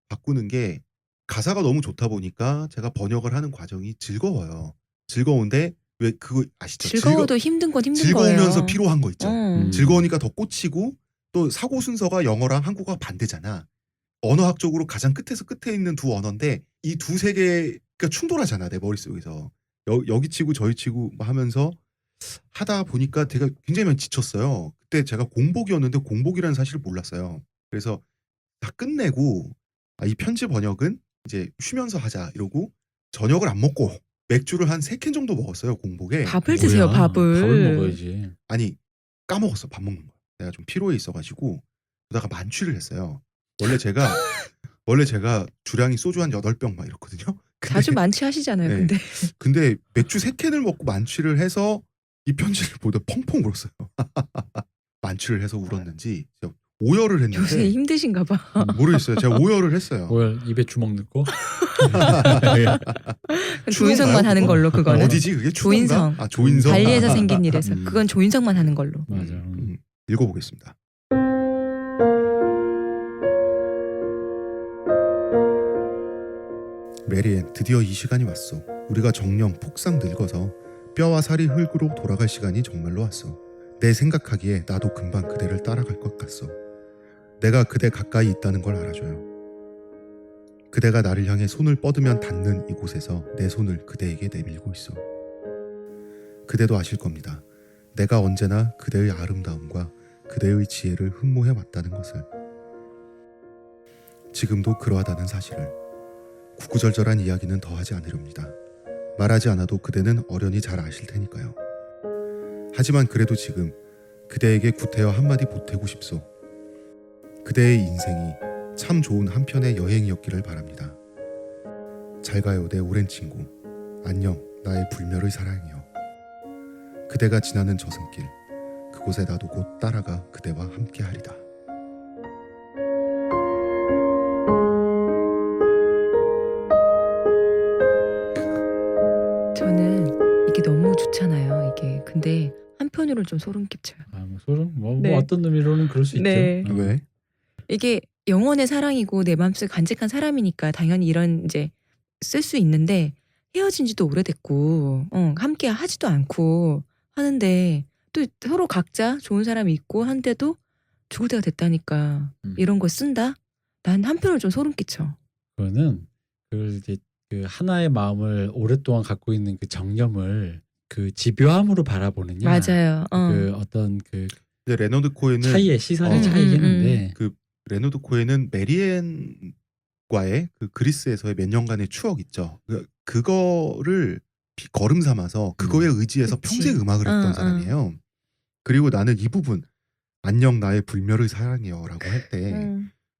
바꾸는 게 가사가 너무 좋다 보니까 제가 번역을 하는 과정이 즐거워요. 즐거운데 왜 그거 아시죠? 즐거워도 힘든 건 힘든 즐거우면서 거예요. 피로한 거 있죠. 어. 즐거우니까 더 꽂히고 또 사고 순서가 영어랑 한국어가 반대잖아. 언어학적으로 가장 끝에서 끝에 있는 두 언어인데 이 두 세계가 충돌하잖아 내 머릿속에서. 여기 치고 저기 치고 하면서 하다 보니까 제가 굉장히 많이 지쳤어요. 그때 제가 공복이었는데 공복이라는 사실을 몰랐어요. 그래서 다 끝내고 이 편지 번역은 이제 쉬면서 하자 이러고 저녁을 안 먹고 맥주를 한 3캔 정도 먹었어요 공복에. 밥을 드세요, 뭐야, 밥을. 밥을 먹어야지. 아니 까먹었어 밥 먹는 거. 내가 좀 피로해 있어가지고 그러다가 만취를 했어요. 원래 제가 주량이 소주 한 8병 막 이렇거든요. 자주 만취하시잖아요. 네. 근데 근데 맥주 3캔을 먹고 만취를 해서 이 편지를 보다 펑펑 울었어요. 만취를 해서 울었는지 제가 오열을 요새 했는데 힘드신가 봐. 모르겠어요. 제가 오열을 했어요. 뭘 입에 주먹 넣고 조인성만 하는 걸로 그거는. 어디지 그게? 조인성. 추건가? 아 조인성. 발리에서 생긴 일에서 음. 그건 조인성만 하는 걸로. 맞아. 읽어보겠습니다. 메리앤, 드디어 이 시간이 왔어. 우리가 정령 폭삭 늙어서 뼈와 살이 흙으로 돌아갈 시간이 정말로 왔어. 내 생각하기에 나도 금방 그대를 따라갈 것 같소. 내가 그대 가까이 있다는 걸 알아줘요. 그대가 나를 향해 손을 뻗으면 닿는 이곳에서 내 손을 그대에게 내밀고 있어. 그대도 아실 겁니다. 내가 언제나 그대의 아름다움과 그대의 지혜를 흠모해 왔다는 것을. 지금도 그러하다는 사실을. 구구절절한 이야기는 더 하지 않으렵니다. 말하지 않아도 그대는 어련히 잘 아실 테니까요. 하지만 그래도 지금 그대에게 구태여 한마디 보태고 싶소. 그대의 인생이 참 좋은 한편의 여행이었기를 바랍니다. 잘 가요 내 오랜 친구. 안녕 나의 불멸의 사랑이여. 그대가 지나는 저승길 그곳에 나도 곧 따라가 그대와 함께하리다. 저는 이게 너무 좋잖아요. 이게 근데 한편으로는 좀 소름 끼쳐요. 뭐 소름 뭐 네. 어떤 의미로는 그럴 수 네. 있죠. 왜? 이게 영원의 사랑이고 내 마음속에 간직한 사람이니까 당연히 이런 이제 쓸 수 있는데 헤어진 지도 오래됐고 함께 하지도 않고 하는데 또 서로 각자 좋은 사람이 있고 한데도 죽을 때가 됐다니까 이런 거 쓴다? 난 한편으로 좀 소름 끼쳐. 그거는 그 이제 그 하나의 마음을 오랫동안 갖고 있는 그 정념을 그 집요함으로 바라보느냐. 맞아요. 그 어떤 그 근데 레너드 코엔은 차이의 시선의 어, 차이겠는데 레너드 코엔은 메리앤과의 그 그리스에서의 몇 년간의 추억 있죠. 그거를 걸음 삼아서 그거에 의지해서 그치. 평생 음악을 했던 사람이에요. 그리고 나는 이 부분 안녕 나의 불멸의 사랑이여라고 할 때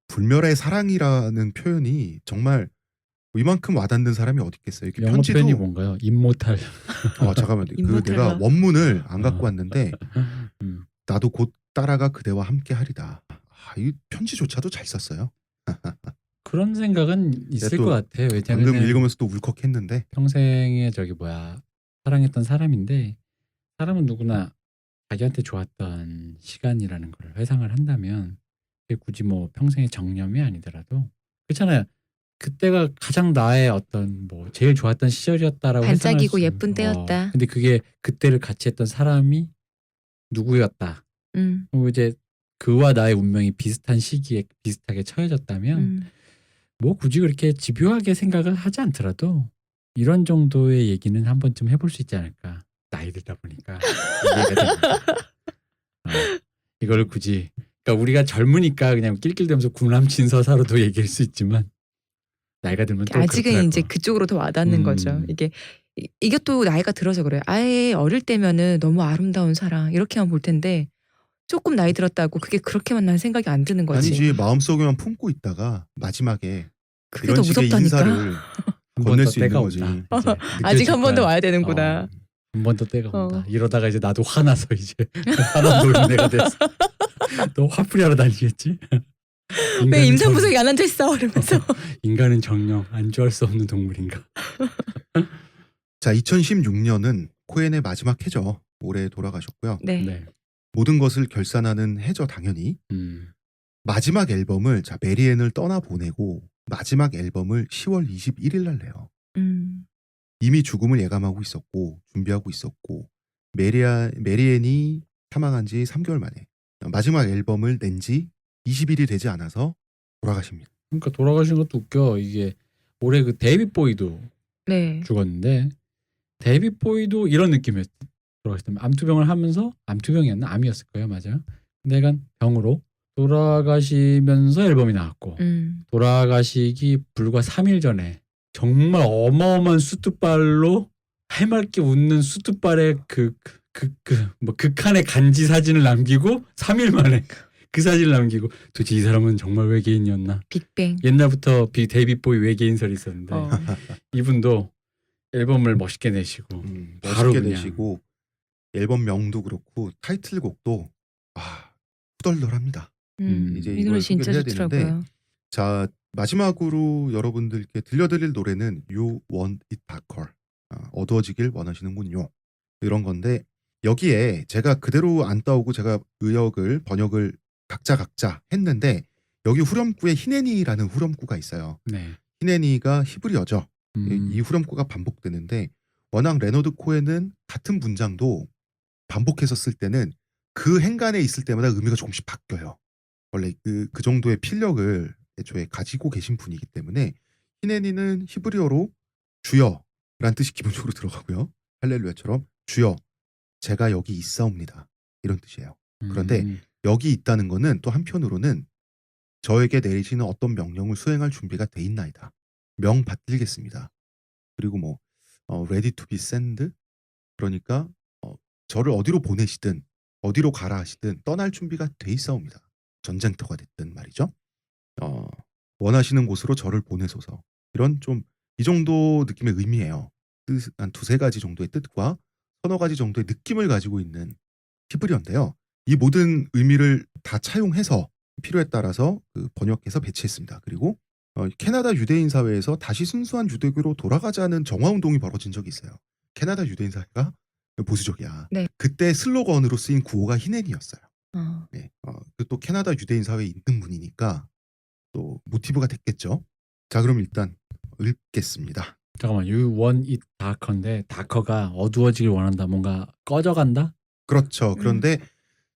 불멸의 사랑이라는 표현이 정말 이만큼 와닿는 사람이 어디 있겠어요. 이렇게 영어 편지도 표현이 뭔가요? 임모탈. 잠깐만요. 그 임모탈 내가 막. 원문을 안 갖고 왔는데 음. 나도 곧 따라가 그대와 함께 하리다. 이 편지조차도 잘 썼어요. 그런 생각은 있을 또 것 같아요. 방금 왜냐면 읽으면서 또 울컥했는데 평생에 사랑했던 사람인데 사람은 누구나 자기한테 좋았던 시간이라는 걸 회상을 한다면 그게 굳이 뭐 평생의 정념이 아니더라도 그렇잖아요. 그때가 가장 나의 어떤 뭐 제일 좋았던 시절이었다라고 반짝이고 회상할 수 예쁜 때였다. 근데 그게 그때를 같이 했던 사람이 누구였다. 그리고 이제 그와 나의 운명이 비슷한 시기에 비슷하게 처해졌다면 뭐 굳이 그렇게 집요하게 생각을 하지 않더라도 이런 정도의 얘기는 한 번쯤 해볼 수 있지 않을까. 나이 들다 보니까 이해가 됩니다. 이걸 굳이 그러니까 우리가 젊으니까 그냥 낄낄대면서 구남친 서사로도 얘기할 수 있지만 나이가 들면 또 아직은 그렇더라고. 이제 그쪽으로 더 와닿는 거죠. 이게 또 나이가 들어서 그래요. 아예 어릴 때면은 너무 아름다운 사랑 이렇게만 볼 텐데 조금 나이 들었다고 그게 그렇게만 난 생각이 안 드는 거지. 아니지 마음속에만 품고 있다가 마지막에 그게 이런 더 식의 무섭다니까. 인사를 한 건넬 번 더 수 있는 때가 거지. 온다. 아직 한 번 더 와야 되는구나. 한 번 더 때가 온다. 어. 이러다가 이제 나도 화나서 이제 화난 노린내가 됐어. 너 화풀이하러 다니겠지? 왜 임산부석에 안 앉아 있어? 이러면서. 인간은 정령 안주할 수 없는 동물인가? 자 2016년은 코엔의 마지막 해죠. 올해 돌아가셨고요. 네. 네. 모든 것을 결산하는 해죠 당연히. 마지막 앨범을 자 메리앤을 떠나 보내고 마지막 앨범을 10월 21일 날 내요. 이미 죽음을 예감하고 있었고 준비하고 있었고 메리앤이 사망한 지 3개월 만에 마지막 앨범을 낸 지 20일이 되지 않아서 돌아가십니다. 그러니까 돌아가신 것도 웃겨. 이게 올해 그 데이빗 보이도 네. 죽었는데 데이빗 보이도 이런 느낌이었어. 돌아가실 때 암투병을 하면서 암투병이었나? 암이었을 거예요. 맞아요. 근데 약간 병으로 돌아가시면서 앨범이 나왔고 돌아가시기 불과 3일 전에 정말 어마어마한 수트발로 해맑게 웃는 수트발의 뭐 극한의 간지 사진을 남기고 3일 만에 그 사진을 남기고 도대체 이 사람은 정말 외계인이었나? 빅뱅. 옛날부터 데이빗 보이 외계인설이 있었는데 어. 이분도 앨범을 멋있게 내시고 바로 멋있게 그냥. 내시고 앨범 명도 그렇고 타이틀곡도 후덜덜합니다. 이제 이 노래 이걸 진짜 소개를 해야 좋더라고요. 되는데 자 마지막으로 여러분들께 들려드릴 노래는 You Want It Darker 어두워지길 원하시는군요. 이런 건데 여기에 제가 그대로 안 따오고 제가 번역을 각자 했는데 여기 후렴구에 히네니라는 후렴구가 있어요. 네. 히네니가 히브리어죠. 이 후렴구가 반복되는데 워낙 레너드 코엔은 같은 문장도 반복해서 쓸 때는 그 행간에 있을 때마다 의미가 조금씩 바뀌어요. 원래 그 정도의 필력을 애초에 가지고 계신 분이기 때문에 히네니는 히브리어로 주여라는 뜻이 기본적으로 들어가고요. 할렐루야처럼 주여 제가 여기 있사옵니다. 이런 뜻이에요. 그런데 여기 있다는 거는 또 한편으로는 저에게 내리시는 어떤 명령을 수행할 준비가 돼 있나이다. 명 받들겠습니다. 그리고 뭐 ready to be sent 그러니까 저를 어디로 보내시든 어디로 가라 하시든 떠날 준비가 돼 있사옵니다. 전쟁터가 됐든 말이죠. 원하시는 곳으로 저를 보내소서. 이런 좀 이 정도 느낌의 의미예요. 한 두세 가지 정도의 뜻과 서너 가지 정도의 느낌을 가지고 있는 히브리어인데요. 이 모든 의미를 다 차용해서 필요에 따라서 번역해서 배치했습니다. 그리고 캐나다 유대인 사회에서 다시 순수한 유대교로 돌아가자는 정화운동이 벌어진 적이 있어요. 캐나다 유대인 사회가 보수적이야. 네. 그때 슬로건으로 쓰인 구호가 히넨이었어요. 네. 또 캐나다 유대인 사회에 있는 분이니까 또 모티브가 됐겠죠. 자 그럼 일단 읽겠습니다. 잠깐만, You want it darker인데 다커가 어두워지길 원한다. 뭔가 꺼져간다? 그렇죠. 그런데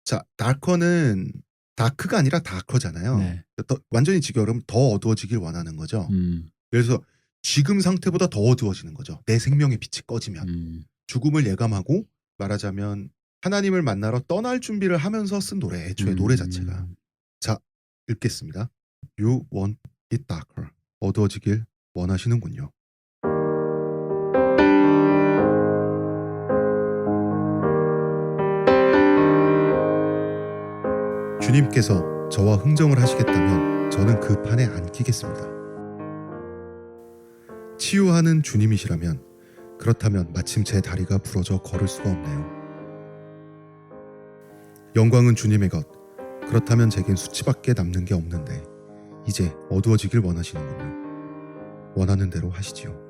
자 다커는 다크가 아니라 다커잖아요. 네. 완전히 직역하면 더 어두워지길 원하는 거죠. 그래서 지금 상태보다 더 어두워지는 거죠. 내 생명의 빛이 꺼지면. 죽음을 예감하고 말하자면 하나님을 만나러 떠날 준비를 하면서 쓴 노래, 애초에 노래 자체가. 자, 읽겠습니다. You want it darker. 어두워지길 원하시는군요. 주님께서 저와 흥정을 하시겠다면 저는 그 판에 안 끼겠습니다. 치유하는 주님이시라면 그렇다면 마침 제 다리가 부러져 걸을 수가 없네요. 영광은 주님의 것. 그렇다면 제겐 수치밖에 남는 게 없는데 이제 어두워지길 원하시는군요. 원하는 대로 하시지요.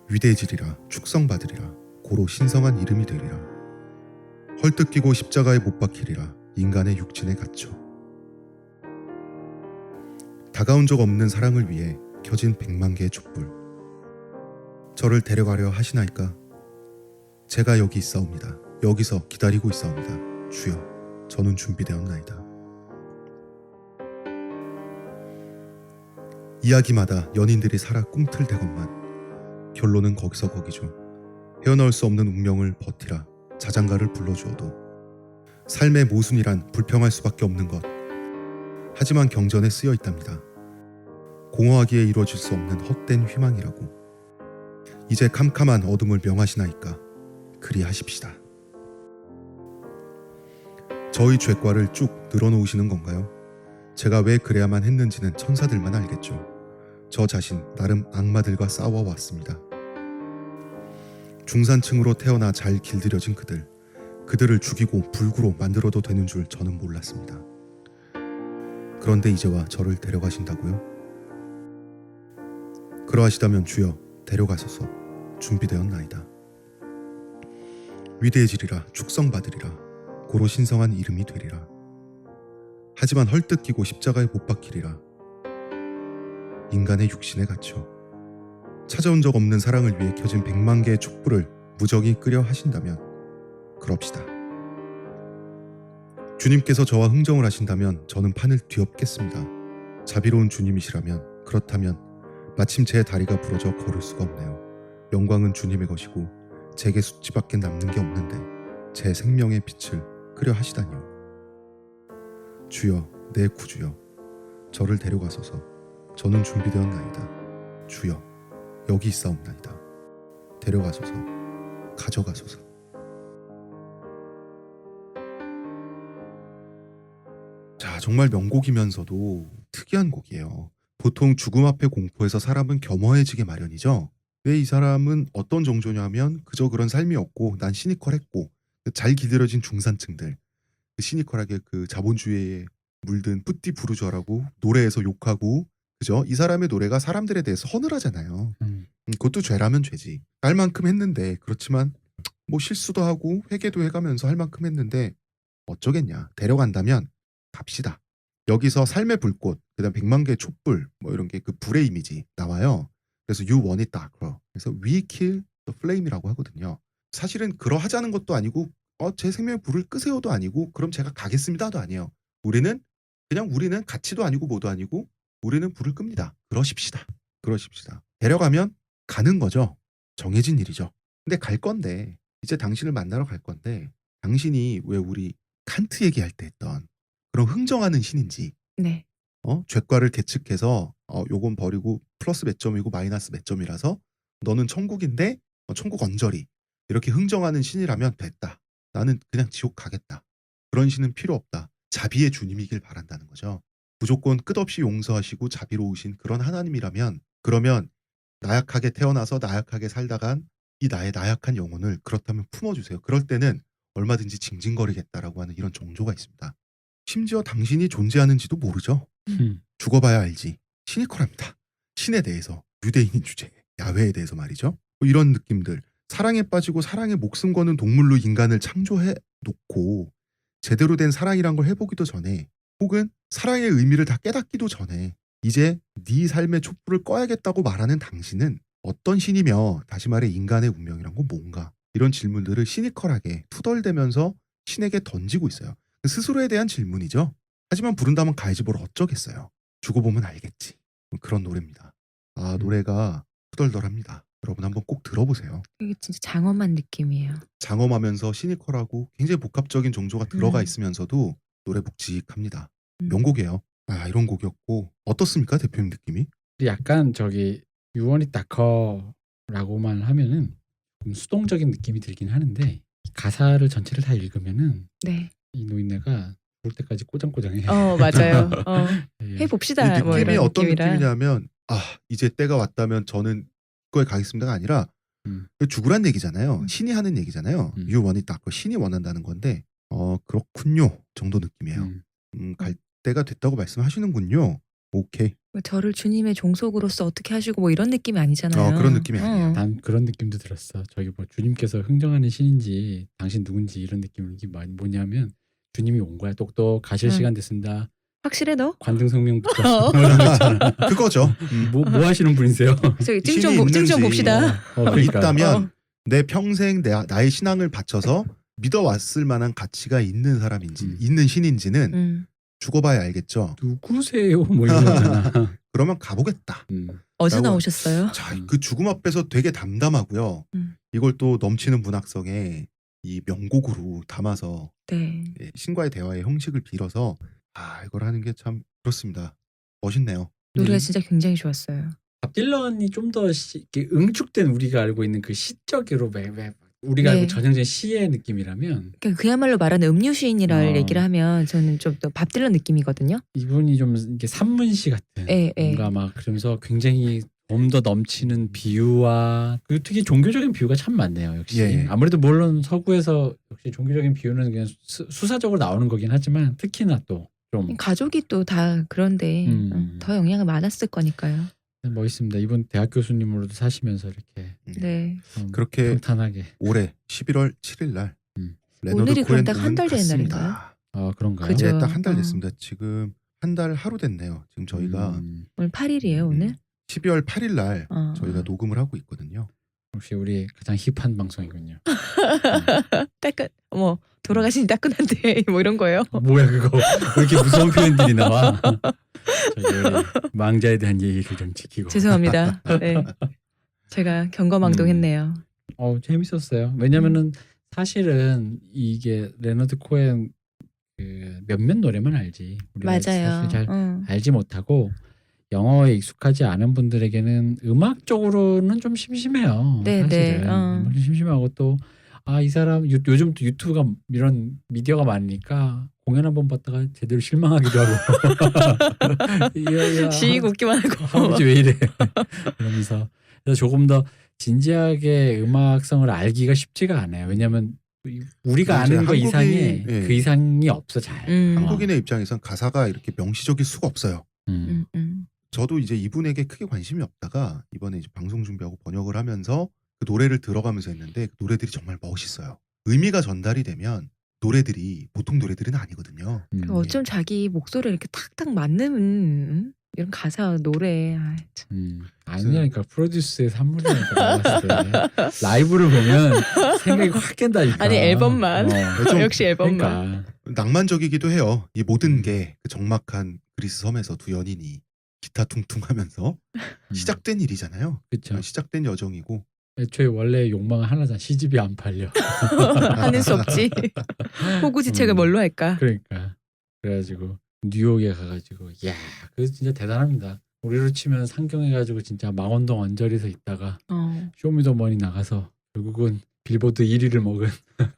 위대해지리라 축성받으리라 고로 신성한 이름이 되리라. 헐뜯기고 십자가에 못 박히리라 인간의 육신에 갇혀. 다가온 적 없는 사랑을 위해 켜진 100만 개의 촛불. 저를 데려가려 하시나이까? 제가 여기 있사옵니다. 여기서 기다리고 있사옵니다. 주여, 저는 준비되었나이다. 이야기마다 연인들이 살아 꿈틀대건만 결론은 거기서 거기죠. 헤어나올 수 없는 운명을 버티라 자장가를 불러주어도 삶의 모순이란 불평할 수밖에 없는 것. 하지만 경전에 쓰여 있답니다. 공허하기에 이루어질 수 없는 헛된 희망이라고. 이제 캄캄한 어둠을 명하시나이까 그리하십시다. 저희 죄과를 쭉 늘어놓으시는 건가요? 제가 왜 그래야만 했는지는 천사들만 알겠죠. 저 자신 나름 악마들과 싸워왔습니다. 중산층으로 태어나 잘 길들여진 그들을 죽이고 불구로 만들어도 되는 줄 저는 몰랐습니다. 그런데 이제와 저를 데려가신다고요? 그러하시다면 주여 데려가소서. 준비되었나이다. 위대해지리라 축성받으리라 고로 신성한 이름이 되리라. 하지만 헐뜯기고 십자가에 못 박히리라. 인간의 육신에 갇혀 찾아온 적 없는 사랑을 위해 켜진 100만 개의 촛불을 무적이 끄려 하신다면 그럽시다. 주님께서 저와 흥정을 하신다면 저는 판을 뒤엎겠습니다. 자비로운 주님이시라면 그렇다면 마침 제 다리가 부러져 걸을 수가 없네요. 영광은 주님의 것이고 제게 숫지밖에 남는 게 없는데 제 생명의 빛을 끄려 하시다니요. 주여 내 구주여 저를 데려가소서. 저는 준비되었나이다. 주여 여기 있사옵나이다. 데려가소서. 가져가소서. 자, 정말 명곡이면서도 특이한 곡이에요. 보통 죽음 앞의 공포에서 사람은 겸허해지게 마련이죠. 왜 이 사람은 어떤 정조냐면 그저 그런 삶이었고 난 시니컬했고 잘 기들여진 중산층들 그 시니컬하게 그 자본주의에 물든 뿌띠 부르주아라고 노래에서 욕하고 그죠? 이 사람의 노래가 사람들에 대해서 허늘하잖아요. 그것도 죄라면 죄지. 할 만큼 했는데 그렇지만 뭐 실수도 하고 회개도 해가면서 할 만큼 했는데 어쩌겠냐. 데려간다면 갑시다. 여기서 삶의 불꽃, 그다음 100만 개의 촛불 뭐 이런 게 그 불의 이미지 나와요. 그래서 you want it darker. 그래서 we kill the flame이라고 하거든요. 사실은 그러하자는 것도 아니고 제 생명의 불을 끄세요도 아니고 그럼 제가 가겠습니다도 아니에요. 우리는 가치도 아니고 뭐도 아니고 우리는 불을 끕니다. 그러십시다. 데려가면 가는 거죠. 정해진 일이죠. 근데 갈 건데 이제 당신을 만나러 갈 건데 당신이 왜 우리 칸트 얘기할 때 했던 그런 흥정하는 신인지 네. 죄과를 계측해서 요건 버리고 플러스 몇 점이고 마이너스 몇 점이라서 너는 천국인데 천국 언저리 이렇게 흥정하는 신이라면 됐다. 나는 그냥 지옥 가겠다. 그런 신은 필요 없다. 자비의 주님이길 바란다는 거죠. 무조건 끝없이 용서하시고 자비로우신 그런 하나님이라면 그러면 나약하게 태어나서 나약하게 살다간 이 나의 나약한 영혼을 그렇다면 품어주세요. 그럴 때는 얼마든지 징징거리겠다라고 하는 이런 정조가 있습니다. 심지어 당신이 존재하는지도 모르죠. 죽어봐야 알지. 시니컬합니다. 신에 대해서, 유대인인 주제, 야훼에 대해서 말이죠. 뭐 이런 느낌들. 사랑에 빠지고 사랑에 목숨 거는 동물로 인간을 창조해 놓고 제대로 된 사랑이란 걸 해보기도 전에 혹은 사랑의 의미를 다 깨닫기도 전에 이제 네 삶의 촛불을 꺼야겠다고 말하는 당신은 어떤 신이며 다시 말해 인간의 운명이란 건 뭔가 이런 질문들을 시니컬하게 투덜대면서 신에게 던지고 있어요. 스스로에 대한 질문이죠. 하지만 부른다면 가야지 뭘 어쩌겠어요. 죽어 보면 알겠지. 그런 노래입니다. 노래가 투덜덜합니다. 여러분 한번 꼭 들어보세요. 이게 진짜 장엄한 느낌이에요. 장엄하면서 시니컬하고 굉장히 복합적인 정조가 들어가 있으면서도 노래 묵직합니다. 명곡이에요. 이런 곡이었고 어떻습니까 대표님 느낌이? 약간 저기 유원이 다커라고만 하면은 좀 수동적인 느낌이 들긴 하는데 가사를 전체를 다 읽으면은 네. 이 노인네가 볼 때까지 꼬장꼬장해. 맞아요. 예. 해봅시다. 이 뭐 느낌이 이런 어떤 느낌이라. 느낌이냐면 이제 때가 왔다면 저는 그거에 가겠습니다가 아니라 죽으란 얘기잖아요. 신이 하는 얘기잖아요. You want it darker. 신이 원한다는 건데 그렇군요 정도 느낌이에요. 갈 때가 됐다고 말씀하시는군요. 오케이. 저를 주님의 종속으로서 어떻게 하시고 뭐 이런 느낌이 아니잖아요. 그런 느낌이 아니에요. 난 그런 느낌도 들었어. 저기 뭐 주님께서 흥정하는 신인지 당신 누군지 이런 느낌이 뭐냐면 주님이 온 거야. 똑똑 가실 시간 됐습니다. 확실해 너? 관등성명부터 뭐 이런 거 있잖아. 그거죠. 뭐 하시는 분이세요? 저기 신이 찡좀 있는지, 봅시다. 그러니까. 있다면 내 평생 나의 신앙을 바쳐서 믿어왔을 만한 가치가 있는 사람인지 있는 신인지는 죽어봐야 알겠죠. 누구세요? 뭐 이런 거잖아. 그러면 가보겠다. 어디서 라고- 나오셨어요? 자, 그 죽음 앞에서 되게 담담하고요. 이걸 또 넘치는 문학성에 이 명곡으로 담아서 네. 신과의 대화의 형식을 빌어서 이걸 하는 게 참 그렇습니다. 멋있네요. 노래가 진짜 굉장히 좋았어요. 밥 딜런이 좀 더 응축된 우리가 알고 있는 그 시적으로 우리가 네. 알고 전형적인 시의 느낌이라면 그러니까 그야말로 말하는 음료 시인이라 어. 얘기를 하면 저는 좀 더 밥 딜런 느낌이거든요. 이분이 좀 이게 산문시 같은 예, 예. 뭔가 막 그러면서 굉장히 좀 더 넘치는 비유와 그 특히 종교적인 비유가 참 많네요. 역시 예. 아무래도 물론 서구에서 역시 종교적인 비유는 그냥 수사적으로 나오는 거긴 하지만 특히나 또 좀 가족이 또 다 그런데 더 영향을 많았을 거니까요. 멋있습니다. 이분 대학 교수님으로도 사시면서 이렇게 네. 좀 그렇게 평탄하게 올해 11월 7일 날 레너드 오늘이 그럼 딱 코헨 한 달 되는 갔습니다. 날인가요? 그런가요? 그죠. 네, 딱 한 달 어. 됐습니다. 지금 한 달 하루 됐네요. 지금 저희가 오늘 8일이에요, 오늘? 12월 8일 날 어. 저희가 녹음을 하고 있거든요. 역시 우리 가장 힙한 방송이군요. 따끈, 어머, 돌아가신 따끈한데, 뭐 이런 거예요. 뭐야 그거 왜 이렇게 무서운 표현들이 나와? 저기 우리 망자에 대한 얘기를 좀 지키고. 죄송합니다. 네. 제가 경거망동했네요. 재밌었어요. 왜냐면은 사실은 이게 레너드 코hen 그 몇몇 노래만 알지. 우리가 맞아요. 사실 잘 알지 못하고 영어에 익숙하지 않은 분들에게는 음악적으로는 좀 심심해요. 네, 사실은 네, 좀 심심하고 또 이 사람 요즘 또 유튜브가 이런 미디어가 많으니까 공연 한번 봤다가 제대로 실망하기도 하고. 시익 웃기만 하고. 할아버지 왜 이래? 이러면서 그래서 조금 더 진지하게 음악성을 알기가 쉽지가 않아요. 왜냐하면 우리가 이제 아는 거 한국인- 이상의 예. 그 이상이 없어 잘. 한국인의 입장에선 가사가 이렇게 명시적일 수가 없어요. 저도 이제 이분에게 크게 관심이 없다가 이번에 이제 방송 준비하고 번역을 하면서 그 노래를 들어가면서 했는데 그 노래들이 정말 멋있어요. 의미가 전달이 되면 노래들이 보통 노래들은 아니거든요. 어쩜 자기 목소리에 이렇게 탁탁 맞는 이런 가사 노래. 아니라니까 프로듀스의 산물이니까 내가 봤을 때 라이브를 보면 생각이 확 깬다니까. 아니, 앨범만. 좀 역시 앨범만. 그러니까 낭만적이기도 해요. 이 모든 게 그 적막한 그리스 섬에서 두 연인이 기타 퉁퉁하면서 시작된 일이잖아요. 그렇죠. 시작된 여정이고 애초에 원래 욕망은 하나잖아. 시집이 안 팔려. 하는 수 없지. 호구지책을 뭘로 할까? 그러니까 그래가지고 뉴욕에 가가지고 야, 그거 진짜 대단합니다. 우리로 치면 상경해가지고 진짜 망원동 언저리에서 있다가 쇼미더머니 나가서 결국은 빌보드 1위를 먹은.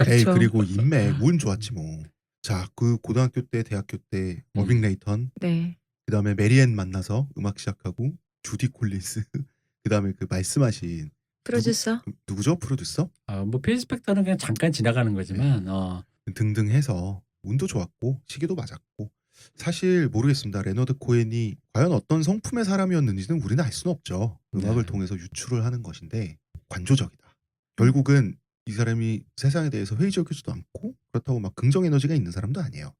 에이 그쵸. 그리고 인맥 운 좋았지 뭐. 자, 그 고등학교 때 대학교 때 어빙 레이턴 네. 그다음에 메리앤 만나서 음악 시작하고 주디 콜린스 그다음에 그 말씀하신 프로듀서? 누구죠? 프로듀서? 뭐 필 스펙터는 그냥 잠깐 지나가는 거지만 등등 해서 운도 좋았고 시기도 맞았고 사실 모르겠습니다. 레너드 코헨이 과연 어떤 성품의 사람이었는지는 우리는 알 수는 없죠. 음악을 통해서 유출을 하는 것인데 관조적이다. 결국은 이 사람이 세상에 대해서 회의적이지도 않고 그렇다고 막 긍정 에너지가 있는 사람도 아니에요.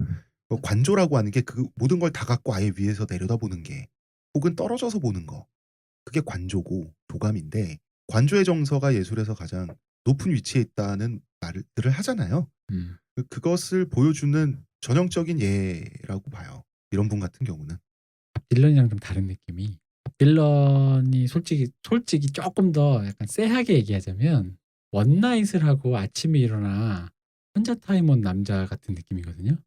관조라고 하는 게 그 모든 걸 다 갖고 아예 위에서 내려다보는 게 혹은 떨어져서 보는 거 그게 관조고 조감인데 관조의 정서가 예술에서 가장 높은 위치에 있다는 말들을 하잖아요. 그것을 보여주는 전형적인 예라고 봐요. 이런 분 같은 경우는. 딜런이랑 좀 다른 느낌이. 딜런이 솔직히 조금 더 약간 쎄하게 얘기하자면 원나잇을 하고 아침에 일어나 혼자 타임 온 남자 같은 느낌이거든요.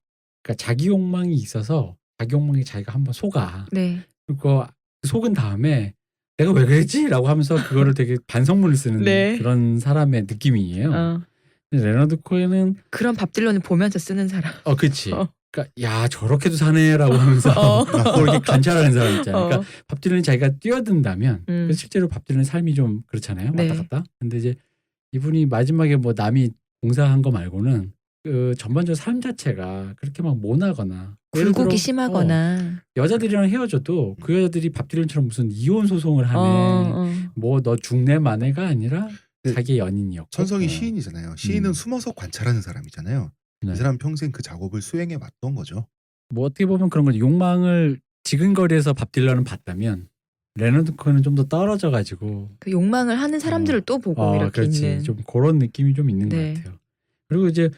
그러니까 자기 욕망이 있어서 자기 욕망이 자기가 한번 속아. 네. 그리고 속은 다음에 내가 왜 그랬지? 라고 하면서 그거를 되게 반성문을 쓰는 네. 그런 사람의 느낌이에요. 근데 레너드 코헨은 그런 밥 딜런을 보면서 쓰는 사람. 그치. 그러니까 야 저렇게도 사네라고 하면서 그렇게 관찰하는 사람 있잖아요. 그러니까 밥 딜런이 자기가 뛰어든다면 그래서 실제로 밥 딜런의 삶이 좀 그렇잖아요. 네. 왔다 갔다. 근데 이제 이분이 마지막에 뭐 남이 공사한 거 말고는 그 전반적으로 삶 자체가 그렇게 막 모나거나 예를 들어, 굴곡이 심하거나 여자들이랑 헤어져도 그 여자들이 밥 딜런처럼 무슨 이혼 소송을 하네. 뭐 너 죽네 마네가 아니라 네. 자기의 연인이었고. 천성이 시인이잖아요. 시인은 숨어서 관찰하는 사람이잖아요. 네. 이 사람 평생 그 작업을 수행해 왔던 거죠. 뭐 어떻게 보면 그런 거죠. 욕망을 지근거리에서 밥 딜런은 봤다면 레너드 코헨은 좀 더 떨어져 가지고 그 욕망을 하는 사람들을 또 보고 이렇게 그렇지. 있는. 좀 그런 느낌이 좀 있는 네. 것 같아요. 그리고 이제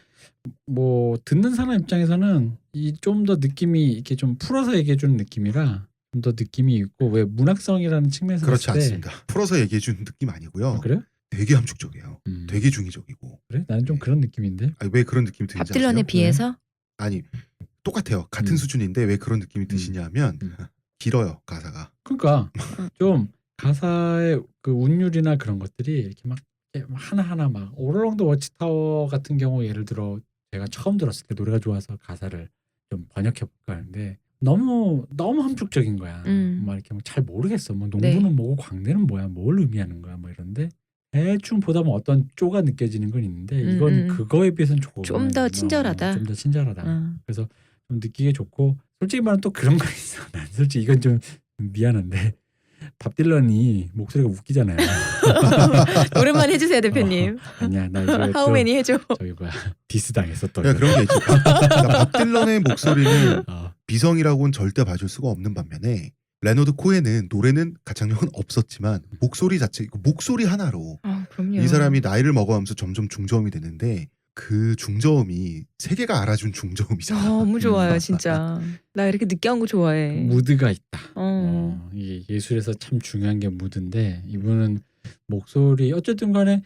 뭐 듣는 사람 입장에서는 이 좀 더 느낌이 이렇게 좀 풀어서 얘기해 주는 느낌이라 좀 더 느낌이 있고 왜 문학성이라는 측면에서 그렇지 봤을 때 않습니다. 풀어서 얘기해 준 느낌 아니고요. 아, 그래요? 되게 함축적이에요. 되게 중의적이고. 그래? 나는 좀 네. 그런 느낌인데. 아니, 왜 그런 느낌이 밥 드는지 딜런에 아세요? 비해서 아니 똑같아요. 같은 음. 수준인데 왜 그런 느낌이 드시냐면 길어요 가사가. 그러니까 좀 가사의 그 운율이나 그런 것들이 이렇게 막 하나하나 막 오로롱 더 워치타워 같은 경우 예를 들어 제가 처음 들었을 때 노래가 좋아서 가사를 좀 번역해 볼까 하는데 너무 함축적인 거야. 막 이렇게 막 잘 모르겠어. 뭐 농부는 네. 뭐고 광대는 뭐야, 뭘 의미하는 거야, 뭐 이런데 대충 보다 보면 어떤 쪼가 느껴지는 건 있는데 이건 그거에 비해서는 조금 좀 더 친절하다. 좀 더 친절하다. 어. 그래서 좀 느끼기 좋고 솔직히 말하면 또 그런 거 있어. 난 솔직히 이건 좀 미안한데 밥 딜런이 목소리가 웃기잖아요. 노래만 해주세요 대표님. 아니야 나 이거 또 하우맨이 해줘. 저기 뭐야 디스 당했어 또. 야, 이거. 그런 게 있죠. 그러니까 밥 딜런의 목소리는 어, 비성이라고는 절대 봐줄 수가 없는 반면에 레너드 코엔은 노래는 가창력은 없었지만 목소리 자체 목소리 하나로 그럼요. 이 사람이 나이를 먹어가면서 점점 중저음이 되는데 그 중저음이 세계가 알아준 중저음이잖아. 너무 좋아요 진짜. 나 이렇게 느끼한 거 좋아해. 무드가 있다. 어. 이게 예술에서 참 중요한 게 무드인데 이분은 목소리 어쨌든 간에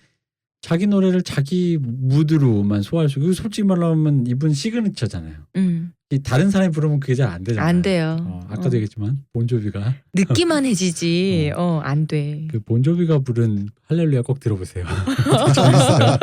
자기 노래를 자기 무드로만 소화할 수 있고 솔직히 말하면 이분 시그니처잖아요. 이 다른 사람이 부르면 그게 잘 안 되잖아요. 안 돼요. 아까도 얘기했지만 본조비가 느끼만 해지지. 안 돼. 그 본조비가 부른 할렐루야 꼭 들어보세요. 재밌어요.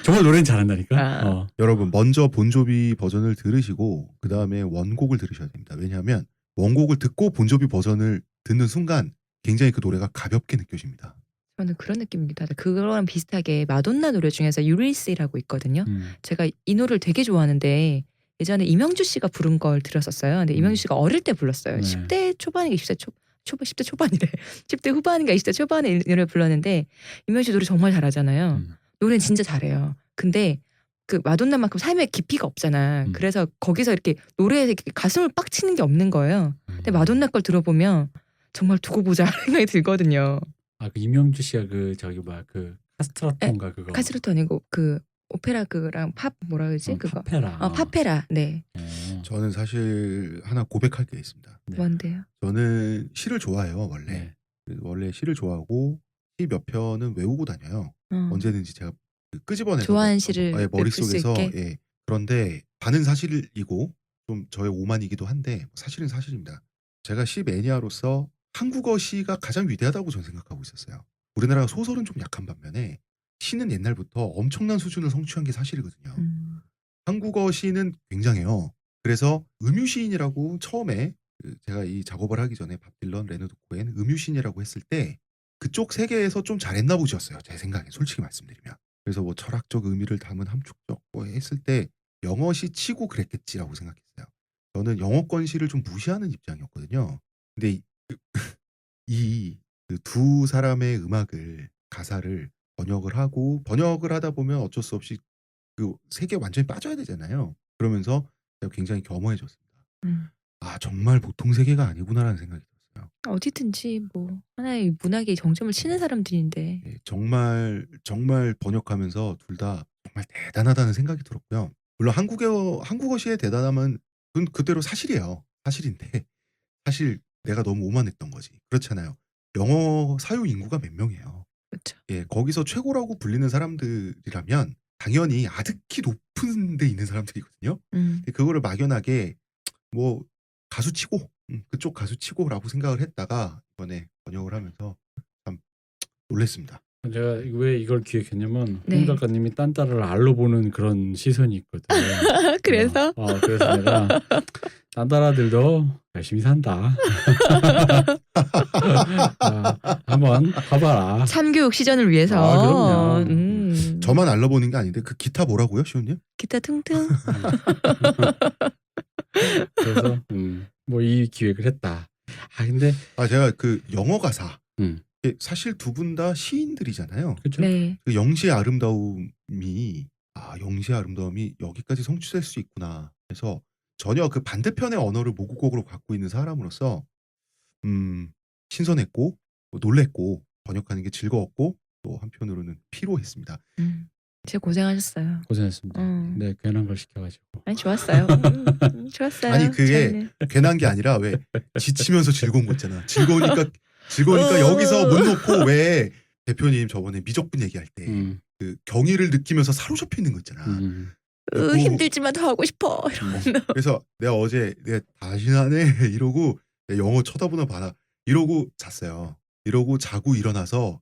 정말 노래는 잘한다니까. 여러분 먼저 본조비 버전을 들으시고 그 다음에 원곡을 들으셔야 됩니다. 왜냐하면 원곡을 듣고 본조비 버전을 듣는 순간 굉장히 그 노래가 가볍게 느껴집니다. 저는 그런 느낌입니다. 그거랑 비슷하게 마돈나 노래 중에서 유리스라고 있거든요. 제가 이 노래를 되게 좋아하는데 예전에 이명주 씨가 부른 걸 들었었어요. 근데 이명주 씨가 어릴 때 불렀어요. 네. 10대 초반인가 10대 초반이래. 10대 후반인가 20대 초반에 이 노래를 불렀는데 이명주 노래 정말 잘하잖아요. 노래는 진짜 잘해요. 근데 그 마돈나만큼 삶의 깊이가 없잖아. 그래서 거기서 이렇게 노래에 이렇게 가슴을 빡 치는 게 없는 거예요. 근데 마돈나 걸 들어보면 정말 두고 보자 생각이 들거든요. 그 이명주 씨가 그 저기 뭐야 그 카스트라톤가 그거. 카스트라토 아니고 그 오페라 그랑 팝 뭐라 그러지 그거. 파페라. 파페라. 네. 저는 사실 하나 고백할 게 있습니다. 네. 뭔데요? 저는 시를 좋아해요 원래. 네. 원래 시를 좋아하고 시 몇 편은 외우고 다녀요. 언제든지 제가 끄집어내서 좋아하는 시를 머릿속에서 낼 수 있게? 그런데 반은 사실이고 좀 저의 오만이기도 한데 사실은 사실입니다. 제가 시 매니아로서 한국어 시가 가장 위대하다고 저는 생각하고 있었어요. 우리나라 소설은 좀 약한 반면에 시는 옛날부터 엄청난 수준을 성취한 게 사실이거든요. 한국어 시는 굉장해요. 그래서 음유시인이라고 처음에 제가 이 작업을 하기 전에 밥 딜런, 레너드 코엔 음유시인이라고 했을 때 그쪽 세계에서 좀 잘했나 보셨어요. 제 생각에 솔직히 말씀드리면. 그래서 뭐 철학적 의미를 담은 함축적 뭐 했을 때 영어시 치고 그랬겠지라고 생각했어요. 저는 영어권 시를 좀 무시하는 입장이었거든요. 근데 이 두 사람의 음악을 가사를 번역을 하다 보면 어쩔 수 없이 그 세계에 완전히 빠져야 되잖아요. 그러면서 제가 굉장히 겸허해졌습니다. 정말 보통 세계가 아니구나라는 생각이 들었어요. 어디든지 뭐 하나의 문학의 정점을 치는 사람들인데. 네, 정말 번역하면서 둘 다 정말 대단하다는 생각이 들었고요. 물론 한국어 시의 대단함은 그건 그대로 사실이에요. 사실인데 사실 내가 너무 오만했던 거지. 그렇잖아요. 영어 사유 인구가 몇 명이에요. 그렇죠. 예, 거기서 최고라고 불리는 사람들이라면 당연히 아득히 높은 데 있는 사람들이거든요. 그거를 막연하게 뭐 가수치고 그쪽 가수치고라고 생각을 했다가 이번에 번역을 하면서 참 놀랬습니다. 제가 왜 이걸 기획했냐면 네. 홍 작가님이 딴따라를 알로 보는 그런 시선이 있거든. 그래서? 그래서 내가 딴따라들도 열심히 산다. 한번 봐봐라. 참교육 시전을 위해서. 그럼요. 저만 알아보는 게 아닌데 그 기타 뭐라고요, 시온님? 기타 퉁퉁. 그래서 뭐 이 기획을 했다. 근데 제가 그 영어 가사 음. 사실 두 분 다 시인들이잖아요. 그렇죠. 네. 그 영시의 아름다움이 여기까지 성취될 수 있구나. 그래서 전혀 그 반대편의 언어를 모국어로 갖고 있는 사람으로서 신선했고 놀랬고 번역하는 게 즐거웠고 또 한편으로는 피로했습니다. 진짜 고생하셨어요. 고생했습니다. 네, 괜한 걸 시켜가지고. 아니 좋았어요. 좋았어요. 아니, 그게 저희는. 괜한 게 아니라 왜 지치면서 즐거운 거 있잖아. 즐거우니까 여기서 못 놓고 왜 대표님 저번에 미적분 얘기할 때 그 경의를 느끼면서 사로잡혀 있는 거 있잖아. 힘들지만 더 하고 싶어. 그래서 내가 다시 하네 이러고 내 영어 쳐다보나 봐라 이러고 잤어요. 이러고 자고 일어나서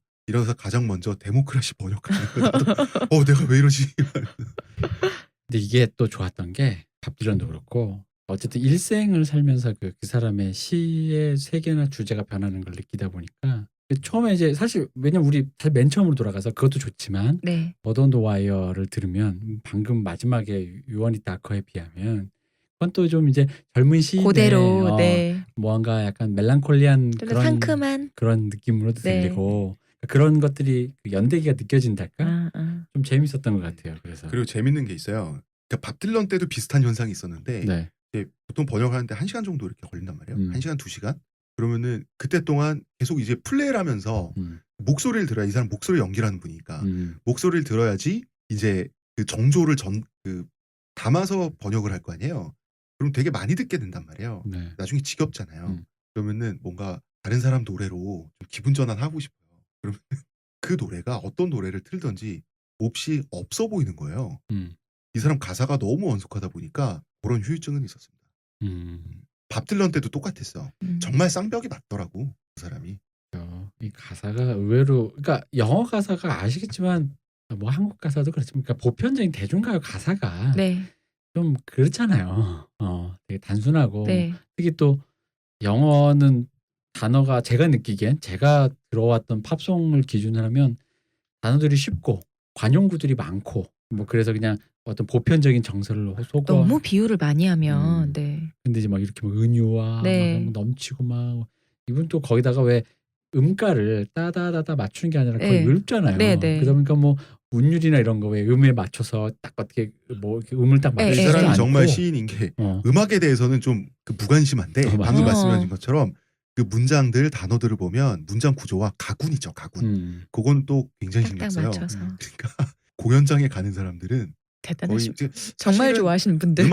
가장 먼저 데모크라시 번역하는 거. 나도 내가 왜 이러지? 근데 이게 또 좋았던 게 밥 딜런도 그렇고 어쨌든 일생을 살면서 그 사람의 시의 세계나 주제가 변하는 걸 느끼다 보니까 처음에 이제 사실 왜냐면 우리 사실 맨 처음으로 돌아가서 그것도 좋지만 네. 머더 온 더 와이어를 들으면 방금 마지막에 유언이 다커에 비하면 그건 또 좀 이제 젊은 시인의 그대로 네. 뭔가 약간 멜랑콜리한 좀 그런 상큼한. 그런 느낌으로도 네. 들리고 그런 것들이 그 연대기가 느껴진달까 좀 재밌었던 것 같아요. 그래서 그리고 재밌는 게 있어요. 그러니까 밥 딜런 때도 비슷한 현상이 있었는데 네. 이제 보통 번역하는데 1시간 정도 이렇게 걸린단 말이에요. 1시간 2시간. 그러면은 그때 동안 계속 이제 플레이를 하면서 목소리를 들어야 이 사람 목소리 연기하는 분이니까 목소리를 들어야지 이제 그 정조를 담아서 번역을 할 거 아니에요. 그럼 되게 많이 듣게 된단 말이에요. 네. 나중에 지겹잖아요. 그러면은 뭔가 다른 사람 노래로 좀 기분 전환하고 싶어요. 그러면 그 노래가 어떤 노래를 틀든지 몹시 없어 보이는 거예요. 이 사람 가사가 너무 원숙하다 보니까 그런 후유증은 있었습니다. 밥 딜런 때도 똑같았어. 정말 쌍벽이 맞더라고 그 사람이. 이 가사가 의외로 그러니까 영어 가사가 아시겠지만 뭐 한국 가사도 그렇지만 그러니까 보편적인 대중가요 가사가 네. 좀 그렇잖아요. 되게 단순하고 네. 특히 또 영어는 단어가 제가 느끼기엔 제가 들어왔던 팝송을 기준으로 하면 단어들이 쉽고 관용구들이 많고 뭐 그래서 그냥 어떤 보편적인 정서를 소거. 너무 비유를 많이 하면 네. 근데 이제 막 이렇게 막 은유와 네. 막 넘치고 막 이분 또 거기다가 왜 음가를 따다다다 맞추는 게 아니라 거의 네. 읊잖아요. 네, 네. 그러다 보니까 뭐 운율이나 이런 거 왜 음에 맞춰서 딱 어떻게 뭐 이렇게 음을 딱 네, 이 맞추지 사람이 않고 정말 시인인 게 음악에 대해서는 좀 그 무관심한데 맞아. 방금 말씀하신 것처럼 그 문장들 단어들을 보면 문장 구조와 가군이죠. 가군. 그건 또 굉장히 신경 딱딱 써요. 맞춰서. 그러니까 공연장에 가는 사람들은 거의 대단하신. 이제 정말 사실은 좋아하시는 분들.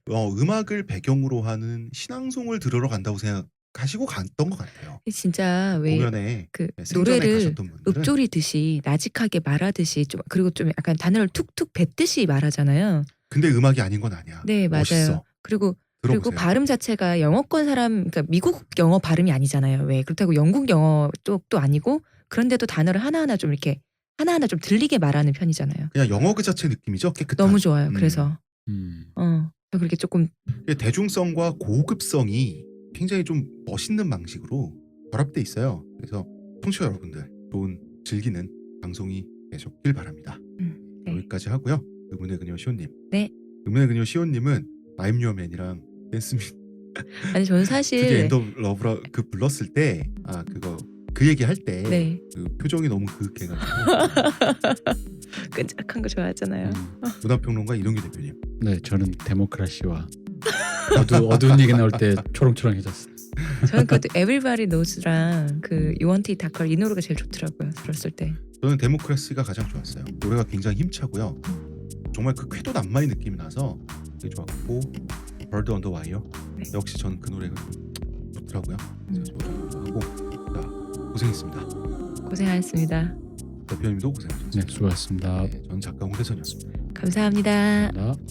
음악을 배경으로 하는 신앙송을 들으러 간다고 생각하시고 갔던 것 같아요. 진짜 왜 공연에 그 생전에 노래를 가셨던 분들은 읊조리듯이 나직하게 말하듯이 좀 그리고 좀 약간 단어를 툭툭 뱉듯이 말하잖아요. 근데 음악이 아닌 건 아니야. 네, 맞아요. 멋있어. 그리고 들어보세요. 발음 자체가 영어권 사람 그러니까 미국 영어 발음이 아니잖아요. 왜 그렇다고 영국 영어 쪽도 아니고 그런데도 단어를 하나하나 좀 이렇게 하나하나 좀 들리게 말하는 편이잖아요. 그냥 영어 그 자체 느낌이죠. 깨끗한. 너무 좋아요. 그래서 그렇게 조금 대중성과 고급성이 굉장히 좀 멋있는 방식으로 결합돼 있어요. 그래서 청취자 여러분들 좋은 즐기는 방송이 되셨길 바랍니다. 네. 여기까지 하고요. 의문의 그녀 시온님. 네. 의문의 그녀 시온님은 I'm Your Man이랑 댄스민 아니 저는 그게 사실 엔드 오브 러브라 그 불렀을 때 그거 그 얘기 할 때 네. 그 표정이 너무 그윽해가지고 끈적한 거 좋아하잖아요. 문화평론가 이동규 대표님. 네, 저는 데모크라시와 어두운 얘기 나올 때 초롱초롱해졌어요. 저는 그 Everybody Knows랑 그 You Want It Darker 이 노래가 제일 좋더라고요. 들었을 때. 저는 데모크라시가 가장 좋았어요. 노래가 굉장히 힘차고요. 정말 그 쾌도 낭만의 느낌이 나서 되게 좋았고 Bird on the Wire 네. 역시 저는 그 노래가 좋더라고요. 그래서 좋아하고 자, 고생했습니다. 고생하셨습니다. 대표님도 고생하셨습니다. 네, 수고하셨습니다. 네, 저는 작가 홍대선이었습니다. 감사합니다. 감사합니다.